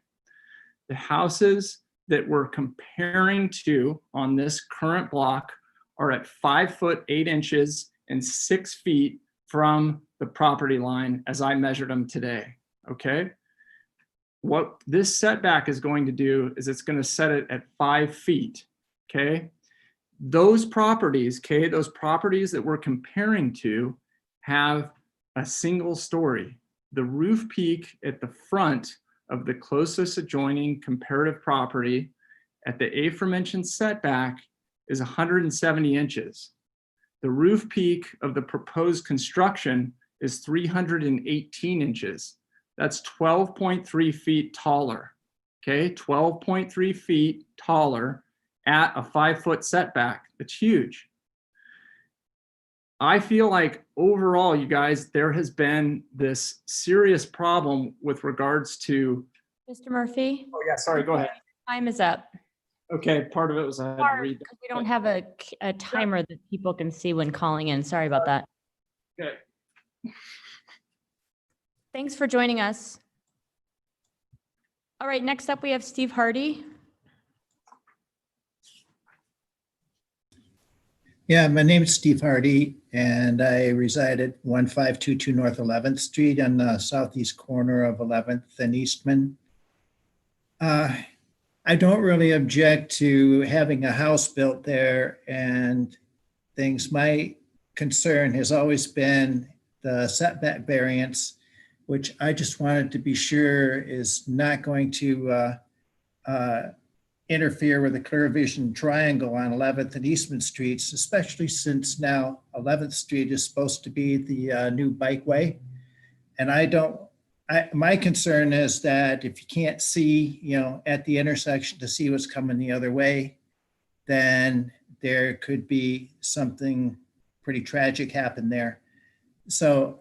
The houses that we're comparing to on this current block are at 5 foot 8 inches and 6 feet from the property line as I measured them today, okay? What this setback is going to do is it's going to set it at 5 feet, okay? Those properties, okay, those properties that we're comparing to have a single story. The roof peak at the front of the closest adjoining comparative property at the aforementioned setback is 170 inches. The roof peak of the proposed construction is 318 inches. That's 12.3 feet taller, okay? 12.3 feet taller at a 5 foot setback. It's huge. I feel like overall, you guys, there has been this serious problem with regards to. Mr. Murphy? Oh yeah, sorry, go ahead. Time is up. Okay, part of it was I had to read. Because we don't have a timer that people can see when calling in. Sorry about that. Okay. Thanks for joining us. All right, next up we have Steve Hardy. Yeah, my name is Steve Hardy, and I reside at 1522 North 11th Street on the southeast corner of 11th and Eastman. I don't really object to having a house built there and things. My concern has always been the setback variance, which I just wanted to be sure is not going to interfere with the clear vision triangle on 11th and Eastman Streets, especially since now 11th Street is supposed to be the new bikeway. And my concern is that if you can't see, at the intersection to see what's coming the other way, then there could be something pretty tragic happen there. So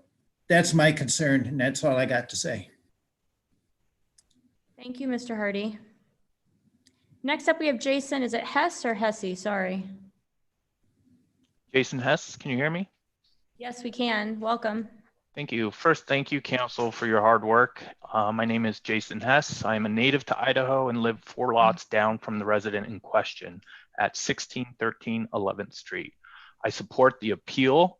that's my concern, and that's all I got to say. Thank you, Mr. Hardy. Next up, we have Jason. Is it Hess or Hesse? Sorry. Jason Hess, can you hear me? Yes, we can. Welcome. Thank you. First, thank you, council, for your hard work. My name is Jason Hess. I'm a native to Idaho and live 4 lots down from the resident in question at 1613 11th Street. I support the appeal.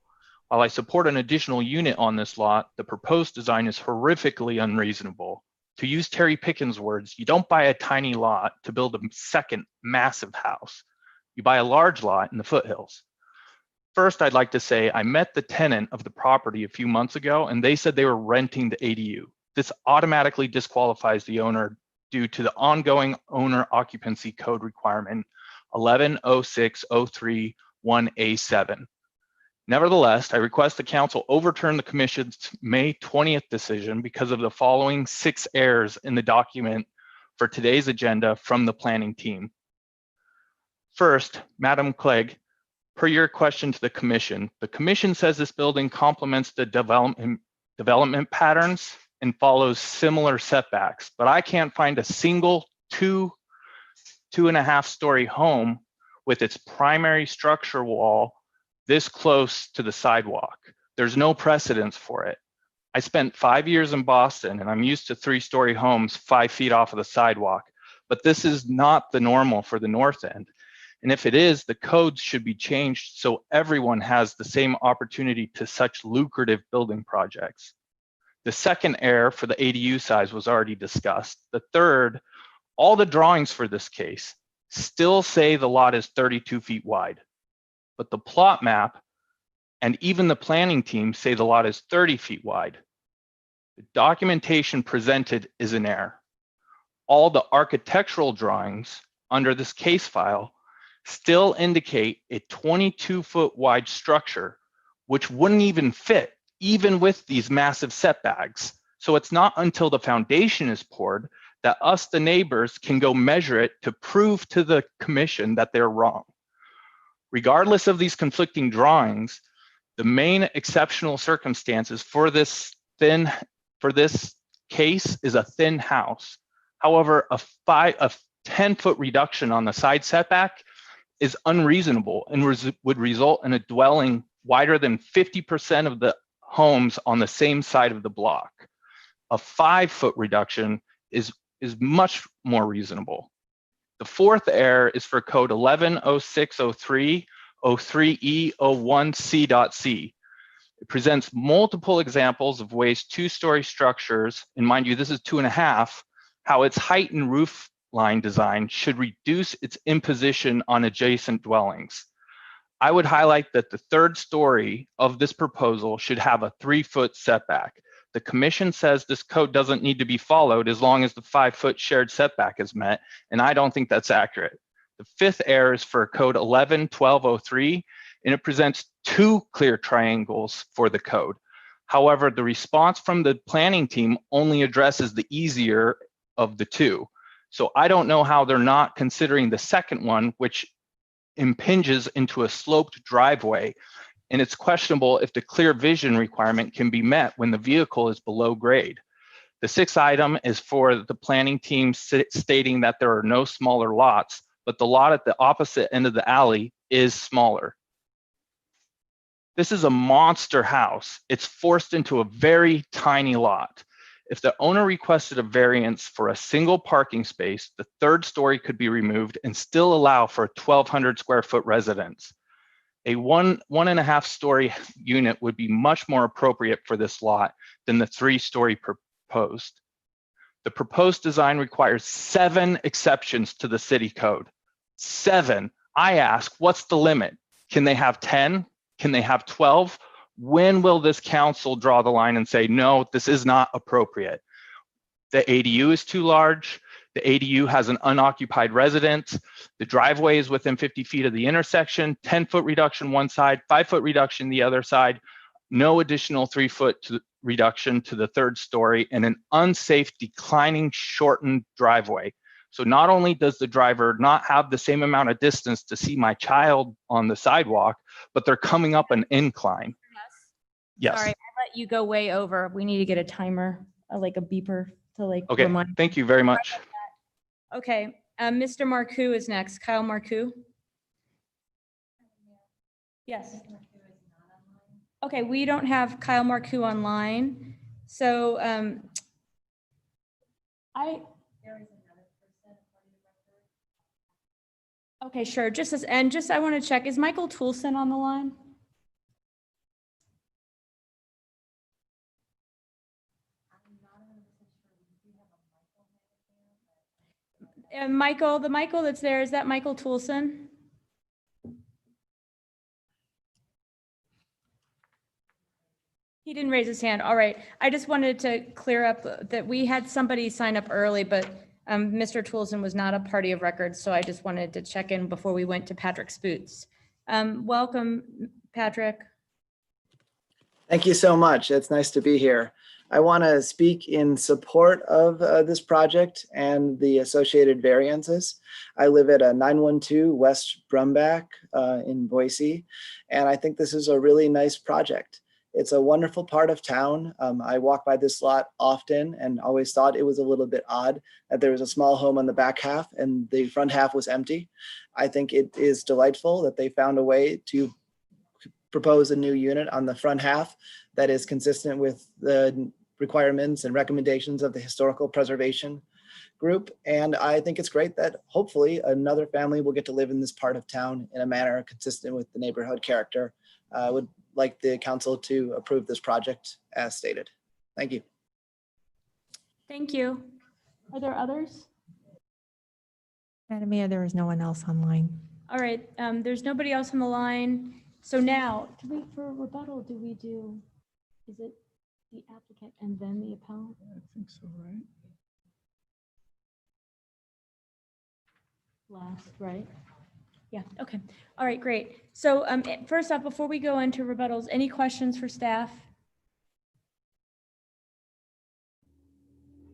While I support an additional unit on this lot, the proposed design is horrifically unreasonable. To use Terry Pickens' words, you don't buy a tiny lot to build a second massive house. You buy a large lot in the foothills. First, I'd like to say I met the tenant of the property a few months ago, and they said they were renting the ADU. This automatically disqualifies the owner due to the ongoing owner occupancy code requirement 110603-1A7. Nevertheless, I request the council overturn the commission's May 20th decision because of the following 6 errors in the document for today's agenda from the planning team. First, Madam Clegg, per your question to the commission says this building complements the development patterns and follows similar setbacks, but I can't find a single 2.5 story home with its primary structure wall this close to the sidewalk. There's no precedence for it. I spent 5 years in Boston and I'm used to 3-story homes 5 feet off of the sidewalk, but this is not the normal for the North End. And if it is, the codes should be changed so everyone has the same opportunity to such lucrative building projects. The second error for the ADU size was already discussed. The third, all the drawings for this case still say the lot is 32 feet wide, but the plot map and even the planning team say the lot is 30 feet wide. The documentation presented is an error. All the architectural drawings under this case file still indicate a 22-foot wide structure, which wouldn't even fit even with these massive setbacks. So it's not until the foundation is poured that us, the neighbors, can go measure it to prove to the commission that they're wrong. Regardless of these conflicting drawings, the main exceptional circumstances for this case is a thin house. However, a 10-foot reduction on the side setback is unreasonable and would result in a dwelling wider than 50% of the homes on the same side of the block. A 5-foot reduction is much more reasonable. The fourth error is for code 110603-03E01C.C. It presents multiple examples of ways 2-story structures, and mind you, this is 2.5, how its height and roof line design should reduce its imposition on adjacent dwellings. I would highlight that the 3rd story of this proposal should have a 3-foot setback. The commission says this code doesn't need to be followed as long as the 5-foot shared setback is met, and I don't think that's accurate. The 5th error is for code 111203, and it presents 2 clear triangles for the code. However, the response from the planning team only addresses the easier of the 2. So I don't know how they're not considering the second one, which impinges into a sloped driveway and it's questionable if the clear vision requirement can be met when the vehicle is below grade. The sixth item is for the planning team stating that there are no smaller lots, but the lot at the opposite end of the alley is smaller. This is a monster house. It's forced into a very tiny lot. If the owner requested a variance for a single parking space, the third story could be removed and still allow for a 1,200 square foot residence. A one and a half story unit would be much more appropriate for this lot than the 3-story proposed. The proposed design requires 7 exceptions to the city code. 7. I ask, what's the limit? Can they have 10? Can they have 12? When will this council draw the line and say, no, this is not appropriate? The ADU is too large. The ADU has an unoccupied residence. The driveway is within 50 feet of the intersection, 10-foot reduction one side, 5-foot reduction the other side, no additional 3-foot reduction to the third story, and an unsafe declining shortened driveway. So not only does the driver not have the same amount of distance to see my child on the sidewalk, but they're coming up an incline. Yes. Sorry, I let you go way over. We need to get a timer, like a beeper to like Okay, remind. thank you very much. Okay, Mr. Marcoux is next. Kyle Marcoux. Yes. Okay, we don't have Kyle Marcoux online. So okay, sure. I want to check, is Michael Toulson on the line? Michael, the Michael that's there, is that Michael Toulson? He didn't raise his hand. All right. I just wanted to clear up that we had somebody sign up early, but Mr. Toulson was not a party of record. So I just wanted to check in before we went to Patrick Spoots. Welcome, Patrick. Thank you so much. It's nice to be here. I want to speak in support of this project and the associated variances. I live at 912 West Brumbach in Boise, and I think this is a really nice project. It's a wonderful part of town. I walk by this lot often and always thought it was a little bit odd that there was a small home on the back half and the front half was empty. I think it is delightful that they found a way to propose a new unit on the front half that is consistent with the requirements and recommendations of the historical preservation group. And I think it's great that hopefully another family will get to live in this part of town in a manner consistent with the neighborhood character. I would like the council to approve this project as stated. Thank you. Thank you. Are there others? Madam Mayor, there is no one else online. All right, there's nobody else on the line. So now, for rebuttal, is it the applicant and then the appellant? I think so, right? Last, right? Yeah, okay. All right, great. So first off, before we go into rebuttals, any questions for staff?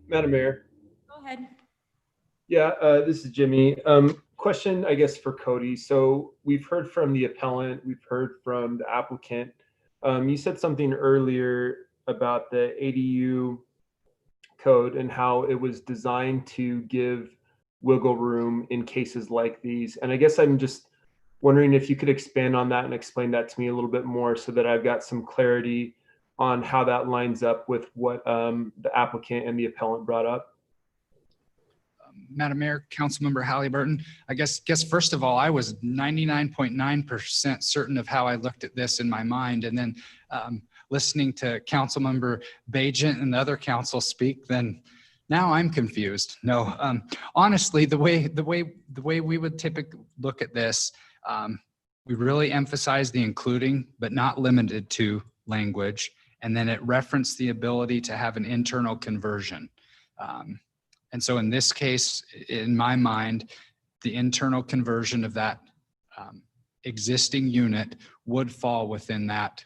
Madam Mayor. Go ahead. Yeah, this is Jimmy. Question, I guess, for Cody. So we've heard from the appellant, we've heard from the applicant. You said something earlier about the ADU code and how it was designed to give wiggle room in cases like these. And I guess I'm just wondering if you could expand on that and explain that to me a little bit more so that I've got some clarity on how that lines up with what the applicant and the appellant brought up. Madam Mayor, Councilmember Halliburton, I guess first of all, I was 99.9% certain of how I looked at this in my mind. And then listening to Councilmember Bajent and the other council speak, then now I'm confused. No, honestly, the way we would typically look at this, we really emphasize the including, but not limited to language. And then it referenced the ability to have an internal conversion. And so in this case, in my mind, the internal conversion of that existing unit would fall within that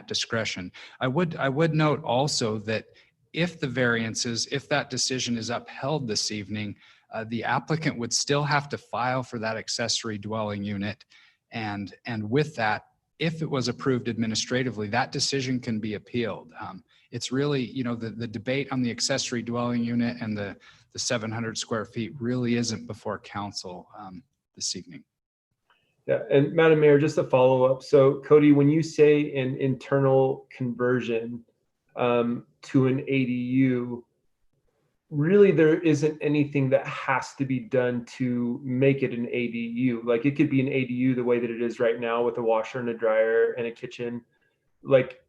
discretion. I would note also that if that decision is upheld this evening, the applicant would still have to file for that accessory dwelling unit. And with that, if it was approved administratively, that decision can be appealed. It's really, the debate on the accessory dwelling unit and the 700 square feet really isn't before council this evening. Yeah, and Madam Mayor, just a follow up. So Cody, when you say an internal conversion to an ADU, really there isn't anything that has to be done to make it an ADU. Like it could be an ADU the way that it is right now with a washer and a dryer and a kitchen. Like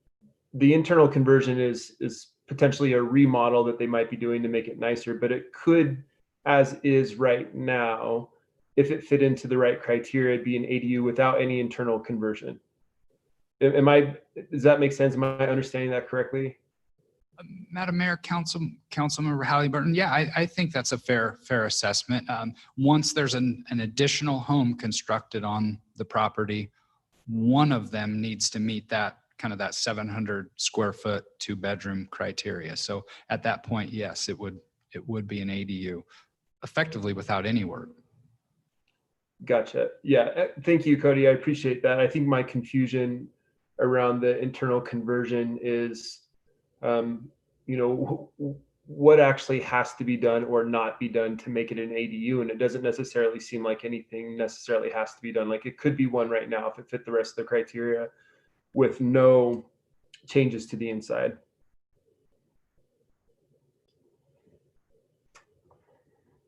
the internal conversion is potentially a remodel that they might be doing to make it nicer, but it could, as is right now, if it fit into the right criteria, be an ADU without any internal conversion. Does that make sense? Am I understanding that correctly? Madam Mayor, Councilmember Halliburton, yeah, I think that's a fair assessment. Once there's an additional home constructed on the property, one of them needs to meet that 700 square foot 2-bedroom criteria. So at that point, yes, it would be an ADU, effectively without any work. Gotcha. Yeah, thank you, Cody. I appreciate that. I think my confusion around the internal conversion is, what actually has to be done or not be done to make it an ADU. And it doesn't necessarily seem like anything necessarily has to be done. Like it could be one right now if it fit the rest of the criteria with no changes to the inside.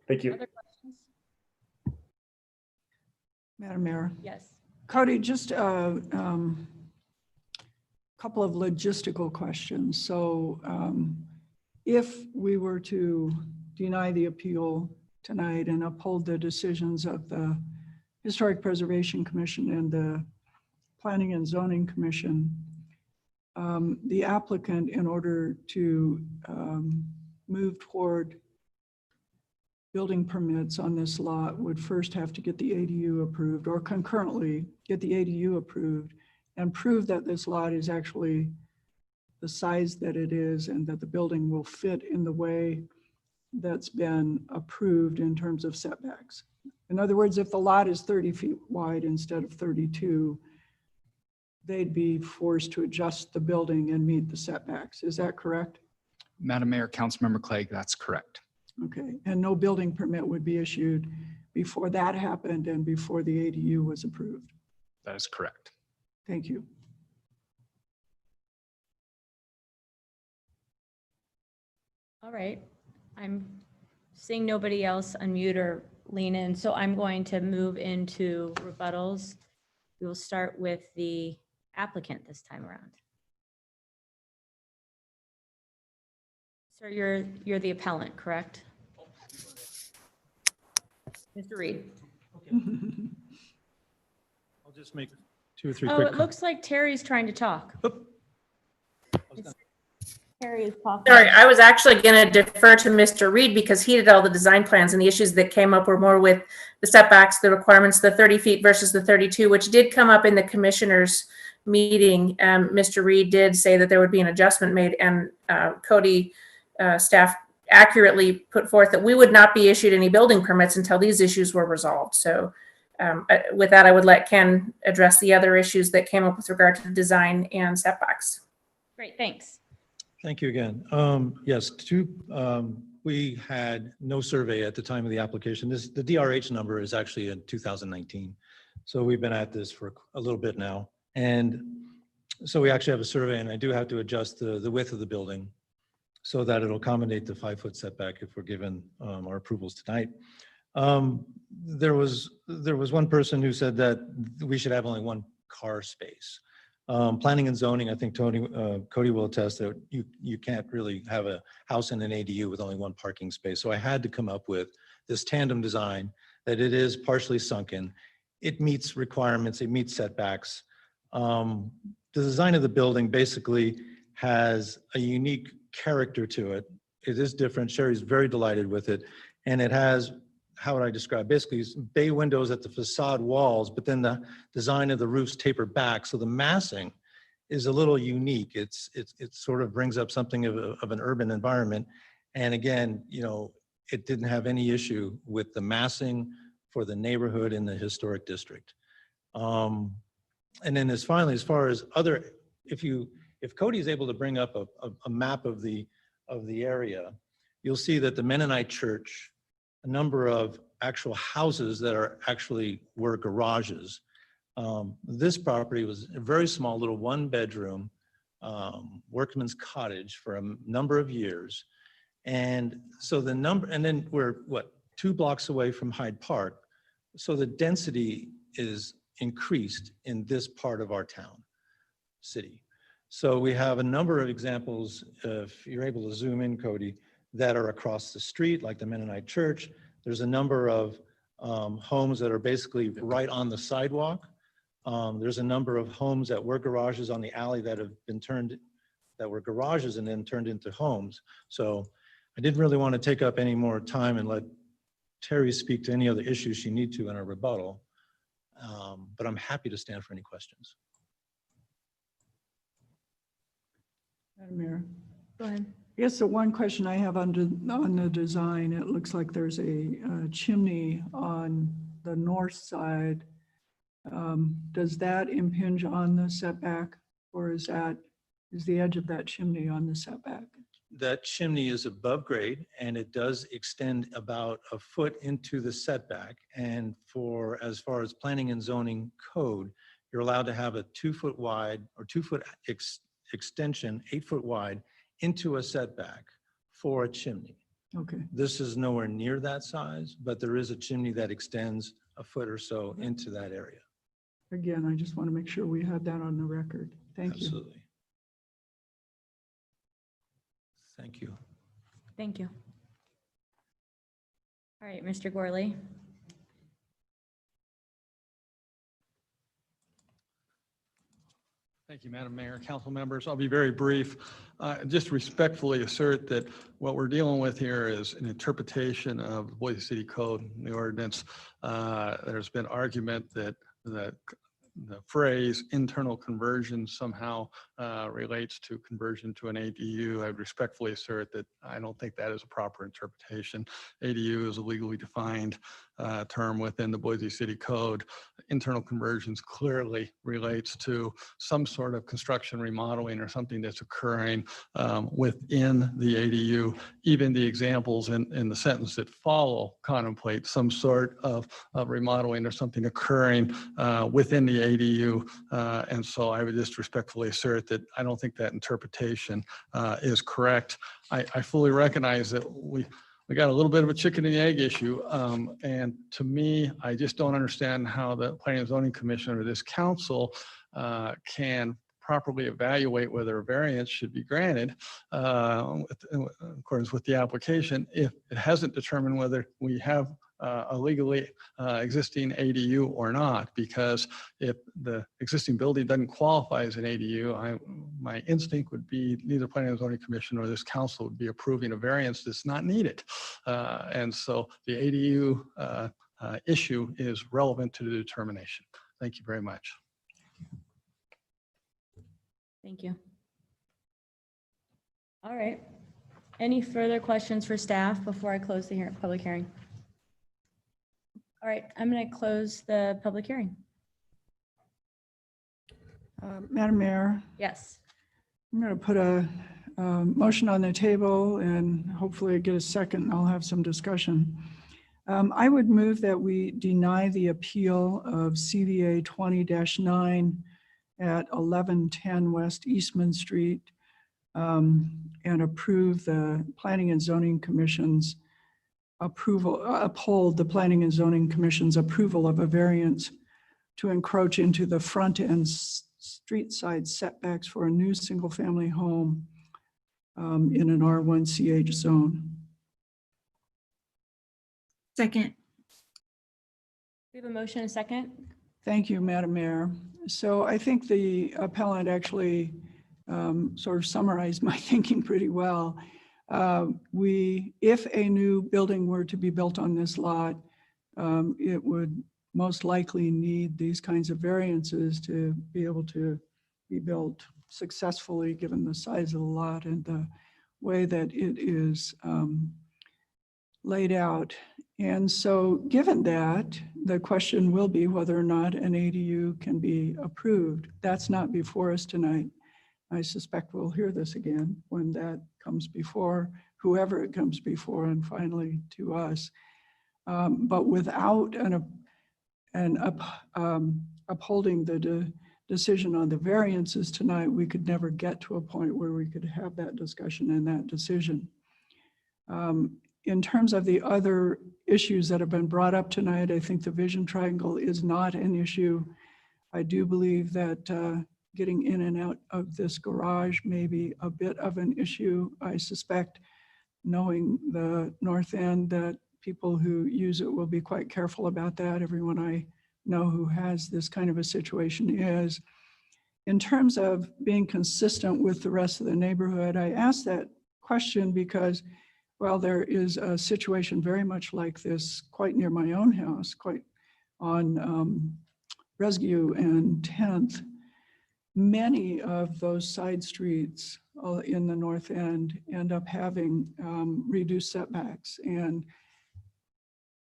Thank you. Other questions? Madam Mayor. Yes. Cody, just a couple of logistical questions. So if we were to deny the appeal tonight and uphold the decisions of the Historic Preservation Commission and the Planning and Zoning Commission, the applicant, in order to move toward building permits on this lot, would first have to get the ADU approved, or concurrently get the ADU approved and prove that this lot is actually the size that it is and that the building will fit in the way that's been approved in terms of setbacks. In other words, if the lot is 30 feet wide instead of 32, they'd be forced to adjust the building and meet the setbacks. Is that correct? Madam Mayor, Councilmember Clegg, that's correct. Okay, and no building permit would be issued before that happened and before the ADU was approved? That is correct. Thank you. All right. I'm seeing nobody else unmute or lean in, so I'm going to move into rebuttals. We will start with the applicant this time around. Sir, you're the appellant, correct? Mr. Reed. I'll just make 2 or 3 Oh, quick. it looks like Terry's trying to talk. Terry is talking. Sorry, I was actually going to defer to Mr. Reed because he did all the design plans, and the issues that came up were more with the setbacks, the requirements, the 30 feet versus the 32, which did come up in the commissioners meeting. Mr. Reed did say that there would be an adjustment made, and Cody staff accurately put forth that we would not be issued any building permits until these issues were resolved. So with that, I would let Ken address the other issues that came up with regard to the design and setbacks. Great, thanks. Thank you again. Yes, we had no survey at the time of the application. The DRH number is actually in 2019. So we've been at this for a little bit now. And so we actually have a survey, and I do have to adjust the width of the building so that it'll accommodate the 5-foot setback if we're given our approvals tonight. There was one person who said that we should have only 1 car space. Planning and zoning, I think Cody will attest that you can't really have a house in an ADU with only 1 parking space. So I had to come up with this tandem design that it is partially sunken. It meets requirements, it meets setbacks. The design of the building basically has a unique character to it. It is different. Sherry's very delighted with it. And it has, how would I describe? Basically, bay windows at the facade walls, but then the design of the roofs taper back. So the massing is a little unique. It sort of brings up something of an urban environment. And again, it didn't have any issue with the massing for the neighborhood in the historic district. And then as far as other, if Cody is able to bring up a map of the area, you'll see that the Mennonite church, a number of actual houses that were garages. This property was a very small little 1-bedroom workman's cottage for a number of years. And so and then we're 2 blocks away from Hyde Park. So the density is increased in this part of our town, city. So we have a number of examples, if you're able to zoom in, Cody, that are across the street, like the Mennonite church. There's a number of homes that are basically right on the sidewalk. There's a number of homes that were garages on the alley that were garages and then turned into homes. So I didn't really want to take up any more time and let Terry speak to any other issues she needs to in her rebuttal. But I'm happy to stand for any questions. Madam Mayor. Go ahead. I guess the one question I have on the design, it looks like there's a chimney on the north side. Does that impinge on the setback, or is the edge of that chimney on the setback? That chimney is above grade and it does extend about a foot into the setback. And as far as planning and zoning code, you're allowed to have a 2-foot wide or 2-foot extension, 8-foot wide into a setback for a chimney. Okay. This is nowhere near that size, but there is a chimney that extends a foot or so into that area. Again, I just want to make sure we had that on the record. Thank you. Absolutely. Thank you. Thank you. All right, Mr. Gorley. Thank you, Madam Mayor, council members. I'll be very brief. Just respectfully assert that what we're dealing with here is an interpretation of the Boise City Code, the ordinance. There's been argument that the phrase internal conversion somehow relates to conversion to an ADU. I would respectfully assert that I don't think that is a proper interpretation. ADU is a legally defined term within the Boise City Code. Internal conversions clearly relates to some sort of construction remodeling or something that's occurring within the ADU. Even the examples in the sentence that follow contemplate some sort of remodeling or something occurring within the ADU. And so I would just respectfully assert that I don't think that interpretation is correct. I fully recognize that we got a little bit of a chicken and egg issue. And to me, I just don't understand how the Planning and Zoning Commission or this council can properly evaluate whether a variance should be granted in accordance with the application if it hasn't determined whether we have a legally existing ADU or not. Because if the existing building doesn't qualify as an ADU, my instinct would be neither Planning and Zoning Commission or this council would be approving a variance that's not needed. And so the ADU issue is relevant to the determination. Thank you very much. Thank you. All right. Any further questions for staff before I close the public hearing? All right, I'm going to close the public hearing. Madam Mayor. Yes. I'm going to put a motion on the table and hopefully get a second and I'll have some discussion. I would move that we deny the appeal of CVA 20-9 at 1110 West Eastman Street and approve the Planning and Zoning Commission's uphold the Planning and Zoning Commission's approval of a variance to encroach into the front and street side setbacks for a new single-family home in an R1CH zone. Second. We have a motion and a second. Thank you, Madam Mayor. So I think the appellant actually sort of summarized my thinking pretty well. If a new building were to be built on this lot, it would most likely need these kinds of variances to be able to be built successfully, given the size of the lot and the way that it is laid out. And so given that, the question will be whether or not an ADU can be approved. That's not before us tonight. I suspect we'll hear this again when that comes before whoever it comes before and finally to us. But without upholding the decision on the variances tonight, we could never get to a point where we could have that discussion and that decision. In terms of the other issues that have been brought up tonight, I think the vision triangle is not an issue. I do believe that getting in and out of this garage may be a bit of an issue. I suspect, knowing the north end, that people who use it will be quite careful about that. Everyone I know who has this kind of a situation is. In terms of being consistent with the rest of the neighborhood, I asked that question because, well, there is a situation very much like this quite near my own house, quite on Rescue and 10th. Many of those side streets in the north end end up having reduced setbacks. And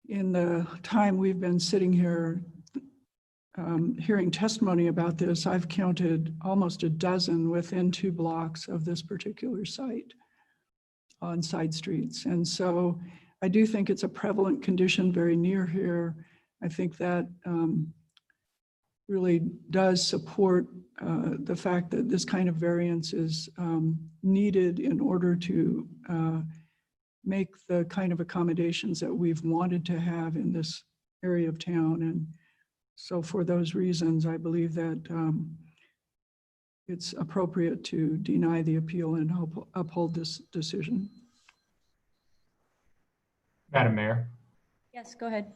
in the time we've been sitting here hearing testimony about this, I've counted almost a dozen within 2 blocks of this particular site on side streets. And so I do think it's a prevalent condition very near here. I think that really does support the fact that this kind of variance is needed in order to make the kind of accommodations that we've wanted to have in this area of town. And so for those reasons, I believe that it's appropriate to deny the appeal and uphold this decision. Madam Mayor, Yes, go ahead.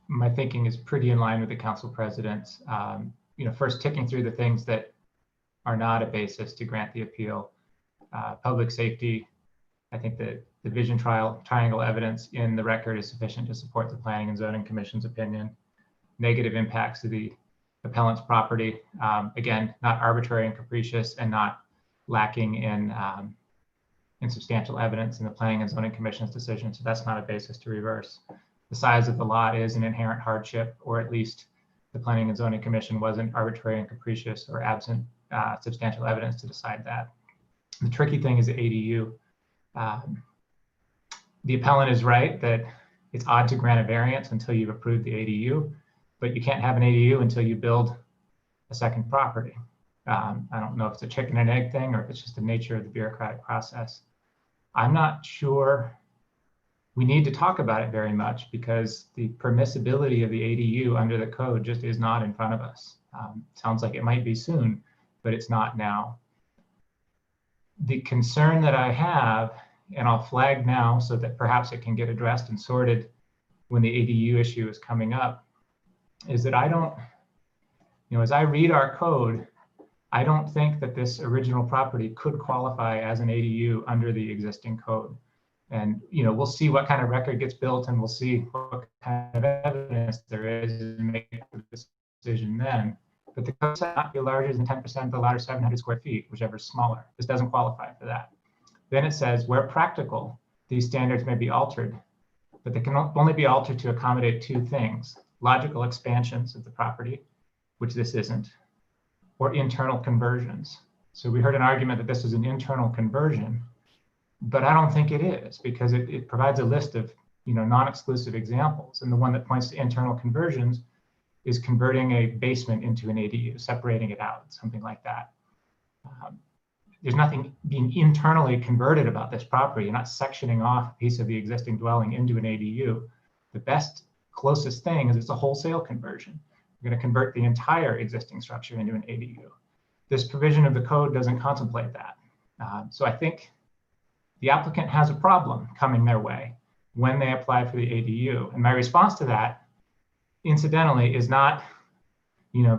my thinking is pretty in line with the council president's. First ticking through the things that are not a basis to grant the appeal. Public safety, I think that the vision triangle evidence in the record is sufficient to support the Planning and Zoning Commission's opinion. Negative impacts to the appellant's property, again, not arbitrary and capricious and not lacking in substantial evidence in the Planning and Zoning Commission's decision. So that's not a basis to reverse. The size of the lot is an inherent hardship, or at least the Planning and Zoning Commission wasn't arbitrary and capricious or absent substantial evidence to decide that. The tricky thing is the ADU. The appellant is right that it's odd to grant a variance until you've approved the ADU, but you can't have an ADU until you build a second property. I don't know if it's a chicken and egg thing or if it's just the nature of the bureaucratic process. I'm not sure we need to talk about it very much because the permissibility of the ADU under the code just is not in front of us. Sounds like it might be soon, but it's not now. The concern that I have, and I'll flag now so that perhaps it can get addressed and sorted when the ADU issue is coming up, is that I don't, as I read our code, I don't think that this original property could qualify as an ADU under the existing code. And we'll see what kind of record gets built and we'll see what kind of evidence there is and make the decision then. But the code should not be larger than 10% of the lot or 700 square feet, whichever is smaller. This doesn't qualify for that. Then it says, where practical, these standards may be altered, but they can only be altered to accommodate 2 things: logical expansions of the property, which this isn't, or internal conversions. So we heard an argument that this is an internal conversion, but I don't think it is because it provides a list of non-exclusive examples. And the one that points to internal conversions is converting a basement into an ADU, separating it out, something like that. There's nothing being internally converted about this property. You're not sectioning off a piece of the existing dwelling into an ADU. The best, closest thing is it's a wholesale conversion. You're going to convert the entire existing structure into an ADU. This provision of the code doesn't contemplate that. So I think the applicant has a problem coming their way when they apply for the ADU. And my response to that, incidentally, is not,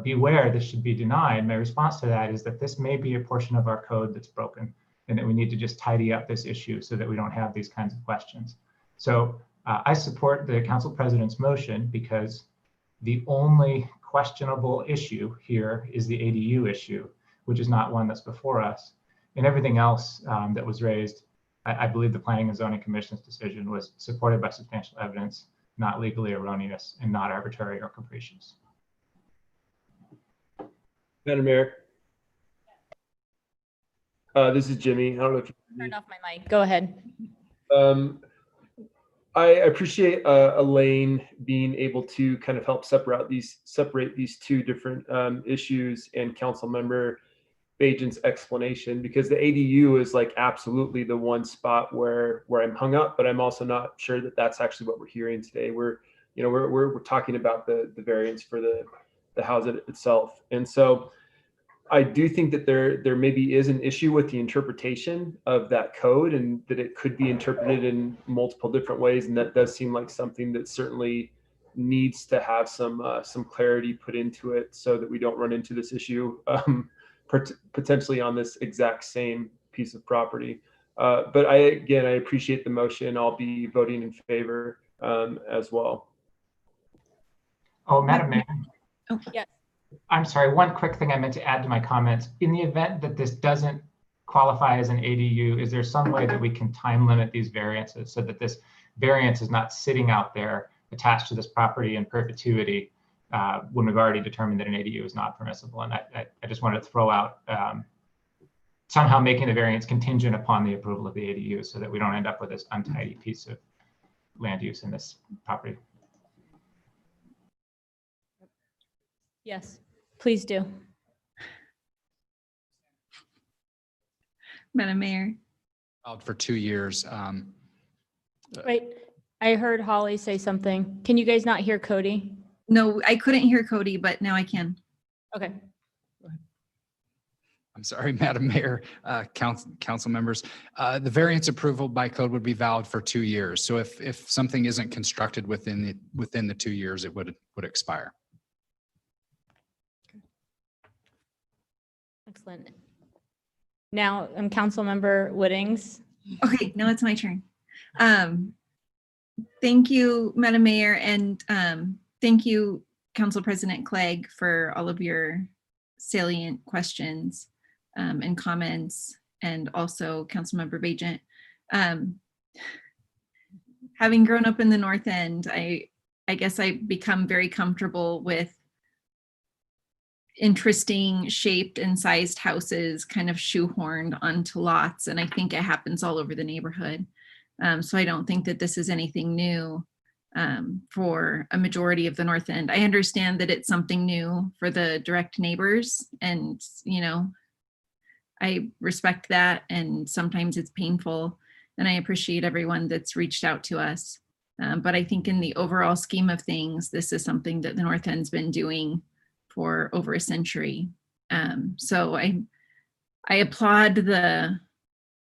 beware, this should be denied. My response to that is that this may be a portion of our code that's broken and that we need to just tidy up this issue so that we don't have these kinds of questions. So I support the council president's motion because the only questionable issue here is the ADU issue, which is not one that's before us. And everything else that was raised I believe the Planning and Zoning Commission's decision was supported by substantial evidence, not legally erroneous, and not arbitrary or capricious. Madam Mayor. This is Jimmy. I don't know if you Turn off my mic. Go ahead. I appreciate Elaine being able to kind of help separate these two different issues, and Councilmember Bajan's explanation, because the ADU is like absolutely the one spot where I'm hung up, but I'm also not sure that that's actually what we're hearing today. We're talking about the variance for the house itself, and so I do think that there maybe is an issue with the interpretation of that code, and that it could be interpreted in multiple different ways. And that does seem like something that certainly needs to have some clarity put into it, so that we don't run into this issue potentially on this exact same piece of property. But I appreciate the motion. I'll be voting in favor as well. Oh, Madam Mayor. Oh, yes. I'm sorry, one quick thing I meant to add to my comments. In the event that this doesn't qualify as an ADU, is there some way that we can time limit these variances so that this variance is not sitting out there attached to this property in perpetuity when we've already determined that an ADU is not permissible? And I just wanted to throw out somehow making the variance contingent upon the approval of the ADU, so that we don't end up with this untidy piece of land use in this property. Yes, please do. Madam Mayor. For 2 years. Wait, I heard Holly say something. Can you guys not hear Cody? No, I couldn't hear Cody, but now I can. Okay. I'm sorry, Madam Mayor, council members. The variance approval by code would be valid for 2 years. So if something isn't constructed within the 2 years, it would expire. Excellent. Now, Councilmember Whittings. Okay, now it's my turn. Thank you, Madam Mayor, and thank you, Council President Clegg, for all of your salient questions and comments, and also Councilmember Bajent. Having grown up in the North End, I guess I've become very comfortable with interesting shaped and sized houses kind of shoehorned onto lots, and I think it happens all over the neighborhood. So I don't think that this is anything new for a majority of the North End. I understand that it's something new for the direct neighbors, and I respect that, and sometimes it's painful, and I appreciate everyone that's reached out to us. But I think in the overall scheme of things, this is something that the North End's been doing for over a century. So I applaud the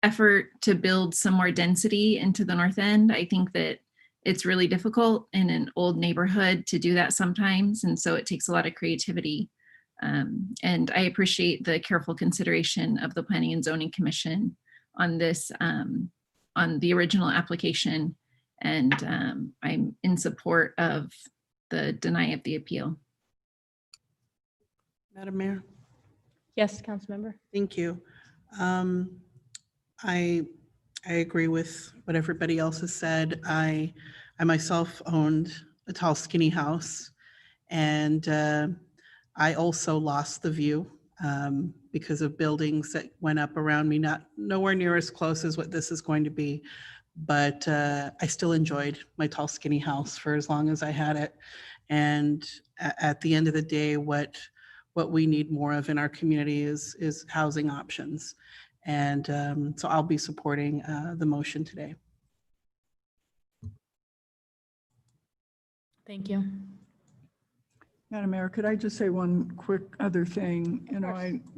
effort to build some more density into the North End. I think that it's really difficult in an old neighborhood to do that sometimes, and so it takes a lot of creativity. And I appreciate the careful consideration of the Planning and Zoning Commission on this, on the original application, and I'm in support of the deny of the appeal. Madam Mayor. Yes, Councilmember. Thank you. I agree with what everybody else has said. I myself owned a tall, skinny house, and I also lost the view because of buildings that went up around me, nowhere near as close as what this is going to be. But I still enjoyed my tall, skinny house for as long as I had it. And at the end of the day, what we need more of in our community is housing options. And so I'll be supporting the motion today. Thank you. Madam Mayor, could I just say one quick other thing?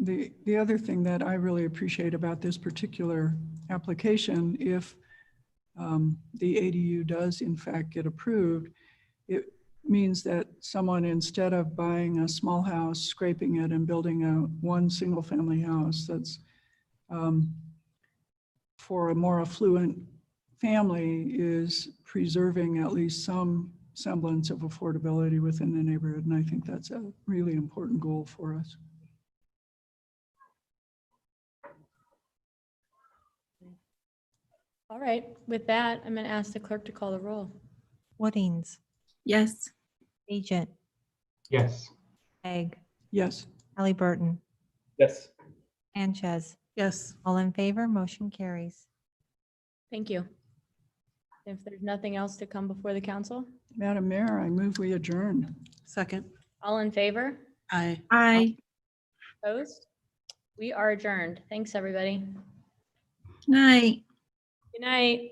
The other thing that I really appreciate about this particular application, if the ADU does in fact get approved, it means that someone, instead of buying a small house, scraping it and building one single family house that's for a more affluent family, is preserving at least some semblance of affordability within the neighborhood. And I think that's a really important goal for us. All right, with that, I'm going to ask the clerk to call the roll. Woodings, Yes. Agent, Yes. Egg, Yes. Halliburton, Yes. Sanchez. Yes. All in favor, motion carries. Thank you. If there's nothing else to come before the council, Madam Mayor, I move we adjourn. Second. all in favor? Aye. Aye. Opposed? We are adjourned. Thanks, everybody. Night. Good night.